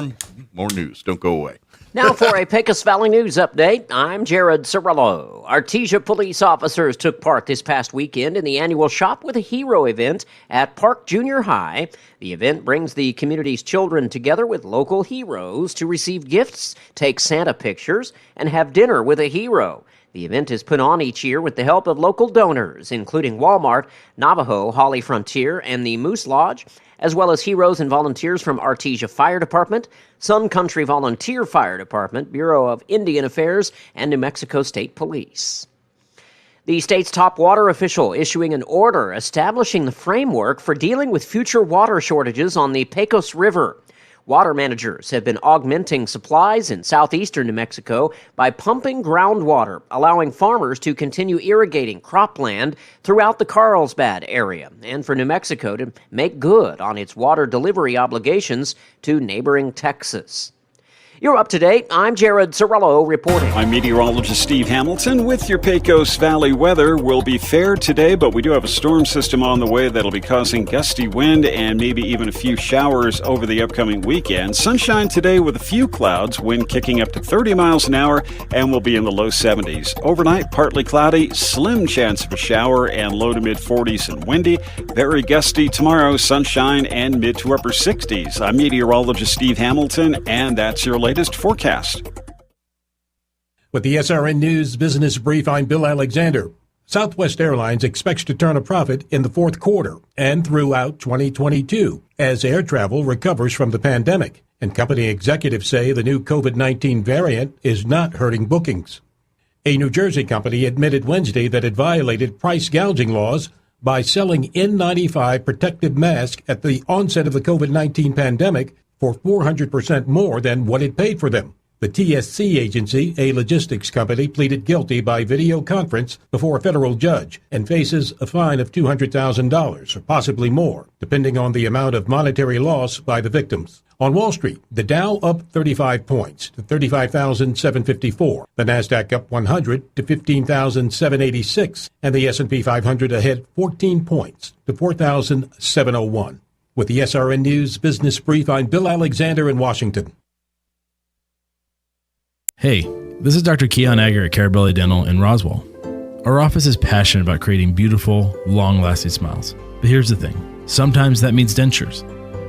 more news. Don't go away. Now for a Pecos Valley News update, I'm Jared Cirillo. Artesia police officers took part this past weekend in the annual Shop with a Hero event at Park Junior High. The event brings the community's children together with local heroes to receive gifts, take Santa pictures, and have dinner with a hero. The event is put on each year with the help of local donors, including Walmart, Navajo, Holly Frontier, and the Moose Lodge, as well as heroes and volunteers from Artesia Fire Department, Sun Country Volunteer Fire Department, Bureau of Indian Affairs, and New Mexico State Police. The state's top water official issuing an order establishing the framework for dealing with future water shortages on the Pecos River. Water managers have been augmenting supplies in southeastern New Mexico by pumping groundwater, allowing farmers to continue irrigating cropland throughout the Carlsbad area, and for New Mexico to make good on its water delivery obligations to neighboring Texas. You're up to date. I'm Jared Cirillo reporting. I'm meteorologist Steve Hamilton with your Pecos Valley weather. Will be fair today, but we do have a storm system on the way that'll be causing gusty wind and maybe even a few showers over the upcoming weekend. Sunshine today with a few clouds, wind kicking up to 30 miles an hour, and we'll be in the low 70s. Overnight, partly cloudy, slim chance of a shower, and low to mid 40s and windy. Very gusty tomorrow, sunshine and mid to upper 60s. I'm meteorologist Steve Hamilton, and that's your latest forecast. With the SRN News Business Brief, I'm Bill Alexander. Southwest Airlines expects to turn a profit in the fourth quarter and throughout 2022 as air travel recovers from the pandemic, and company executives say the new COVID-19 variant is not hurting bookings. A New Jersey company admitted Wednesday that it violated price gouging laws by selling N95 protective masks at the onset of the COVID-19 pandemic for 400% more than what it paid for them. The TSC agency, a logistics company, pleaded guilty by video conference before a federal judge and faces a fine of $200,000 or possibly more, depending on the amount of monetary loss by the victims. On Wall Street, the Dow up 35 points to 35,754. The Nasdaq up 100 to 15,786, and the S&P 500 ahead 14 points to 4,701. With the SRN News Business Brief, I'm Bill Alexander in Washington. Hey, this is Dr. Keon Egger at Carabelli Dental in Roswell. Our office is passionate about creating beautiful, long-lasting smiles. But here's the thing. Sometimes that means dentures,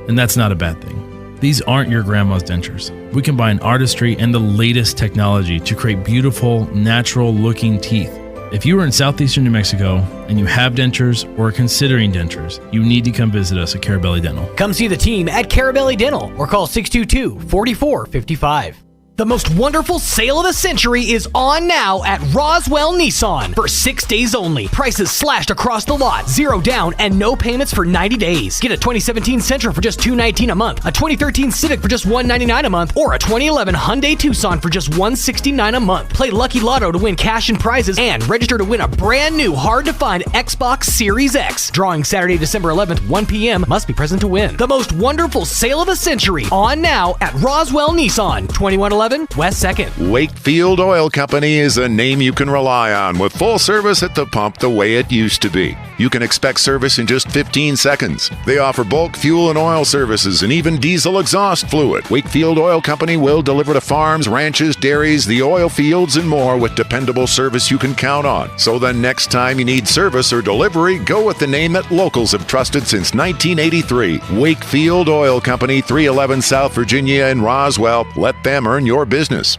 and that's not a bad thing. These aren't your grandma's dentures. We combine artistry and the latest technology to create beautiful, natural-looking teeth. If you are in southeastern New Mexico and you have dentures or are considering dentures, you need to come visit us at Carabelli Dental. Come see the team at Carabelli Dental or call 622-4455. The most wonderful sale of the century is on now at Roswell Nissan for 6 days only. Prices slashed across the lot, 0 down and no payments for 90 days. Get a 2017 Sentra for just $219 a month, a 2013 Civic for just $199 a month, or a 2011 Hyundai Tucson for just $169 a month. Play Lucky Lotto to win cash and prizes and register to win a brand new hard-to-find Xbox Series X. Drawing Saturday, December 11th, 1 p.m. Must be present to win. The most wonderful sale of the century on now at Roswell Nissan, 2111 West 2nd. Wakefield Oil Company is a name you can rely on with full service at the pump the way it used to be. You can expect service in just 15 seconds. They offer bulk fuel and oil services and even diesel exhaust fluid. Wakefield Oil Company will deliver to farms, ranches, dairies, the oil fields, and more with dependable service you can count on. So the next time you need service or delivery, go with the name that locals have trusted since 1983. Wakefield Oil Company, 311 South Virginia in Roswell. Let them earn your your business.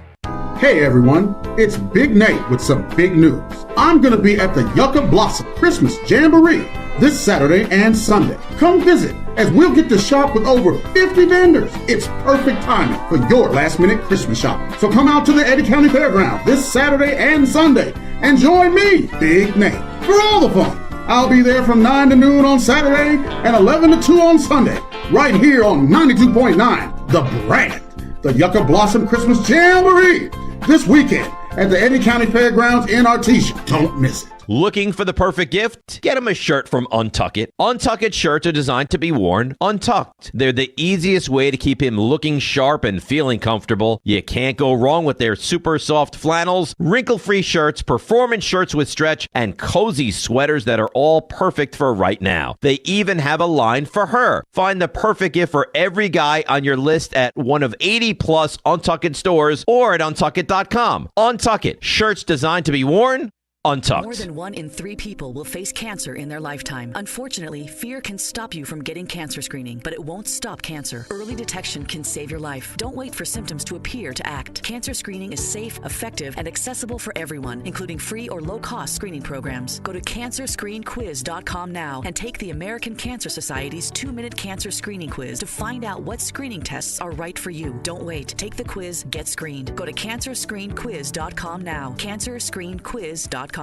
Hey everyone, it's Big Nate with some big news. I'm going to be at the Yucca Blossom Christmas Jamboree this Saturday and Sunday. Come visit as we'll get to shop with over 50 vendors. It's perfect timing for your last minute Christmas shopping. So come out to the Eddy County Fairgrounds this Saturday and Sunday and join me, Big Nate, for all the fun. I'll be there from 9 to noon on Saturday and 11 to 2 on Sunday, right here on 92.9, The Brand. The Yucca Blossom Christmas Jamboree this weekend at the Eddy County Fairgrounds in Artesia. Don't miss it. Looking for the perfect gift? Get them a shirt from Untuck It. Untuck It shirts are designed to be worn untucked. They're the easiest way to keep him looking sharp and feeling comfortable. You can't go wrong with their super soft flannels, wrinkle-free shirts, performance shirts with stretch, and cozy sweaters that are all perfect for right now. They even have a line for her. Find the perfect gift for every guy on your list at one of 80-plus Untuck It stores or at untuckit.com. Untuck It. Shirts designed to be worn untucked. More than 1 in 3 people will face cancer in their lifetime. Unfortunately, fear can stop you from getting cancer screening, but it won't stop cancer. Early detection can save your life. Don't wait for symptoms to appear to act. Cancer screening is safe, effective, and accessible for everyone, including free or low-cost screening programs. Go to cancerscreenquiz.com now and take the American Cancer Society's 2-minute cancer screening quiz to find out what screening tests are right for you. Don't wait. Take the quiz. Get screened. Go to cancerscreenquiz.com now. cancerscreenquiz.com.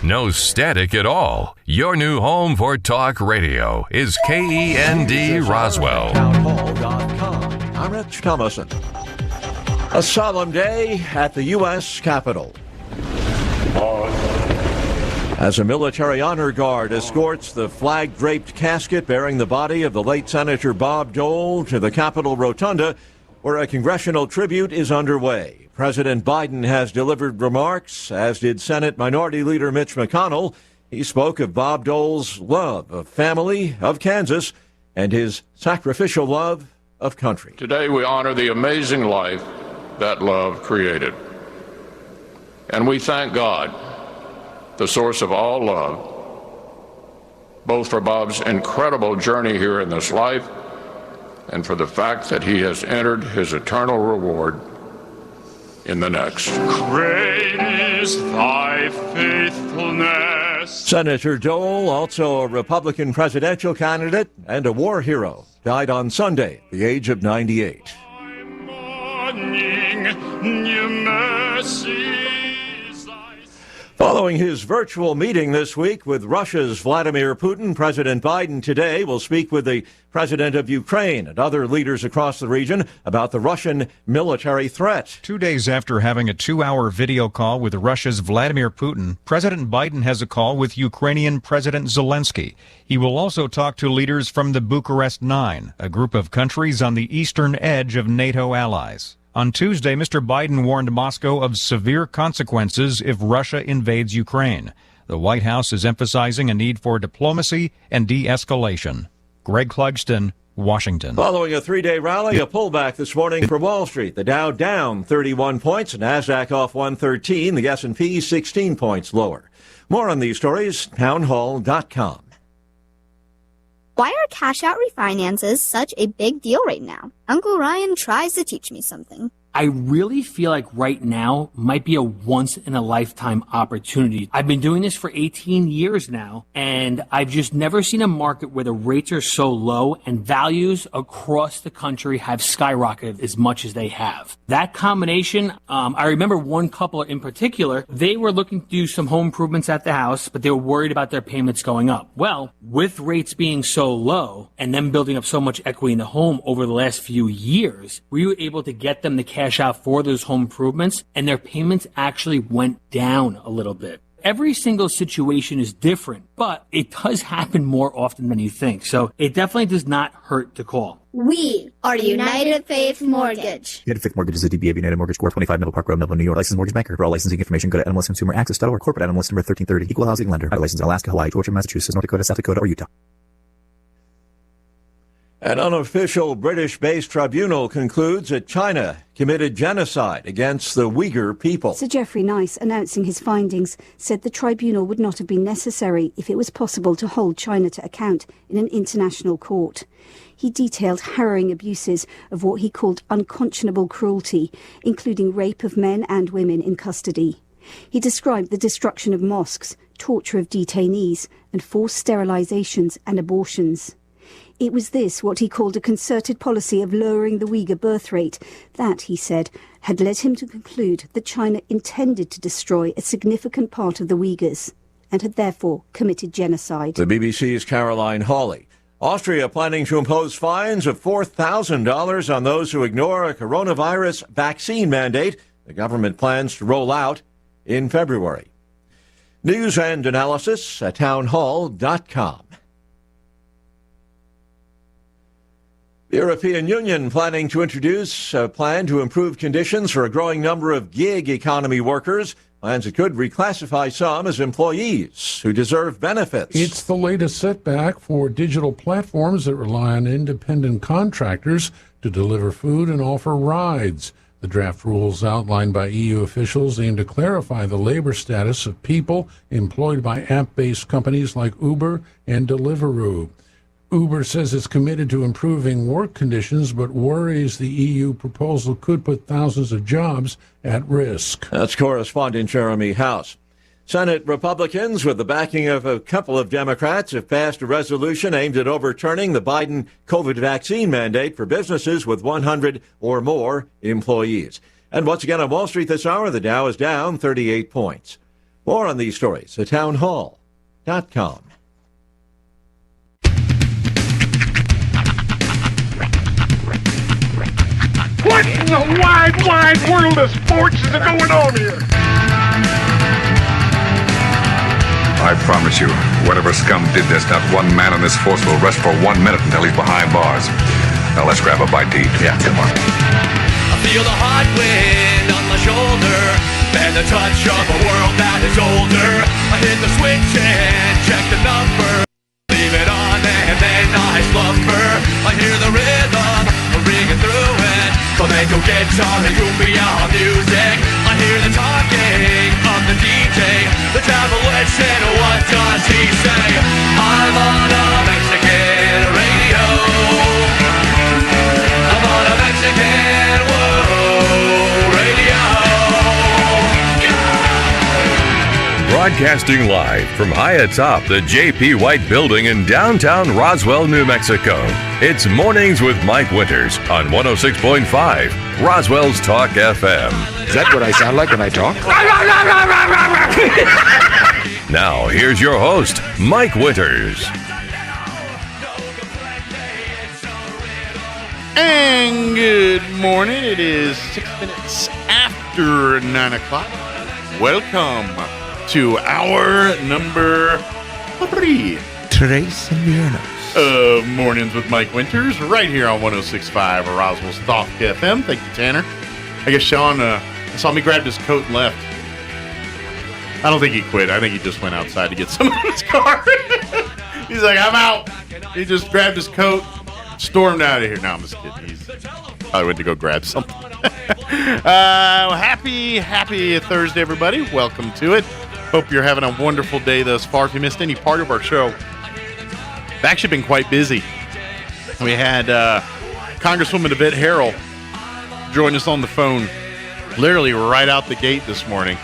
No static at all. Your new home for talk radio is KEND Roswell. Townhall.com. I'm Rich Thomason. A solemn day at the U.S. Capitol. As a military honor guard escorts the flag-draped casket bearing the body of the late Senator Bob Dole to the Capitol Rotunda, where a congressional tribute is underway. President Biden has delivered remarks, as did Senate Minority Leader Mitch McConnell. He spoke of Bob Dole's love of family, of Kansas, and his sacrificial love of country. Today we honor the amazing life that love created. And we thank God, the source of all love, both for Bob's incredible journey here in this life and for the fact that he has entered his eternal reward in the next. Great is thy faithfulness. Senator Dole, also a Republican presidential candidate and a war hero, died on Sunday at the age of 98. New mercies. Following his virtual meeting this week with Russia's Vladimir Putin, President Biden today will speak with the president of Ukraine and other leaders across the region about the Russian military threat. 2 days after having a 2-hour video call with Russia's Vladimir Putin, President Biden has a call with Ukrainian President Zelensky. He will also talk to leaders from the Bucharest Nine, a group of countries on the eastern edge of NATO allies. On Tuesday, Mr. Biden warned Moscow of severe consequences if Russia invades Ukraine. The White House is emphasizing a need for diplomacy and de-escalation. Greg Clugston, Washington. Following a 3-day rally, a pullback this morning for Wall Street. The Dow down 31 points, NASDAQ off 113, the S&P 16 points lower. More on these stories, townhall.com. Why are cash-out refinances such a big deal right now? Uncle Ryan tries to teach me something. I really feel like right now might be a once-in-a-lifetime opportunity. I've been doing this for 18 years now, and I've just never seen a market where the rates are so low and values across the country have skyrocketed as much as they have. That combination, I remember one couple in particular, they were looking to do some home improvements at the house, but they were worried about their payments going up. Well, with rates being so low and them building up so much equity in the home over the last few years, we were able to get them the cash out for those home improvements, and their payments actually went down a little bit. Every single situation is different, but it does happen more often than you think. So it definitely does not hurt to call. We are United Faith Mortgage. United Faith Mortgage is a DBA of United Mortgage Corp. 25 Middle Park Road, Melville, New York. Licensed mortgage banker. For all licensing information, go to NMLSConsumerAccess.org. Corporate NMLS number 1330. Equal housing lender. Licensed in Alaska, Hawaii, Georgia, Massachusetts, North Dakota, South Dakota, or Utah. An unofficial British-based tribunal concludes that China committed genocide against the Uyghur people. Sir Geoffrey Nice, announcing his findings, said the tribunal would not have been necessary if it was possible to hold China to account in an international court. He detailed harrowing abuses of what he called unconscionable cruelty, including rape of men and women in custody. He described the destruction of mosques, torture of detainees, and forced sterilizations and abortions. It was this, what he called a concerted policy of lowering the Uyghur birth rate, that, he said, had led him to conclude that China intended to destroy a significant part of the Uyghurs and had therefore committed genocide. The BBC's Caroline Hawley. Austria planning to impose fines of $4,000 on those who ignore a coronavirus vaccine mandate the government plans to roll out in February. News and analysis at townhall.com. The European Union planning to introduce a plan to improve conditions for a growing number of gig economy workers. Plans that could reclassify some as employees who deserve benefits. It's the latest setback for digital platforms that rely on independent contractors to deliver food and offer rides. The draft rules outlined by EU officials aim to clarify the labor status of people employed by app-based companies like Uber and Deliveroo. Uber says it's committed to improving work conditions, but worries the EU proposal could put thousands of jobs at risk. That's correspondent Jeremy House. Senate Republicans, with the backing of a couple of Democrats, have passed a resolution aimed at overturning the Biden COVID vaccine mandate for businesses with 100 or more employees. And once again on Wall Street this hour, the Dow is down 38 points. More on these stories at townhall.com. What in the wide, wide world of sports is going on here? I promise you, whatever scum did this, not one man on this force will rest for 1 minute until he's behind bars. Now let's grab a bite to eat. Yeah, come on. I feel the hot wind on my shoulder and the touch of a world that is older. I hit the switch and check the number. Leave it on and then I slumber. I hear the rhythm ringing through it. Flamenco guitar and cumbia music. I hear the talking of the DJ. The travel listen, what does he say? I'm on a Mexican radio. I'm on a Mexican radio. Broadcasting live from high atop the J.P. White Building in downtown Roswell, New Mexico. It's Mornings with Mike Winters on 106.5 Roswell's Talk FM. Is that what I sound like when I talk? Now, here's your host, Mike Winters. And good morning. It is 6 minutes after 9 o'clock. Welcome to hour number 3. Tres Inviernos. Mornings with Mike Winters, right here on 106.5 Roswell's Talk FM. Thank you, Tanner. I guess Sean saw me grab his coat and left. I don't think he quit. I think he just went outside to get some in his car. He's like, I'm out. He just grabbed his coat, stormed out of here. No, I'm just kidding. He's probably went to go grab something. Happy Thursday, everybody. Welcome to it. Hope you're having a wonderful day thus far. If you missed any part of our show, we've actually been quite busy. We had Congresswoman Yvette Harrell join us on the phone literally right out the gate this morning.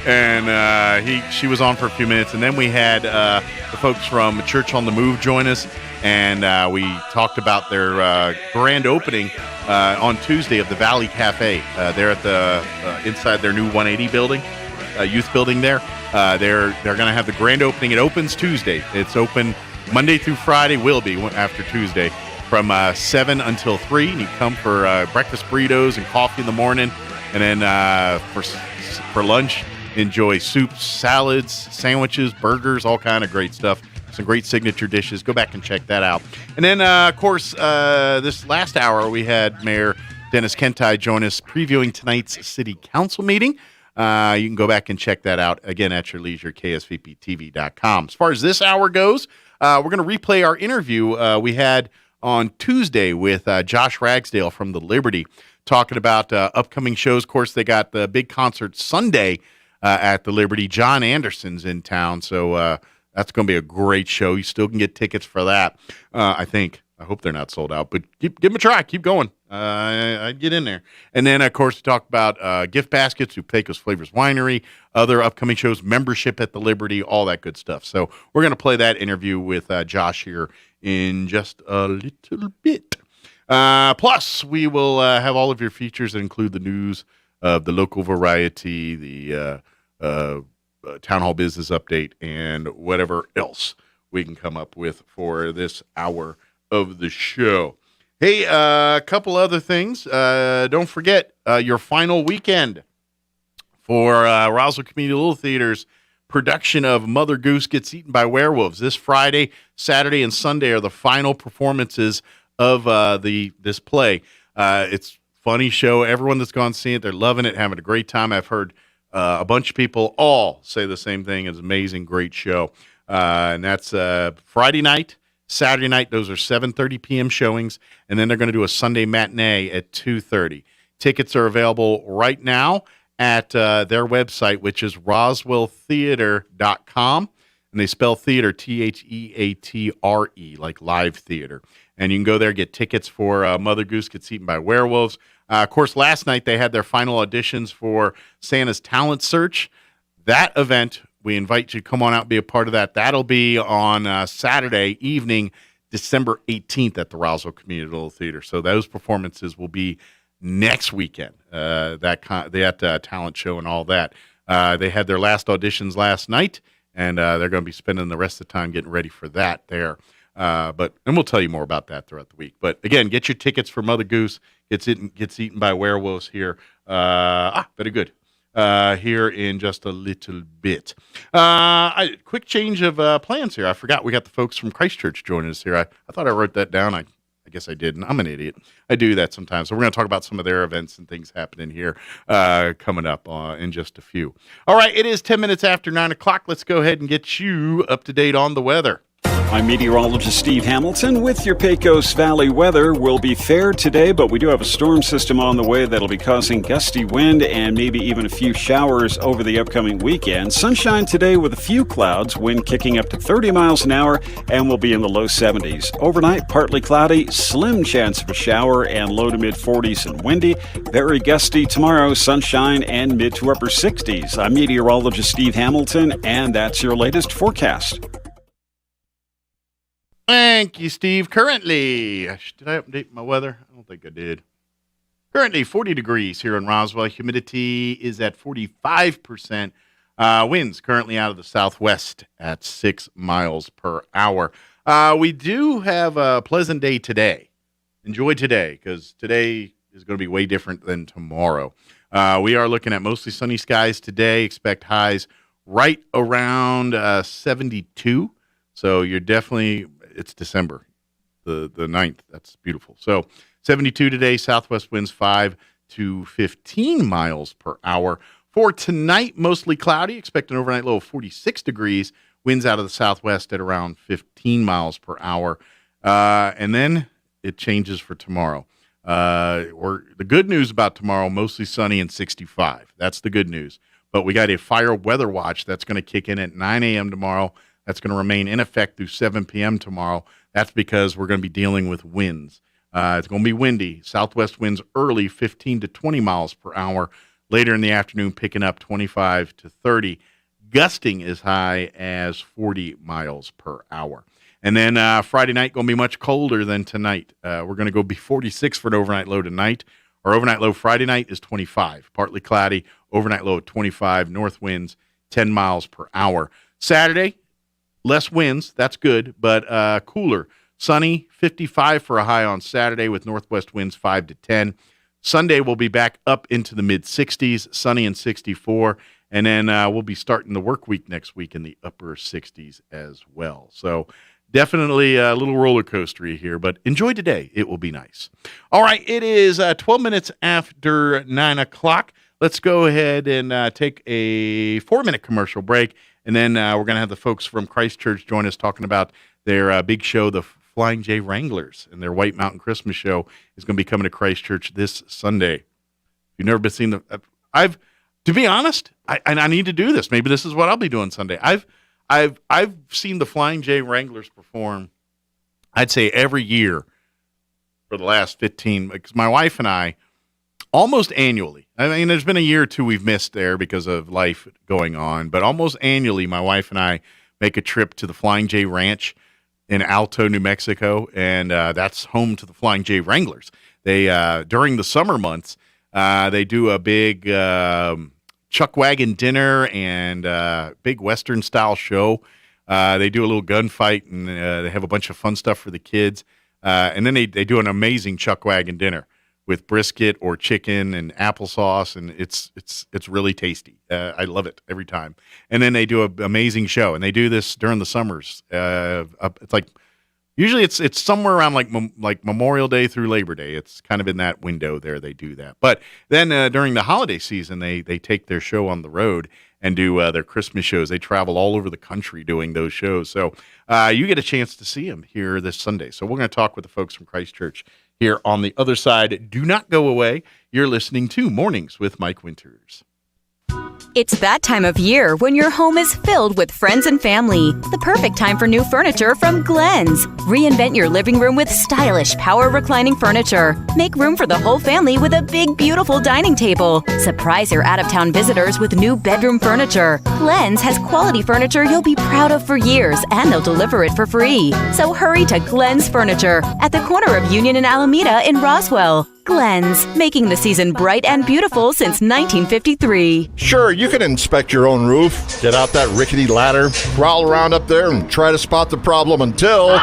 And she was on for a few minutes. And then we had the folks from Church on the Move join us. And we talked about their grand opening on Tuesday of the Valley Cafe. They're at the inside their new 180 building, youth building there. They're going to have the grand opening. It opens Tuesday. It's open Monday through Friday, will be after Tuesday, from 7 until 3. And you come for breakfast burritos and coffee in the morning. And then for lunch, enjoy soups, salads, sandwiches, burgers, all kind of great stuff. Some great signature dishes. Go back and check that out. And then, of course, this last hour, we had Mayor Dennis Kentai join us previewing tonight's City Council meeting. You can go back and check that out, again, at your leisure, ksvptv.com. As far as this hour goes, we're going to replay our interview we had on Tuesday with Josh Ragsdale from the Liberty, talking about upcoming shows. Of course, they got the big concert Sunday at the Liberty. John Anderson's in town, so that's going to be a great show. You still can get tickets for that, I think. I hope they're not sold out, but give them a try. Keep going. I'd get in there. And then, of course, we talk about gift baskets through Pecos Flavors Winery, other upcoming shows, membership at the Liberty, all that good stuff. So we're going to play that interview with Josh here in just a little bit. Plus, we will have all of your features that include the news of the local variety, the town hall business update, and whatever else we can come up with for this hour of the show. Hey, a couple other things. Don't forget your final weekend for Roswell Community Little Theater's production of Mother Goose Gets Eaten by Werewolves. This Friday, Saturday, and Sunday are the final performances of this play. It's a funny show. Everyone that's gone to see it, they're loving it, having a great time. I've heard a bunch of people all say the same thing. It's an amazing, great show. And that's Friday night, Saturday night. Those are 7:30 p.m. showings. And then they're going to do a Sunday matinee at 2:30. Tickets are available right now at their website, which is roswelltheater.com. And they spell theater, Theatre, like live theater. And you can go there, get tickets for Mother Goose Gets Eaten by Werewolves. Of course, last night they had their final auditions for Santa's Talent Search. That event, we invite you to come on out and be a part of that. That'll be on Saturday evening, December 18th at the Roswell Community Little Theater. So those performances will be next weekend, that talent show and all that. They had their last auditions last night, and they're going to be spending the rest of the time getting ready for that there. And we'll tell you more about that throughout the week. But again, get your tickets for Mother Goose Gets Eaten by Werewolves here. Very good. Here in just a little bit. Quick change of plans here. I forgot we got the folks from Christchurch joining us here. I thought I wrote that down. I guess I didn't. I'm an idiot. I do that sometimes. So we're going to talk about some of their events and things happening here coming up in just a few. All right, it is 10 minutes after 9 o'clock. Let's go ahead and get you up to date on the weather. I'm meteorologist Steve Hamilton with your Pecos Valley weather. Will be fair today, but we do have a storm system on the way that'll be causing gusty wind and maybe even a few showers over the upcoming weekend. Sunshine today with a few clouds, wind kicking up to 30 miles an hour, and we'll be in the low 70s. Overnight, partly cloudy, slim chance of a shower, and low to mid 40s and windy. Very gusty tomorrow, sunshine and mid to upper 60s. I'm meteorologist Steve Hamilton, and that's your latest forecast. Thank you, Steve. Currently, did I update my weather? I don't think I did. Currently, 40 degrees here in Roswell. Humidity is at 45%. Winds currently out of the southwest at 6 miles per hour. We do have a pleasant day today. Enjoy today, because today is going to be way different than tomorrow. We are looking at mostly sunny skies today. Expect highs right around 72. So you're definitely... It's December, the 9th. That's beautiful. So 72 today, southwest winds 5 to 15 miles per hour. For tonight, mostly cloudy. Expect an overnight low of 46 degrees. Winds out of the southwest at around 15 miles per hour. And then it changes for tomorrow. The good news about tomorrow, mostly sunny and 65. That's the good news. But we got a fire weather watch that's going to kick in at 9 a.m. tomorrow. That's going to remain in effect through 7 p.m. tomorrow. That's because we're going to be dealing with winds. It's going to be windy. Southwest winds early, 15 to 20 miles per hour. Later in the afternoon, picking up 25 to 30. Gusting as high as 40 miles per hour. And then Friday night, going to be much colder than tonight. We're going to go be 46 for an overnight low tonight. Our overnight low Friday night is 25. Partly cloudy. Overnight low at 25. North winds, 10 miles per hour. Saturday, less winds, that's good, but cooler. Sunny, 55 for a high on Saturday with northwest winds 5 to 10. Sunday we'll be back up into the mid-60s, sunny and 64. And then we'll be starting the work week next week in the upper 60s as well. So definitely a little roller coastery here, but enjoy today. It will be nice. All right, it is 12 minutes after 9 o'clock. Let's go ahead and take a 4-minute commercial break. And then we're going to have the folks from Christchurch join us talking about their big show, the Flying J Wranglers, and their White Mountain Christmas show is going to be coming to Christchurch this Sunday. If you've never been seen to be honest, I need to do this. Maybe this is what I'll be doing Sunday. I've seen the Flying J Wranglers perform, I'd say every year for the last 15, because my wife and I, almost annually, I mean, there's been a year or two we've missed there because of life going on, but almost annually, my wife and I make a trip to the Flying J Ranch in Alto, New Mexico, and that's home to the Flying J Wranglers. They, during the summer months, they do a big chuck wagon dinner and big Western-style show. They do a little gunfight, and they have a bunch of fun stuff for the kids. And then they do an amazing chuck wagon dinner with brisket or chicken and applesauce, and it's really tasty. I love it every time. And then they do an amazing show, and they do this during the summers. It's like usually it's somewhere around like Memorial Day through Labor Day. It's kind of in that window there they do that. But then during the holiday season, they take their show on the road and do their Christmas shows. They travel all over the country doing those shows. So you get a chance to see them here this Sunday. So we're going to talk with the folks from Christchurch here on the other side. Do not go away. You're listening to Mornings with Mike Winters. It's that time of year when your home is filled with friends and family. The perfect time for new furniture from Glenn's. Reinvent your living room with stylish power reclining furniture. Make room for the whole family with a big, beautiful dining table. Surprise your out-of-town visitors with new bedroom furniture. Glenn's has quality furniture you'll be proud of for years, and they'll deliver it for free. So hurry to Glenn's Furniture at the corner of Union and Alameda in Roswell. Glenn's, making the season bright and beautiful since 1953. Sure, you can inspect your own roof, get out that rickety ladder, crawl around up there and try to spot the problem until...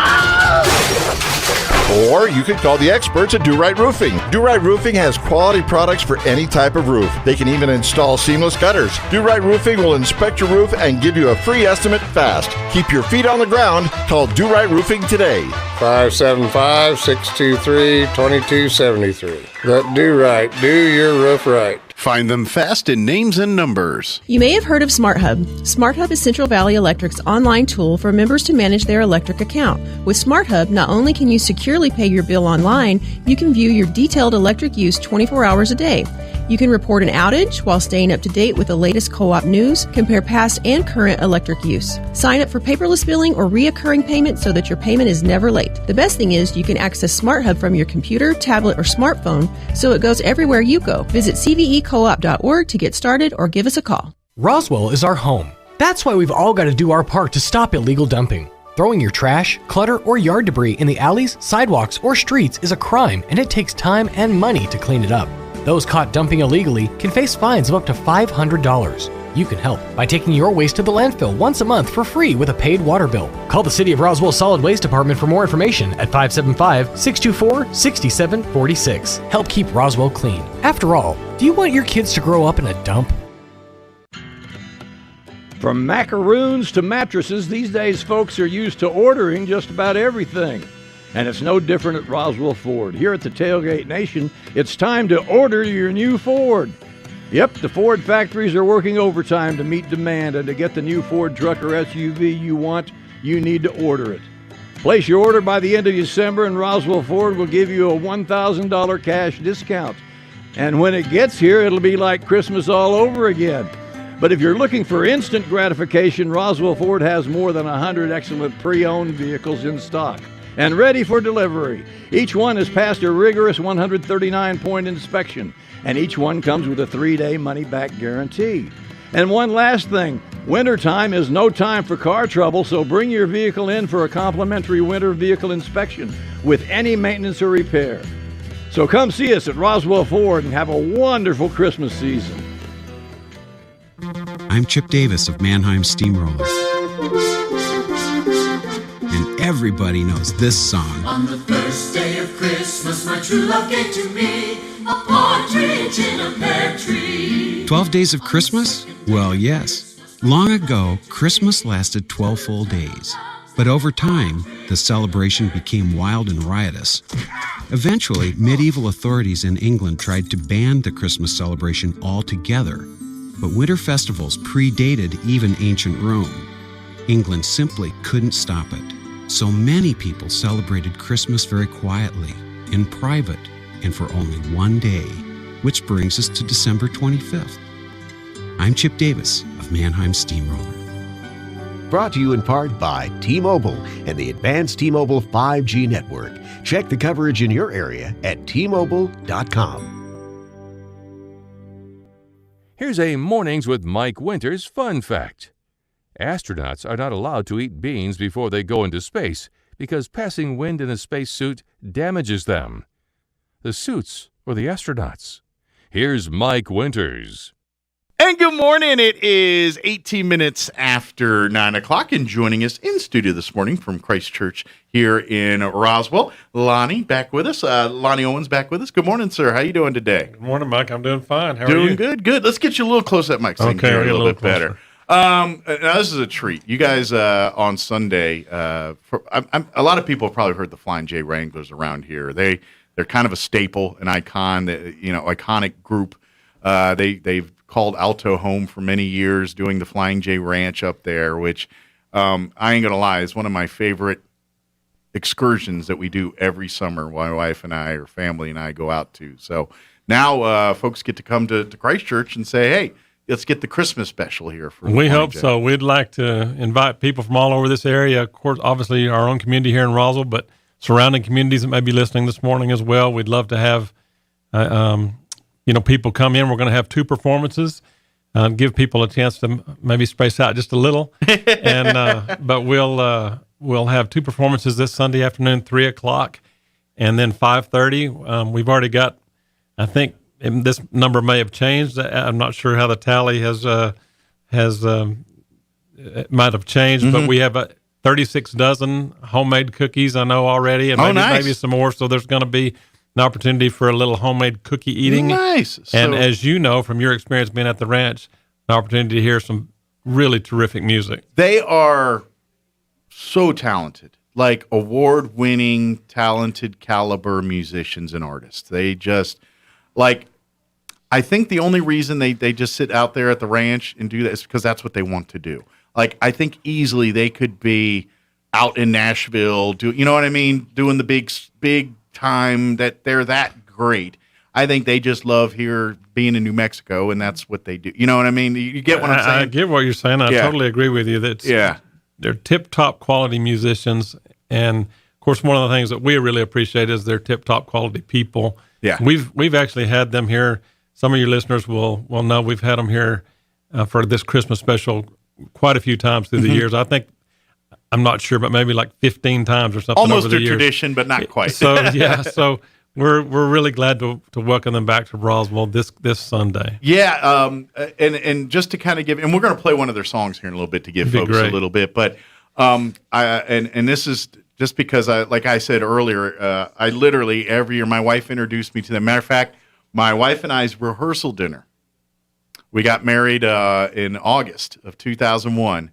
Or you could call the experts at Do Right Roofing. Do Right Roofing has quality products for any type of roof. They can even install seamless gutters. Do Right Roofing will inspect your roof and give you a free estimate fast. Keep your feet on the ground. Call Do Right Roofing today. 575-623-2273. Let Do Right do your roof right. Find them fast in names and numbers. You may have heard of SmartHub. SmartHub is Central Valley Electric's online tool for members to manage their electric account. With SmartHub, not only can you securely pay your bill online, you can view your detailed electric use 24 hours a day. You can report an outage while staying up to date with the latest co-op news, compare past and current electric use. Sign up for paperless billing or reoccurring payment so that your payment is never late. The best thing is you can access SmartHub from your computer, tablet, or smartphone, so it goes everywhere you go. Visit cvecoop.org to get started or give us a call. Roswell is our home. That's why we've all got to do our part to stop illegal dumping. Throwing your trash, clutter, or yard debris in the alleys, sidewalks, or streets is a crime, and it takes time and money to clean it up. Those caught dumping illegally can face fines of up to $500. You can help by taking your waste to the landfill once a month for free with a paid water bill. Call the City of Roswell Solid Waste Department for more information at 575-624-6746. Help keep Roswell clean. After all, do you want your kids to grow up in a dump? From macaroons to mattresses, these days folks are used to ordering just about everything. And it's no different at Roswell Ford. Here at the Tailgate Nation, it's time to order your new Ford. Yep, the Ford factories are working overtime to meet demand, and to get the new Ford truck or SUV you want, you need to order it. Place your order by the end of December, and Roswell Ford will give you a $1,000 cash discount. And when it gets here, it'll be like Christmas all over again. But if you're looking for instant gratification, Roswell Ford has more than 100 excellent pre-owned vehicles in stock and ready for delivery. Each one has passed a rigorous 139-point inspection, and each one comes with a 3-day money-back guarantee. And one last thing, wintertime is no time for car trouble, so bring your vehicle in for a complimentary winter vehicle inspection with any maintenance or repair. So come see us at Roswell Ford and have a wonderful Christmas season. I'm Chip Davis of Mannheim Steamroller. And everybody knows this song. On the first day of Christmas, my true love gave to me a partridge in a pear tree. 12 days of Christmas? Well, yes. Long ago, Christmas lasted 12 full days. But over time, the celebration became wild and riotous. Eventually, medieval authorities in England tried to ban the Christmas celebration altogether. But winter festivals predated even ancient Rome. England simply couldn't stop it. So many people celebrated Christmas very quietly, in private, and for only one day, which brings us to December 25th. I'm Chip Davis of Mannheim Steamroller. Brought to you in part by T-Mobile and the advanced T-Mobile 5G network. Check the coverage in your area at T-Mobile.com. Here's a Mornings with Mike Winters fun fact. Astronauts are not allowed to eat beans before they go into space because passing wind in a spacesuit damages them. The suits or the astronauts? Here's Mike Winters. And good morning. It is 18 minutes after 9 o'clock, and joining us in studio this morning from Christ Church here in Roswell, Lonnie back with us. Lonnie Owens back with us. Good morning, sir. How you doing today? Good morning, Mike. I'm doing fine. How are you? Doing good, good. Let's get you a little close to that mic so you can hear you a little bit better. Now this is a treat. You guys on Sunday, a lot of people have probably heard the Flying J Wranglers around here. They're kind of a staple, an icon, iconic group. They've called Alto home for many years, doing the Flying J Ranch up there, which I ain't gonna lie, is one of my favorite excursions that we do every summer. My wife and I, or family and I, go out to. So now folks get to come to Christ Church and say, hey, let's get the Christmas special here. We hope so. We'd like to invite people from all over this area. Of course, obviously our own community here in Roswell, but surrounding communities that may be listening this morning as well. We'd love to have, people come in. We're going to have 2 performances, give people a chance to maybe space out just a little. But we'll have 2 performances this Sunday afternoon, 3:00, and then 5:30. We've already got, I think, and this number may have changed. I'm not sure how the tally might have changed, but we have 36 dozen homemade cookies, I know already, and maybe some more. So there's going to be an opportunity for a little homemade cookie eating. Nice. And as you know from your experience being at the ranch, an opportunity to hear some really terrific music. They are so talented, like award-winning, talented caliber musicians and artists. They just, I think the only reason they just sit out there at the ranch and do that is because that's what they want to do. I think easily they could be out in Nashville, you know what I mean, doing the big time, that they're that great. I think they just love here being in New Mexico, and that's what they do. You know what I mean? You get what I'm saying? I get what you're saying. I totally agree with you. They're tip-top quality musicians, and of course, one of the things that we really appreciate is they're tip-top quality people. Yeah, we've actually had them here. Some of your listeners will know we've had them here for this Christmas special quite a few times through the years. I think, I'm not sure, but maybe like 15 times or something. Almost over the a years. Tradition, but not quite. So we're really glad to welcome them back to Roswell this Sunday. Yeah, and just to kind of give, and we're going to play one of their songs here in a little bit to give folks a little bit, but and this is just because like I said earlier, I literally every year my wife introduced me to them. Matter of fact, my wife and I's rehearsal dinner. We got married in August of 2001.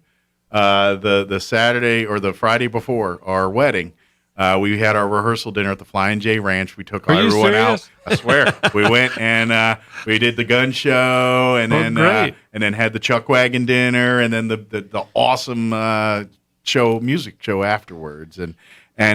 The Saturday or the Friday before our wedding, we had our rehearsal dinner at the Flying J Ranch. We took everyone out. I swear, we went and we did the gun show, and then had the chuck wagon dinner, and then the awesome music show afterwards, and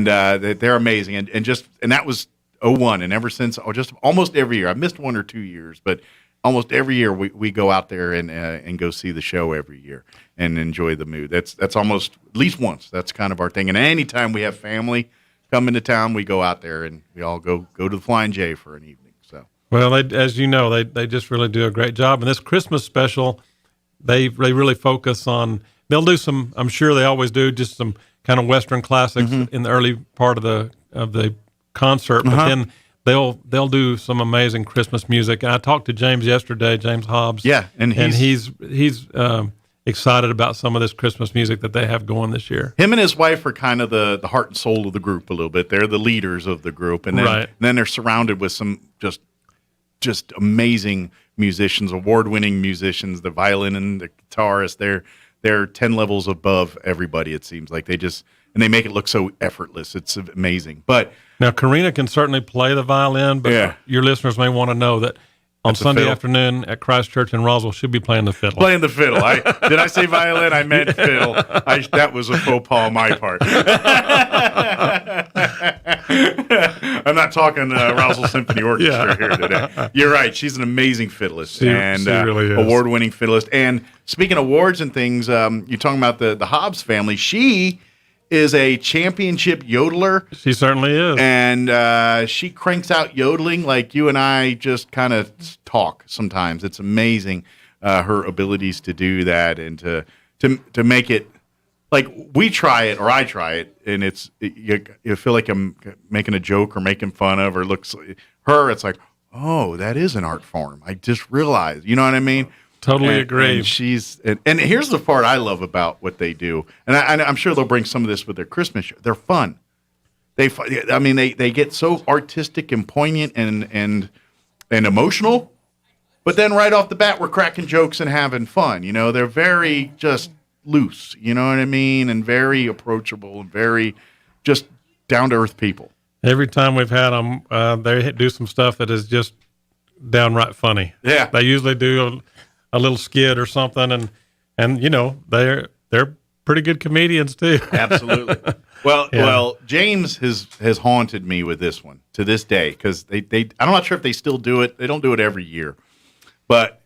they're amazing, and that was 2001, and ever since, just almost every year. I missed 1 or 2 years, but almost every year we go out there and go see the show every year and enjoy the mood. That's almost at least once. That's kind of our thing. And anytime we have family come into town, we go out there and we all go to the Flying J for an evening. So well, as you know, they just really do a great job. And this Christmas special, they really focus on. They'll do some. I'm sure they always do just some kind of Western classics in the early part of the concert, but then they'll do some amazing Christmas music. And I talked to James yesterday, James Hobbs. Yeah, and he's excited about some of this Christmas music that they have going this year. Him and his wife are kind of the heart and soul of the group a little bit. They're the leaders of the group, and then they're surrounded with some just amazing musicians, award-winning musicians. The violin and the guitarist, they're 10 levels above everybody. It seems like they make it look so effortless. It's amazing. But now Karina can certainly play the violin, but your listeners may want to know that on Sunday afternoon at Christ Church in Roswell. She'll be playing the fiddle. Playing the fiddle. Did I say violin? I meant fiddle. That was a faux pas on my part. I'm not talking Roswell Symphony Orchestra here today. You're right. She's an amazing fiddlist She really is. award-winning fiddlist. And speaking of awards and things, you're talking about the Hobbs family. She is a championship yodeler. She certainly is. And she cranks out yodeling like you and I just kind of talk sometimes. It's amazing her abilities to do that and to make it like we try it or I try it, and you feel like I'm making a joke or making fun of or looks her. It's like, oh, that is an art form. I just realized. You know what I mean? Totally agree. And and here's the part I love about what they do, and I'm sure they'll bring some of this with their Christmas show. They're fun. They get so artistic and poignant and emotional, but then right off the bat we're cracking jokes and having fun. You know, they're very just loose. You know what I mean, and very approachable and very just down to earth people. Every time we've had them, they do some stuff that is just downright funny. Yeah, they usually do a little skit or something, and you know they're pretty good comedians too. Absolutely. Well, James has haunted me with this one to this day because I'm not sure if they still do it. They don't do it every year, but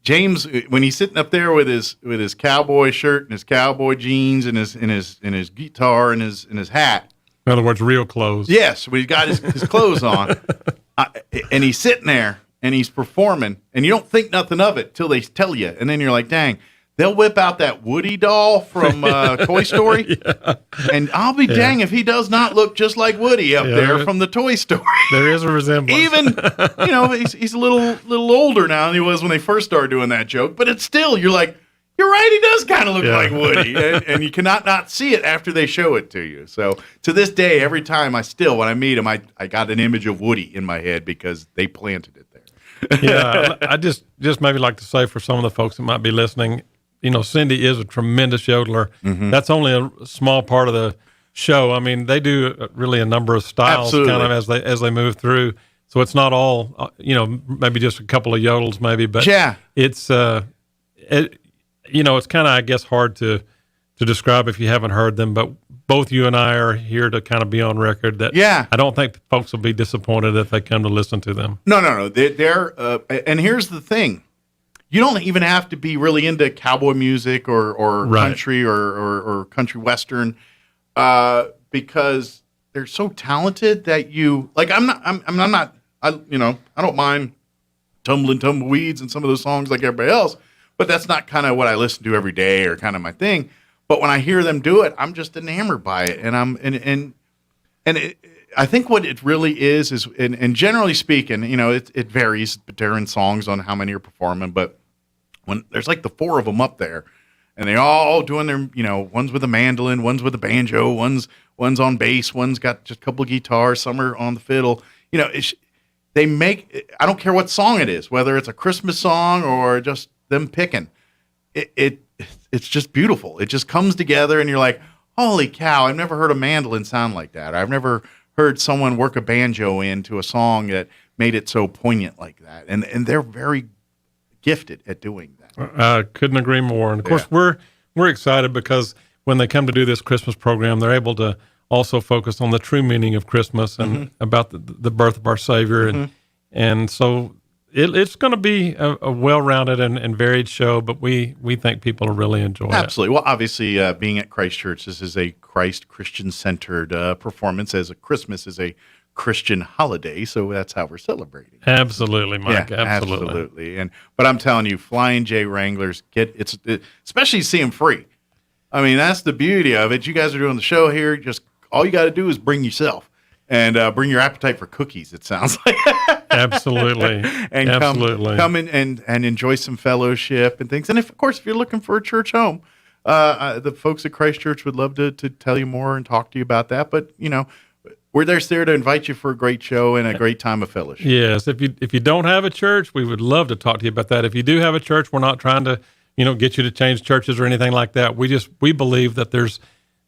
James, when he's sitting up there with his cowboy shirt and his cowboy jeans and his guitar and his hat. In other words, real clothes. Yes, when he's got his clothes on, and he's sitting there. And he's performing, and you don't think nothing of it till they tell you, and then you're like, "Dang!" They'll whip out that Woody doll from Toy Story, and I'll be dang if he does not look just like Woody up there from the Toy Story. There is a resemblance. Even he's a little older now than he was when they first started doing that joke, but it's still you're like, you're right, he does kind of look like Woody, and you cannot not see it after they show it to you. So to this day, every time when I meet him, I got an image of Woody in my head because they planted it. Yeah, I just maybe like to say for some of the folks that might be listening, Cindy is a tremendous yodeler. Mm-hmm. That's only a small part of the show. I mean, they do really a number of styles kind of as they move through. So it's not all, maybe just a couple of yodels maybe, but it's it's kind of, I guess, hard to describe if you haven't heard them, but both you and I are here to kind of be on record that I don't think folks will be disappointed if they come to listen to them. No. They're and here's the thing. You don't even have to be really into cowboy music or country or country western because they're so talented that you like. I don't mind tumbling tumbleweeds and some of those songs like everybody else, but that's not kind of what I listen to every day or kind of my thing. But when I hear them do it, I'm just enamored by it, and I think what it really is, and generally speaking, it varies during songs on how many are performing. But when there's like the four of them up there, and they all doing their, one's with a mandolin, one's with a banjo, one's on bass, one's got just a couple of guitars, some are on the fiddle. They make. I don't care what song it is, whether it's a Christmas song or just them picking it's just beautiful. It just comes together and you're like, holy cow, I've never heard a mandolin sound like that. I've never heard someone work a banjo into a song that made it so poignant like that. And they're very gifted at doing that. I couldn't agree more. And of course, we're excited because when they come to do this Christmas program, they're able to also focus on the true meaning of Christmas and about the birth of our Savior. And so it's going to be a well-rounded and varied show, but we think people will really enjoy it. Absolutely. Well, obviously, being at Christ Church, this is a Christian-centered performance, as Christmas is a Christian holiday, so that's how we're celebrating. Absolutely, Mike. Yeah, absolutely. But I'm telling you, Flying J Wranglers, especially see them free. I mean, that's the beauty of it. You guys are doing the show here. Just all you got to do is bring yourself. And bring your appetite for cookies, it sounds like. Absolutely. And come in and enjoy some fellowship and things. And of course, if you're looking for a church home, the folks at Christ Church would love to tell you more and talk to you about that. But, we're there to invite you for a great show and a great time of fellowship. Yes. If you don't have a church, we would love to talk to you about that. If you do have a church, we're not trying to, get you to change churches or anything like that. We believe that there's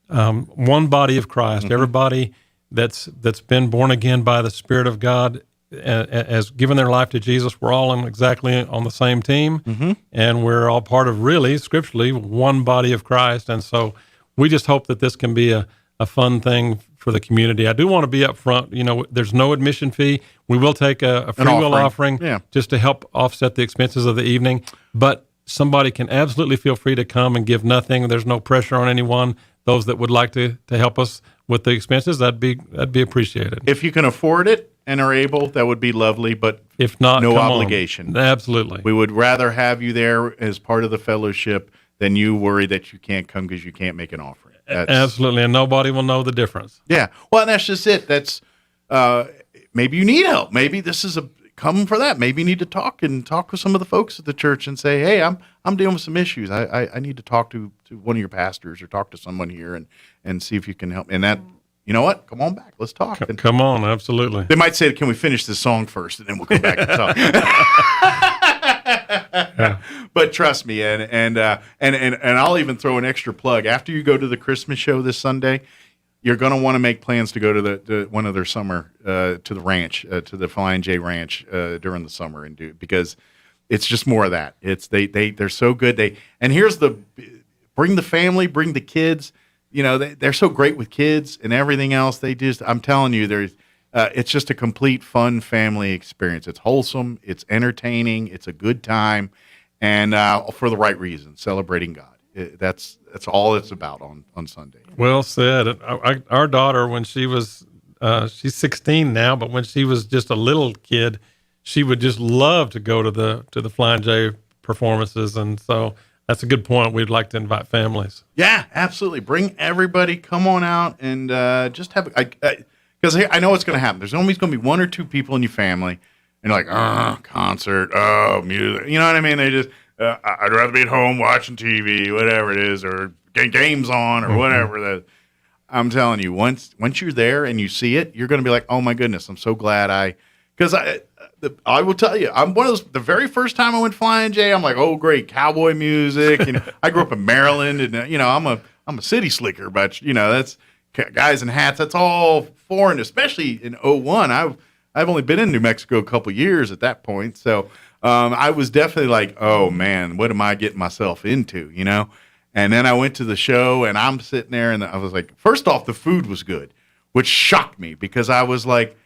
one body of Christ. Everybody that's been born again by the Spirit of God as giving their life to Jesus. We're all exactly on the same team, and we're all part of, really, scripturally, one body of Christ. And so we just hope that this can be a fun thing for the community. I do want to be up front. There's no admission fee. We will take a free will offering just to help offset the expenses of the evening. But somebody can absolutely feel free to come and give nothing. There's no pressure on anyone. Those that would like to help us with the expenses, that'd be appreciated. If you can afford it and are able, that would be lovely. But if not, no come obligation. On. Absolutely. We would rather have you there as part of the fellowship than you worry that you can't come because you can't make an offering. Absolutely, and nobody will know the difference. Yeah. Well, and that's just it. That's maybe you need help. Maybe this is come for that. Maybe you need to talk with some of the folks at the church and say, hey, I'm dealing with some issues. I need to talk to one of your pastors or talk to someone here and see if you can help. And that, you know what? Come on back. Let's talk. Come on, absolutely. They might say, can we finish this song first, and then we'll come back and talk. But trust me, and I'll even throw an extra plug. After you go to the Christmas show this Sunday, you're going to want to make plans to go to one of their summer to the ranch, to the Flying J Ranch during the summer, and do, because it's just more of that. It's they're so good. And here's bring the family, bring the kids. They're so great with kids and everything else. I'm telling you, it's just a complete fun family experience. It's wholesome, it's entertaining, it's a good time, and for the right reason, celebrating God. That's all it's about on Sunday. Well said. Our daughter, when she was she's 16 now, but when she was just a little kid, she would just love to go to the Flying J performances, and so that's a good point. We'd like to invite families. Yeah, absolutely. Bring everybody. Come on out and just have because I know what's going to happen. There's always going to be one or two people in your family, and you're like, concert, music. You know what I mean? They just, I'd rather be at home watching TV, whatever it is, or games on, or whatever. I'm telling you, once you're there and you see it, you're going to be like, oh my goodness, I'm so glad because I will tell you, I'm one of those. The very first time I went Flying J, I'm like, oh great, cowboy music. I grew up in Maryland, and I'm a city slicker, but that's guys in hats. That's all foreign, especially in 2001. I've only been in New Mexico a couple years at that point, so I was definitely like, oh man, what am I getting myself into? And then I went to the show, and I'm sitting there, and I was like, first off, the food was good, which shocked me because I was like,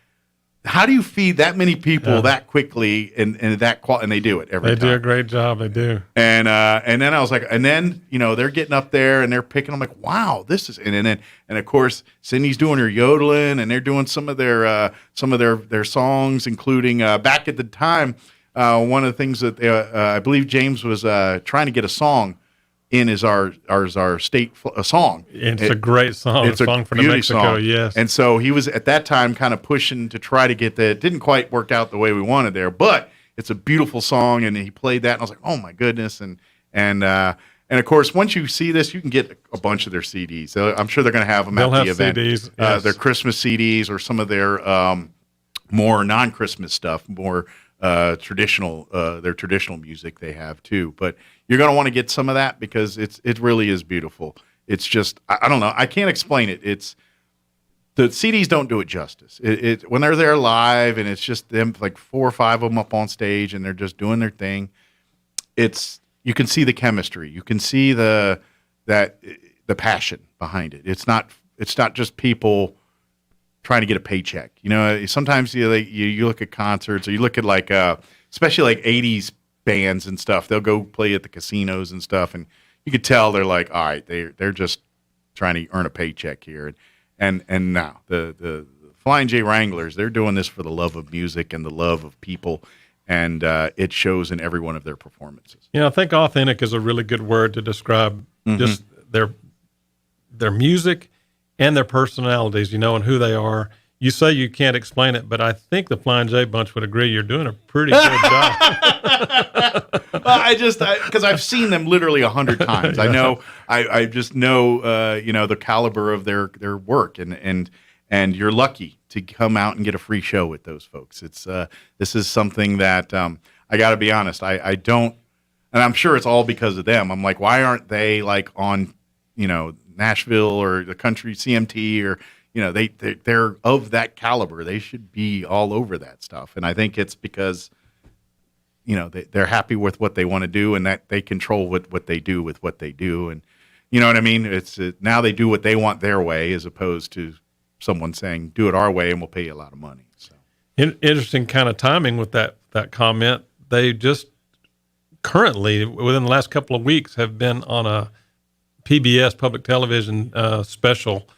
how do you feed that many people that quickly and that and they do it every time. They do a great job. They do. And then I was like, and then they're getting up there and they're picking. I'm like, wow, this is and of course Cindy's doing her yodeling, and they're doing some of their songs, including back at the time. One of the things that I believe James was trying to get a song in is our state song. It's a great song. It's a song for New Mexico, song. yes. And so he was at that time kind of pushing to try to get that. It didn't quite work out the way we wanted there, but it's a beautiful song, and he played that, and I was like, oh my goodness. And of course, once you see this, you can get a bunch of their CDs. So I'm sure they're going to have them at the event. CDs, yes. Their Christmas CDs or some of their more non-Christmas stuff, more traditional, their traditional music they have too. But you're going to want to get some of that because it really is beautiful. It's just, I don't know, I can't explain it. The CDs don't do it justice. When they're there live and it's just them, like 4 or 5 of them up on stage and they're just doing their thing. You can see the chemistry. You can see the passion behind it. It's not just people trying to get a paycheck. Sometimes you look at concerts, or you look at like especially like 80s bands and stuff. They'll go play at the casinos and stuff, and you could tell they're like, all right, they're just trying to earn a paycheck here. And now the Flying J Wranglers, they're doing this for the love of music and the love of people, and it shows in every one of their performances. I think authentic is a really good word to describe just their music and their personalities, and who they are. You say you can't explain it, but I think the Flying J Bunch would agree you're doing a pretty good job. Because I've seen them literally 100 times. Yeah. I know, I just know, the caliber of their work, and you're lucky to come out and get a free show with those folks. This is something that I got to be honest, I don't, and I'm sure it's all because of them. I'm like, why aren't they like on, Nashville or the country CMT or they're of that caliber. They should be all over that stuff. And I think it's because, they're happy with what they want to do, and that they control what they do with what they do. And you know what I mean? It's now they do what they want their way, as opposed to someone saying, do it our way and we'll pay you a lot of money. So interesting kind of timing with that comment. They just currently, within the last couple of weeks, have been on a PBS public television special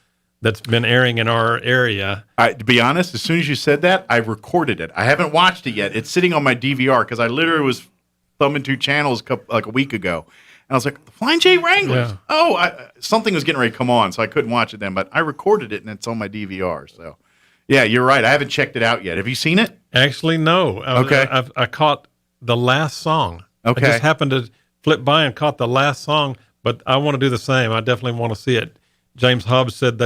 that's been airing in our area. To be honest, as soon as you said that, I recorded it. I haven't watched it yet. It's sitting on my DVR because I literally was thumbing through channels like a week ago. And I was like, the Flying J Wranglers. Yeah. Oh, something was getting ready to come on, so I couldn't watch it then. But I recorded it, and it's on my DVR. So, yeah, you're right. I haven't checked it out yet. Have you seen it? Actually, no. Okay. I caught the last song. Okay. I just happened to flip by and caught the last song, but I want to do the same. I definitely want to see it. James Hobbs said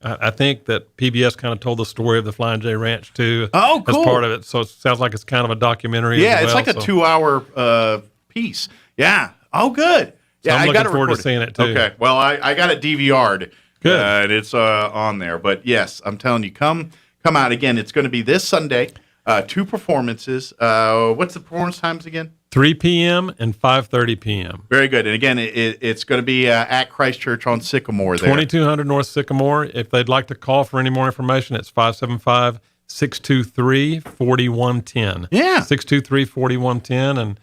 I think that PBS kind of told the story of the Flying J Ranch, too, cool. as part of it. So it sounds like it's kind of a documentary. Yeah, as well, it's like a 2-hour piece. Yeah. Oh, good. So Yeah, I'm I got looking forward to seeing it, too. Okay. Well, I got it DVR'd. Good. And it's on there. But, yes, I'm telling you, come out. Again, it's going to be this Sunday, 2 performances. What's the performance times again? 3 p.m. and 5:30 p.m. Very good. And again, it's going to be at Christ Church on Sycamore there. 2200 North Sycamore. If they'd like to call for any more information, it's 575-623-4110. Yeah. 623-4110. And,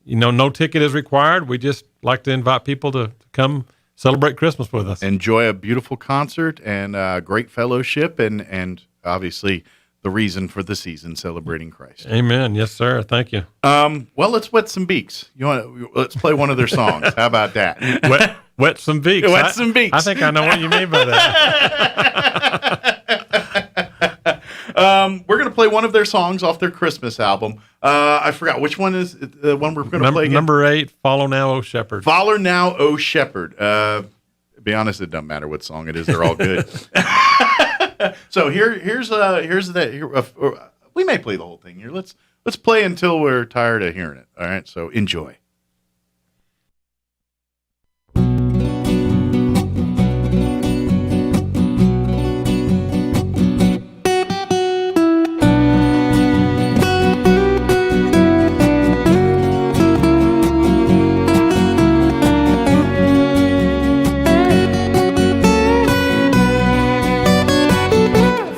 no ticket is required. We just like to invite people to come celebrate Christmas with us. Enjoy a beautiful concert and great fellowship and obviously the reason for the season, celebrating Christ. Amen. Yes, sir. Thank you. Well, let's wet some beaks. Let's play one of their songs. How about that? Wet some beaks. Wet some beaks. I think I know what you mean by that. We're going to play one of their songs off their Christmas album. I forgot which one is the one we're going to play again? Number 8, Follow Now, O Shepherd. Follow Now, O Shepherd. To be honest, it doesn't matter what song it is. They're all good. So here's we may play the whole thing here. Let's play until we're tired of hearing it. All right, so enjoy.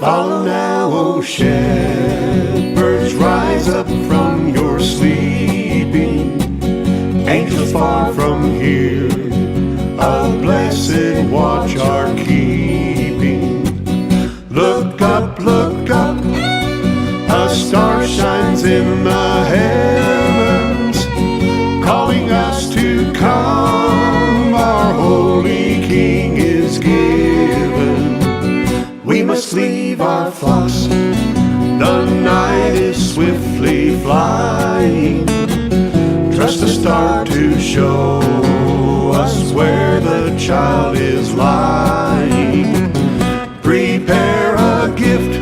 Follow now, O shepherds, rise up from your sleeping. Angels far from here, a blessed watch are keeping. Look up, a star shines in the heavens, calling us to come. Our holy King is given. We must leave our flocks, the night is swiftly flying. Trust the star to show us where the child is lying. Prepare a gift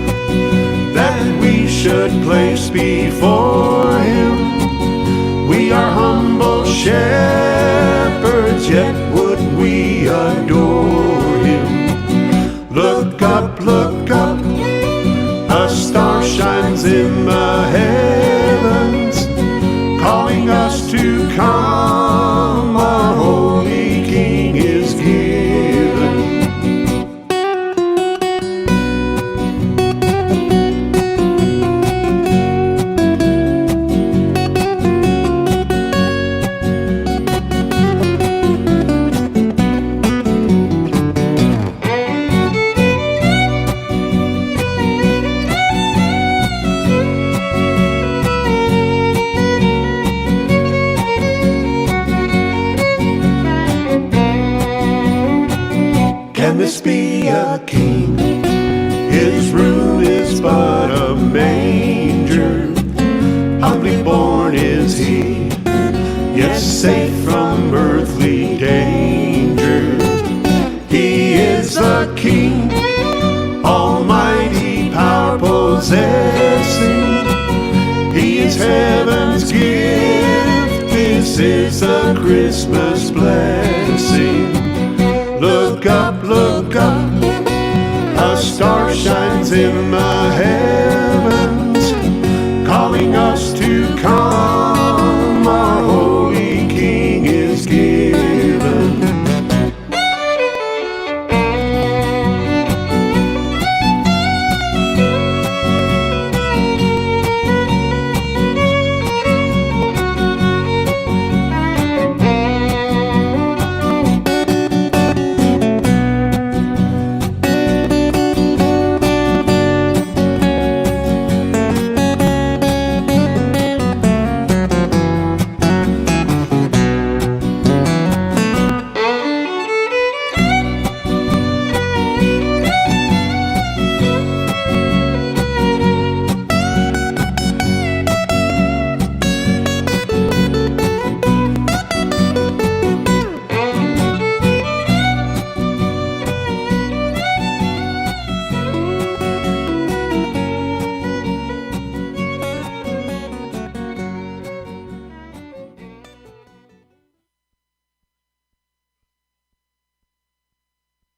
that we should place before him. We are humble shepherds, yet would we adore him. Look up, a star shines in the heavens, calling us to come. Our holy King is given. Can this be a king? His room is but a manger. Humbly born is he, yet safe from earthly danger. He is a king, almighty power possessing. He is heaven's gift. This is a Christmas blessing. Look up, a star shines in the heavens, calling us to come. Our holy King is given.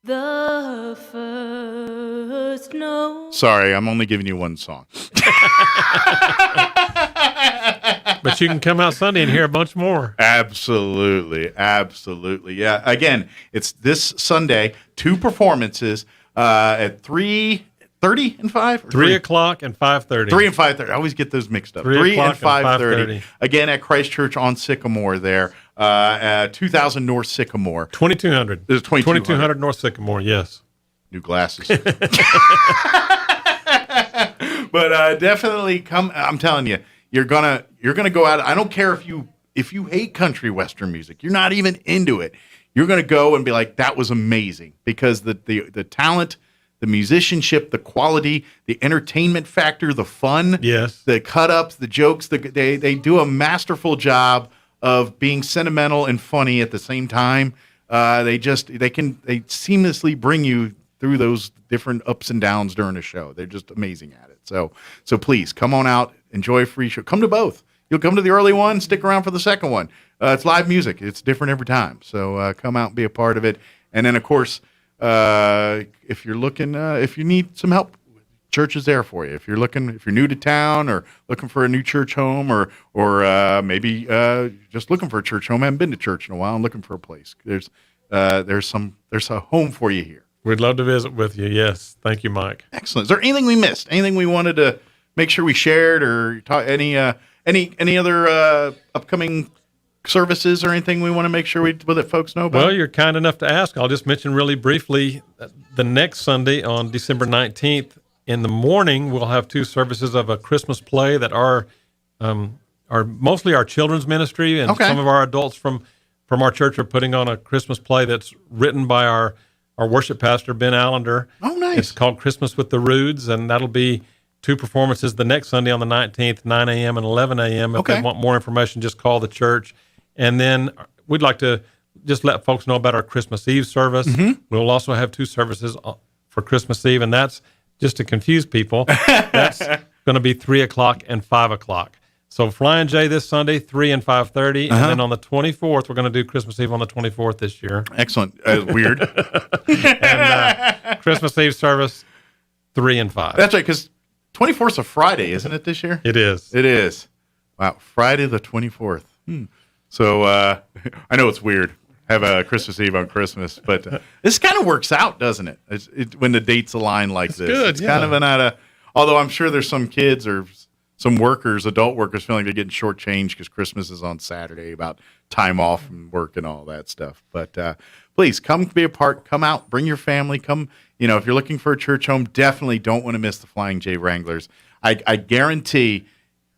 The first note. Sorry, I'm only giving you one song. But you can come out Sunday and hear a bunch more. Absolutely. Absolutely. Yeah. Again, it's this Sunday, 2 performances at 3:30 and 5? 3 o'clock and 5:30. 3 and 5:30. I always get those mixed up. 3 and o'clock and 5:30. Again, at Christ Church on Sycamore there, 2000 North Sycamore. 2200. There's 2200 North Sycamore, yes. New glasses. But definitely come. I'm telling you, you're gonna go out. I don't care if you hate country western music. You're not even into it. You're gonna go and be like, that was amazing, because the talent, the musicianship, the quality, the entertainment factor, the fun, yes, the cut ups, the jokes. They do a masterful job of being sentimental and funny at the same time. They seamlessly bring you through those different ups and downs during the show. They're just amazing at it. So please come on out, enjoy a free show. Come to both. You'll come to the early one, stick around for the second one. It's live music. It's different every time. So come out and be a part of it. And then, of course, if you're looking, if you need some help, church is there for you. If you're new to town or looking for a new church home, or maybe just looking for a church home, haven't been to church in a while and looking for a place, there's a home for you here. We'd love to visit with you. Yes. Thank you, Mike. Excellent. Is there anything we missed? Anything we wanted to make sure we shared, or talk, any other upcoming services or anything we want to make sure that folks know about? Well, you're kind enough to ask. I'll just mention really briefly, the next Sunday on December 19th in the morning, we'll have 2 services of a Christmas play that are mostly our children's ministry, and some of our adults from our church are putting on a Christmas play that's written by our worship pastor, Ben Allender. Oh, nice. It's called Christmas with the Roods, and that'll be 2 performances the next Sunday on the 19th, 9 a.m. and 11 a.m. If they want more information, just call the church. And then we'd like to just let folks know about our Christmas Eve service. Mm-hmm. We'll also have 2 services for Christmas Eve, and that's, just to confuse people, that's going to be 3 o'clock and 5 o'clock. So Flying J this Sunday, 3 and 5:30, and then on the 24th, we're going to do Christmas Eve on the 24th this year. Excellent. Weird. And Christmas Eve service, 3 and 5. That's right, because 24th is a Friday, isn't it, this year? It is. It is. Wow, Friday the 24th. So I know it's weird, have a Christmas Eve on Christmas, but this kind of works out, doesn't it? When the dates align like this. Good, it's kind of although I'm sure there's some kids or some workers, adult workers, feeling they're getting shortchanged because Christmas is on Saturday, about time off from work and all that stuff. But please come be a part. Come out, bring your family. Come, if you're looking for a church home, definitely don't want to miss the Flying J Wranglers. I guarantee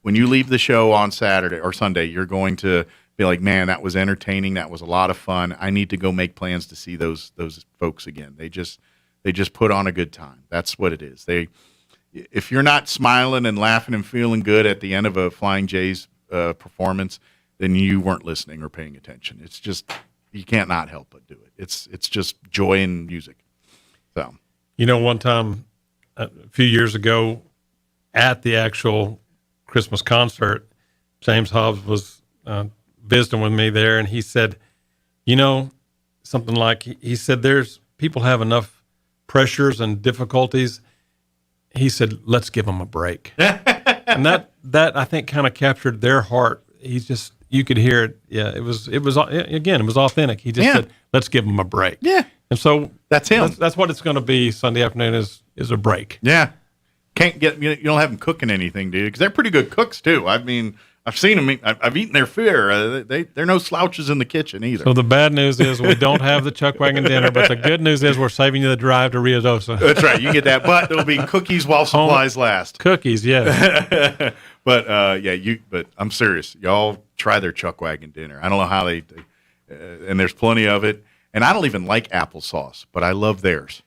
when you leave the show on Saturday or Sunday, you're going to be like, man, that was entertaining. That was a lot of fun. I need to go make plans to see those folks again. They just put on a good time. That's what it is. If you're not smiling and laughing and feeling good at the end of a Flying J's performance, then you weren't listening or paying attention. It's just, you can't not help but do it. It's just joy in music. So, one time a few years ago at the actual Christmas concert, James Hobbs was visiting with me there, and he said, something like, he said, people have enough pressures and difficulties, he said, "Let's give them a break." And that I think kind of captured their heart. He's just, you could hear it. Yeah, it was authentic. He just said, "Let's give them a break." Yeah. And so that's him. That's what it's going to be Sunday afternoon is a break. Yeah. You don't have them cooking anything, dude, because they're pretty good cooks too. I mean, I've seen them. I've eaten their fare. They're no slouches in the kitchen either. So the bad news is we don't have the chuck wagon dinner, but the good news is we're saving you the drive to Rio Dosa. That's right. You get that, but there'll be cookies while supplies last. Cookies, yeah. But But I'm serious. Y'all try their chuck wagon dinner. I don't know how they and there's plenty of it. And I don't even like applesauce, but I love theirs.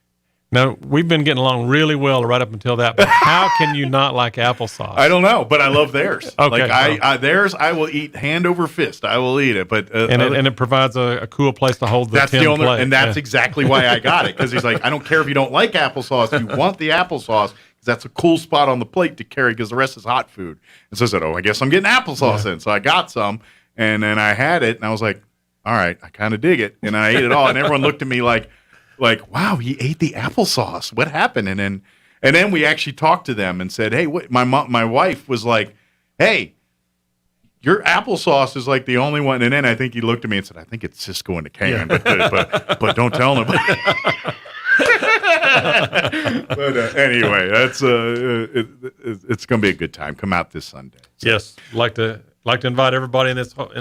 Now, we've been getting along really well right up until that, but how can you not like applesauce? I don't know, but I love theirs. Okay, like theirs, I will eat hand over fist. I will eat it, but and it provides a cool place to hold the that's tin the only, plate. and that's exactly why I got it, because he's like, I don't care if you don't like applesauce, you want the applesauce because that's a cool spot on the plate to carry because the rest is hot food. And so I said, I guess I'm getting applesauce in. So I got some, and then I had it, and I was like, all right, I kind of dig it, and I ate it all, and everyone looked at me like, wow, he ate the applesauce. What happened? And then we actually talked to them and said, hey, my wife was like, hey, your applesauce is like the only one. And then I think he looked at me and said, I think it's Cisco in the can, but don't tell nobody. But anyway, that's it's going to be a good time. Come out this Sunday. So. Yes, like to invite everybody in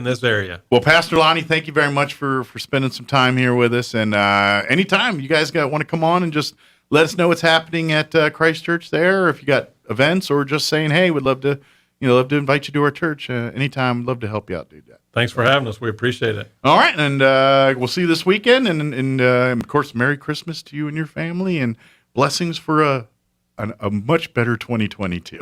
this area. Well, Pastor Lonnie, thank you very much for spending some time here with us. And anytime you guys want to come on and just let us know what's happening at Christ Church there, or if you got events, or just saying, hey, we'd love to invite you to our church. Anytime, love to help you out, do that. Thanks for having us. We appreciate it. All right, and we'll see you this weekend. And of course, Merry Christmas to you and your family, and blessings for a much better 2022.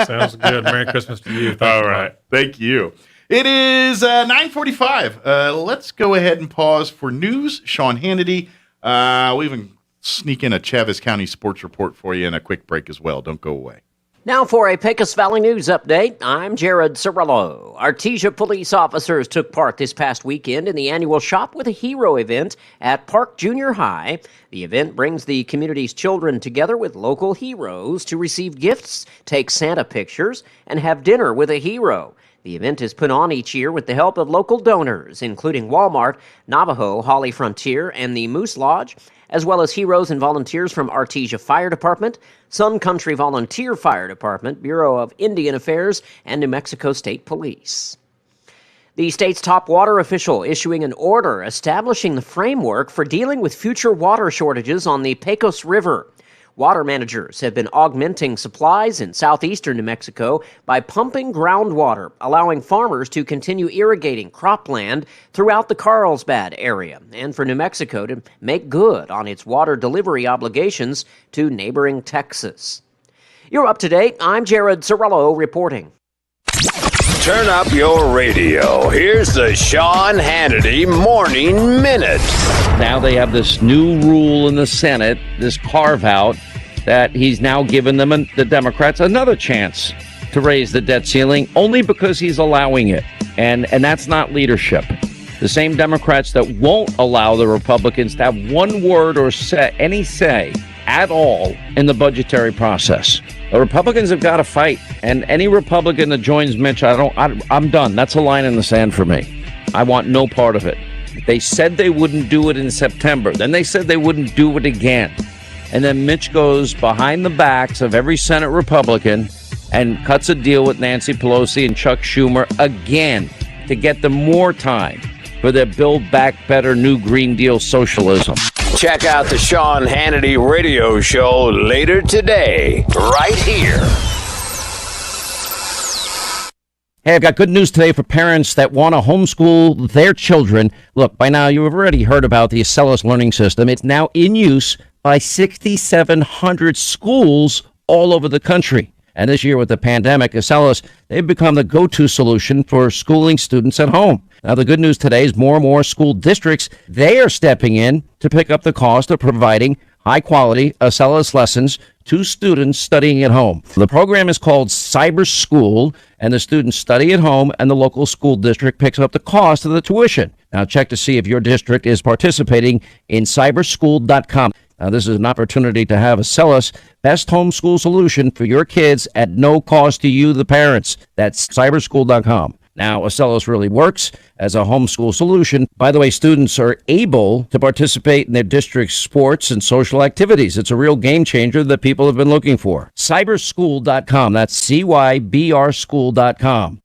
Sounds good. Merry Christmas to you. All right. Thank you. It is 9:45. Let's go ahead and pause for news. Sean Hannity. We'll even sneak in a Chaves County sports report for you and a quick break as well. Don't go away. Now for a Pecos Valley News update, I'm Jared Cirillo. Artesia police officers took part this past weekend in the annual Shop with a Hero event at Park Junior High. The event brings the community's children together with local heroes to receive gifts, take Santa pictures, and have dinner with a hero. The event is put on each year with the help of local donors, including Walmart, Navajo, Holly Frontier, and the Moose Lodge, as well as heroes and volunteers from Artesia Fire Department, Sun Country Volunteer Fire Department, Bureau of Indian Affairs, and New Mexico State Police. The state's top water official issuing an order establishing the framework for dealing with future water shortages on the Pecos River. Water managers have been augmenting supplies in southeastern New Mexico by pumping groundwater, allowing farmers to continue irrigating cropland throughout the Carlsbad area, and for New Mexico to make good on its water delivery obligations to neighboring Texas. You're up to date. I'm Jared Cirillo reporting. Turn up your radio. Here's the Sean Hannity Morning Minute. Now they have this new rule in the Senate, this carve-out, that he's now given them, the Democrats, another chance to raise the debt ceiling only because he's allowing it. And that's not leadership. The same Democrats that won't allow the Republicans to have one word or any say at all in the budgetary process. The Republicans have got to fight, and any Republican that joins Mitch, I'm done. That's a line in the sand for me. I want no part of it. They said they wouldn't do it in September. Then they said they wouldn't do it again. And then Mitch goes behind the backs of every Senate Republican and cuts a deal with Nancy Pelosi and Chuck Schumer again to get them more time for their Build Back Better New Green Deal socialism. Check out the Sean Hannity radio show later today, right here. Hey, I've got good news today for parents that want to homeschool their children. Look, by now you've already heard about the Acellus learning system. It's now in use by 6,700 schools all over the country. And this year with the pandemic, Acellus, they've become the go-to solution for schooling students at home. Now, the good news today is more and more school districts, they are stepping in to pick up the cost of providing high-quality Acellus lessons to students studying at home. The program is called Cyber School, and the students study at home, and the local school district picks up the cost of the tuition. Now, check to see if your district is participating in cyberschool.com. This is an opportunity to have Acellus best homeschool solution for your kids at no cost to you, the parents. That's cyberschool.com. Now, Acellus really works as a homeschool solution. By the way, students are able to participate in their district's sports and social activities. It's a real game changer that people have been looking for. Cyberschool.com. That's cyberschool.com.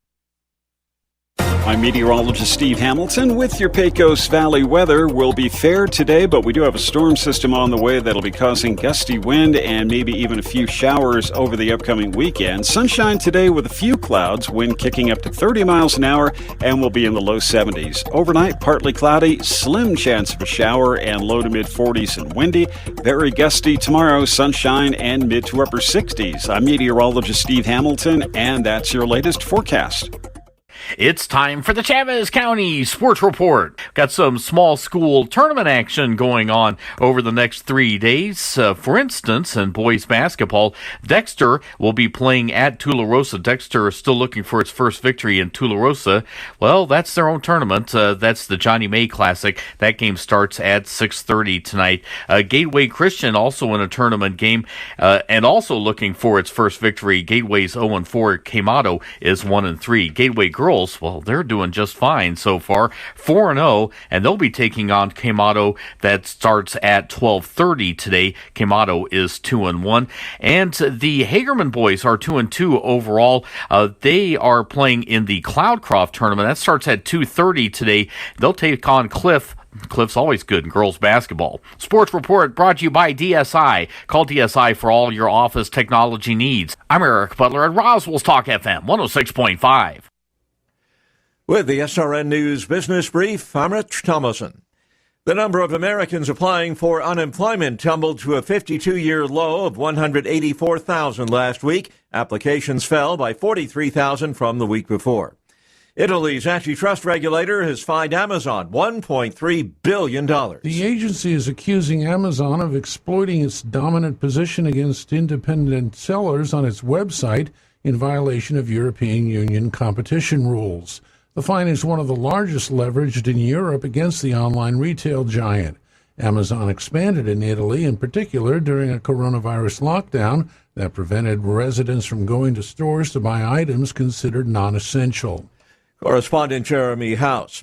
I'm meteorologist Steve Hamilton with your Pecos Valley weather. Will be fair today, but we do have a storm system on the way that'll be causing gusty wind and maybe even a few showers over the upcoming weekend. Sunshine today with a few clouds, wind kicking up to 30 miles an hour, and we'll be in the low 70s. Overnight, partly cloudy, slim chance of a shower, and low to mid 40s and windy. Very gusty tomorrow, sunshine and mid to upper 60s. I'm meteorologist Steve Hamilton, and that's your latest forecast. It's time for the Chavez County Sports Report. Got some small school tournament action going on over the next 3 days. For instance, in boys basketball, Dexter will be playing at Tularosa. Dexter is still looking for its first victory in Tularosa. Well, that's their own tournament. That's the Johnny May Classic. That game starts at 6:30 tonight. Gateway Christian also in a tournament game and also looking for its first victory. Gateway's 0-4. Quemado is 1-3. Gateway Girls, well, they're doing just fine so far, 4-0, and they'll be taking on Quemado. That starts at 12:30 today. Quemado is 2-1, and the Hagerman boys are 2-2 overall. They are playing in the Cloudcroft tournament. That starts at 2:30 today. They'll take on Cliff. Cliff's always good in girls basketball. Sports Report brought to you by DSI. Call DSI for all your office technology needs. I'm Eric Butler at Roswell Talk FM 106.5. With the SRN News Business Brief, I'm Rich Thomason. The number of Americans applying for unemployment tumbled to a 52-year low of 184,000 last week. Applications fell by 43,000 from the week before. Italy's antitrust regulator has fined Amazon $1.3 billion. The agency is accusing Amazon of exploiting its dominant position against independent sellers on its website in violation of European Union competition rules. The fine is one of the largest leveraged in Europe against the online retail giant. Amazon expanded in Italy, in particular during a coronavirus lockdown that prevented residents from going to stores to buy items considered non-essential. Correspondent Jeremy House.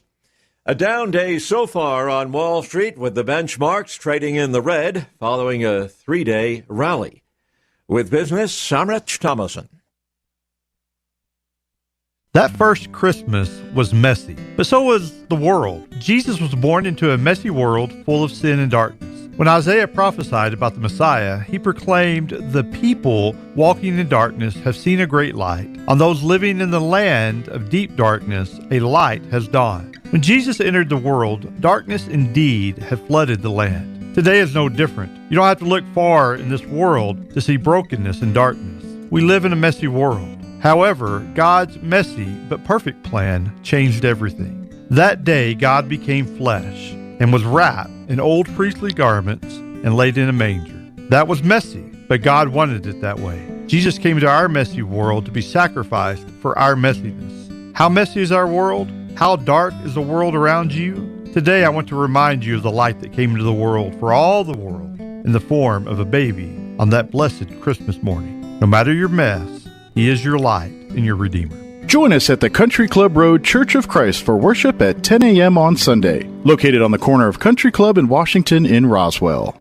A down day so far on Wall Street, with the benchmarks trading in the red following a 3-day rally. With business, I'm Rich Thomason. That first Christmas was messy, but so was the world. Jesus was born into a messy world full of sin and darkness. When Isaiah prophesied about the Messiah, he proclaimed, "The people walking in darkness have seen a great light. On those living in the land of deep darkness, a light has dawned." When Jesus entered the world, darkness indeed had flooded the land. Today is no different. You don't have to look far in this world to see brokenness and darkness. We live in a messy world. However, God's messy but perfect plan changed everything. That day, God became flesh and was wrapped in old priestly garments and laid in a manger. That was messy, but God wanted it that way. Jesus came into our messy world to be sacrificed for our messiness. How messy is our world? How dark is the world around you? Today, I want to remind you of the light that came into the world for all the world in the form of a baby on that blessed Christmas morning. No matter your mess, He is your light and your Redeemer. Join us at the Country Club Road Church of Christ for worship at 10 a.m. on Sunday, located on the corner of Country Club and Washington in Roswell.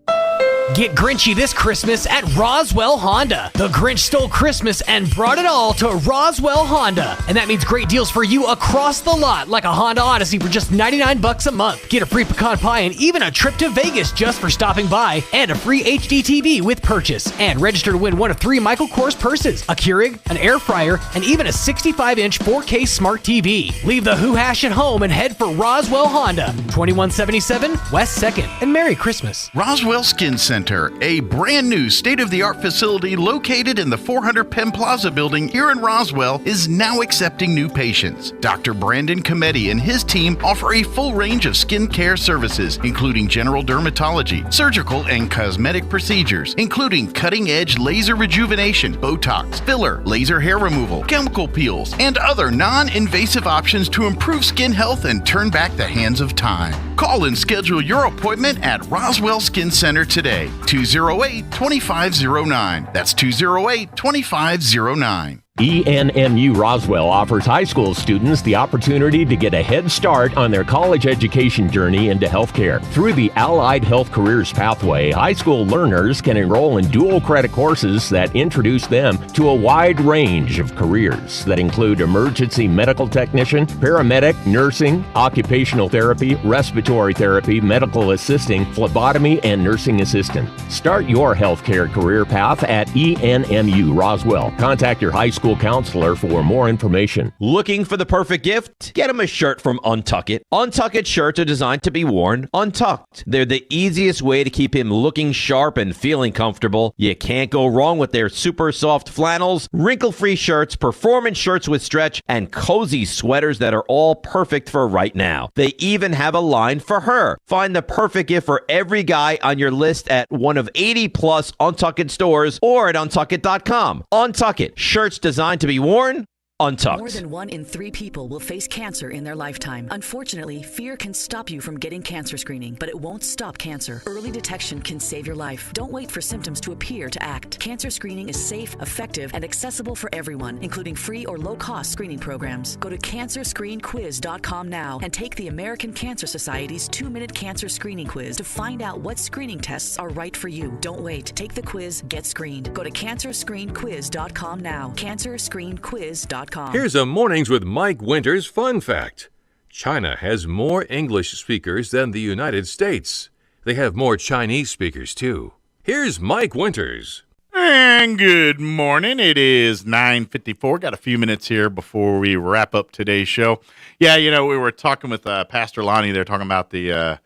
Get Grinchy this Christmas at Roswell Honda. The Grinch stole Christmas and brought it all to Roswell Honda. And that means great deals for you across the lot, like a Honda Odyssey for just $99 a month. Get a free pecan pie and even a trip to Vegas just for stopping by, and a free HD TV with purchase. And register to win one of 3 Michael Kors purses, a Keurig, an air fryer, and even a 65-inch 4K smart TV. Leave the hoo-hash at home and head for Roswell Honda, 2177 West 2nd. And Merry Christmas. Roswell Skin Center, a brand new state-of-the-art facility located in the 400 Penn Plaza building here in Roswell, is now accepting new patients. Dr. Brandon Cometti and his team offer a full range of skin care services, including general dermatology, surgical and cosmetic procedures, including cutting-edge laser rejuvenation, Botox, filler, laser hair removal, chemical peels, and other non-invasive options to improve skin health and turn back the hands of time. Call and schedule your appointment at Roswell Skin Center today. today. 208-2509. That's 208-2509. ENMU Roswell offers high school students the opportunity to get a head start on their college education journey into healthcare. Through the Allied Health Careers Pathway, high school learners can enroll in dual credit courses that introduce them to a wide range of careers that include emergency medical technician, paramedic, nursing, occupational therapy, respiratory therapy, medical assisting, phlebotomy, and nursing assistant. Start your healthcare career path at ENMU Roswell. Contact your high school counselor for more information. Looking for the perfect gift? Get them a shirt from Untuck It. Untuck It shirts are designed to be worn untucked. They're the easiest way to keep him looking sharp and feeling comfortable. You can't go wrong with their super soft flannels, wrinkle-free shirts, performance shirts with stretch, and cozy sweaters that are all perfect for right now. They even have a line for her. Find the perfect gift for every guy on your list at one of 80-plus Untuck It stores or at untuckit.com. Untuck It. Shirts designed to be worn untucked. More than 1 in 3 people will face cancer in their lifetime. Unfortunately, fear can stop you from getting cancer screening, but it won't stop cancer. Early detection can save your life. Don't wait for symptoms to appear to act. Cancer screening is safe, effective, and accessible for everyone, including free or low-cost screening programs. Go to cancerscreenquiz.com now and take the American Cancer Society's 2-minute cancer screening quiz to find out what screening tests are right for you. Don't wait. Take the quiz, get screened. Go to cancerscreenquiz.com now. Cancerscreenquiz.com. Here's a Mornings with Mike Winters fun fact. China has more English speakers than the United States. They have more Chinese speakers, too. Here's Mike Winters. And good morning. It is 9:54. Got a few minutes here before we wrap up today's show. Yeah, we were talking with Pastor Lonnie. They're talking about the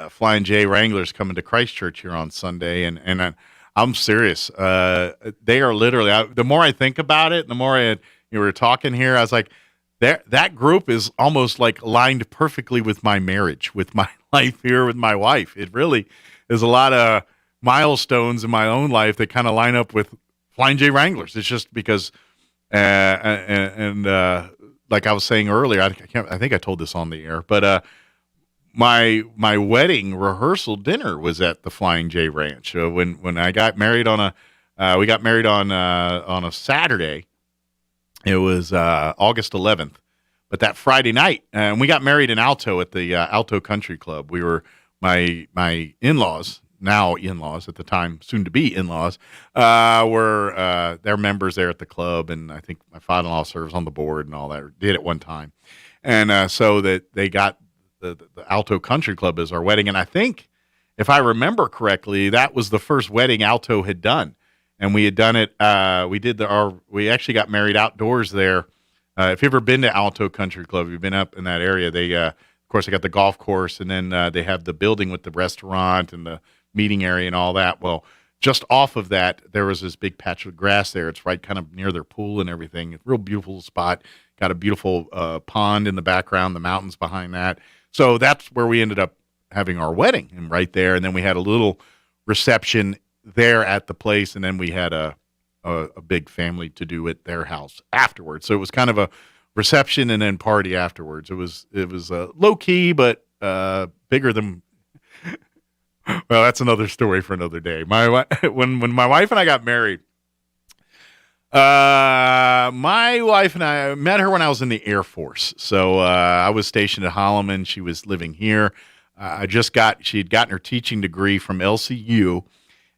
Flying J Wranglers coming to Christchurch here on Sunday, and I'm serious. They are literally, the more I think about it, the more we were talking here, I was like, that group is almost like aligned perfectly with my marriage, with my life here with my wife. It really is a lot of milestones in my own life that kind of line up with Flying J Wranglers. It's just because, and like I was saying earlier, I think I told this on the air, but my wedding rehearsal dinner was at the Flying J Ranch. When I got married we got married on a Saturday. It was August 11th, but that Friday night, and we got married in Alto at the Alto Country Club. We were my in-laws, now in-laws at the time, soon to be in-laws, were they're members there at the club, and I think my father-in-law serves on the board and all that. Did at one time, and so that they got the Alto Country Club as our wedding, and I think if I remember correctly, that was the first wedding Alto had done. And we had done it. We actually got married outdoors there. If you've ever been to Alto Country Club, you've been up in that area. They, of course, they got the golf course, and then they have the building with the restaurant and the meeting area and all that. Well, just off of that, there was this big patch of grass there. It's right kind of near their pool and everything. Real beautiful spot. Got a beautiful pond in the background, the mountains behind that. So that's where we ended up having our wedding, and right there. And then we had a little reception there at the place, and then we had a big family to do at their house afterwards. So it was kind of a reception and then party afterwards. It was low key, but bigger than. Well, that's another story for another day. When my wife and I got married, my wife and I met her when I was in the Air Force. So I was stationed at Holloman. She was living here. She had gotten her teaching degree from LCU.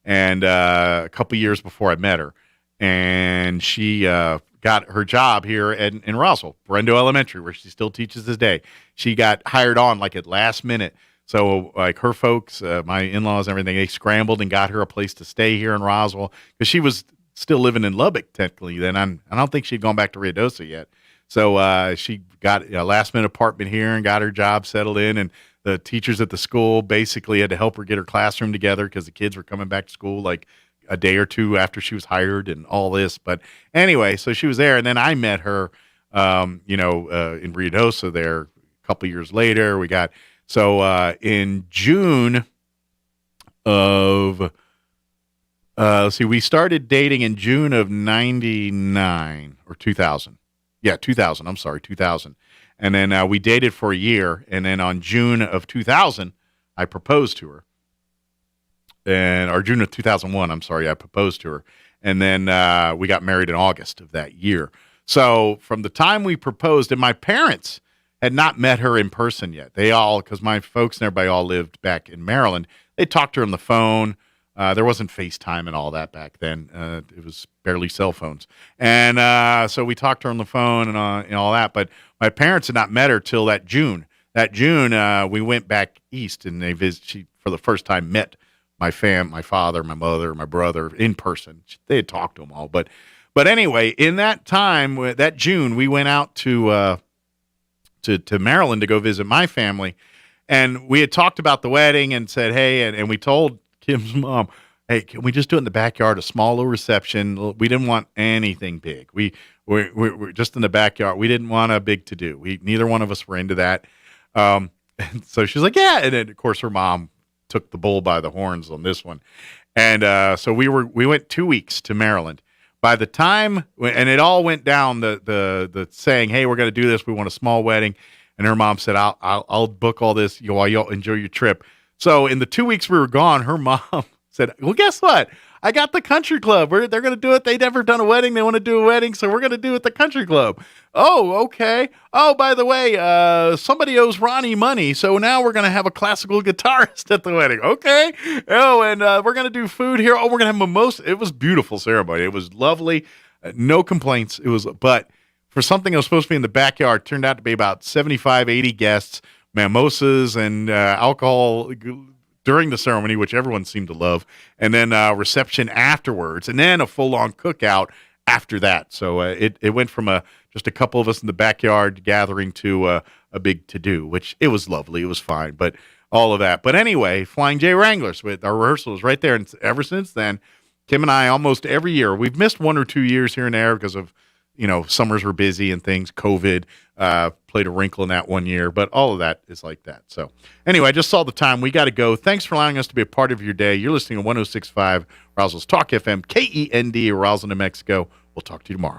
And a couple years before I met her, and she got her job here in Roswell, Brendo Elementary, where she still teaches this day. She got hired on like at last minute. So like her folks, my in-laws and everything, they scrambled and got her a place to stay here in Roswell because she was still living in Lubbock technically then. I don't think she'd gone back to Ruidoso yet. So she got a last-minute apartment here and got her job settled in, and the teachers at the school basically had to help her get her classroom together because the kids were coming back to school like a day or two after she was hired and all this. But anyway, so she was there, and then I met her, in Ruidoso there a couple years later. In June of, we started dating in June of 99 or 2000. Yeah, 2000. I'm sorry, 2000. And then we dated for a year, and then on June of 2000, I proposed to her. or June of 2001. I'm sorry, I proposed to her, and then we got married in August of that year. So from the time we proposed, and my parents had not met her in person yet. They all, because my folks and everybody all lived back in Maryland, they talked to her on the phone. There wasn't FaceTime and all that back then. It was barely cell phones. And so we talked to her on the phone and all that. But my parents had not met her till that June. That June, we went back east, and she, for the first time, met my father, my mother, my brother in person. They had talked to them all. But anyway, in that time, that June, we went out to Maryland to go visit my family. And we had talked about the wedding and said, hey, and we told Kim's mom, hey, can we just do it in the backyard, a small little reception? We didn't want anything big. We're just in the backyard. We didn't want a big to-do. Neither one of us were into that. And so she's like, yeah. And then, of course, her mom took the bull by the horns on this one. And so we went 2 weeks to Maryland. By the time, and it all went down, the saying, hey, we're going to do this. We want a small wedding. And her mom said, I'll book all this while y'all enjoy your trip. So in the 2 weeks we were gone, her mom said, well, guess what? I got the country club. They're going to do it. They'd never done a wedding. They want to do a wedding. So we're going to do it at the country club. Oh, okay. Oh, by the way, somebody owes Ronnie money. So now we're going to have a classical guitarist at the wedding. Okay. Oh, and we're going to do food here. Oh, we're going to have mimosa. It was beautiful ceremony. It was lovely. No complaints. But for something that was supposed to be in the backyard, turned out to be about 75, 80 guests, mimosas and alcohol during the ceremony, which everyone seemed to love, and then reception afterwards, and then a full-on cookout after that. So it went from just a couple of us in the backyard gathering to a big to-do, which it was lovely. It was fine, but all of that. But anyway, Flying J Wranglers, with our rehearsals right there, and ever since then, Kim and I, almost every year, we've missed 1 or 2 years here and there because of, summers were busy and things, COVID played a wrinkle in that 1 year, but all of that is like that. So anyway, I just saw the time. We got to go. Thanks for allowing us to be a part of your day. You're listening to 106.5 Roswell's Talk FM, KEND, Roswell, New Mexico. We'll talk to you tomorrow.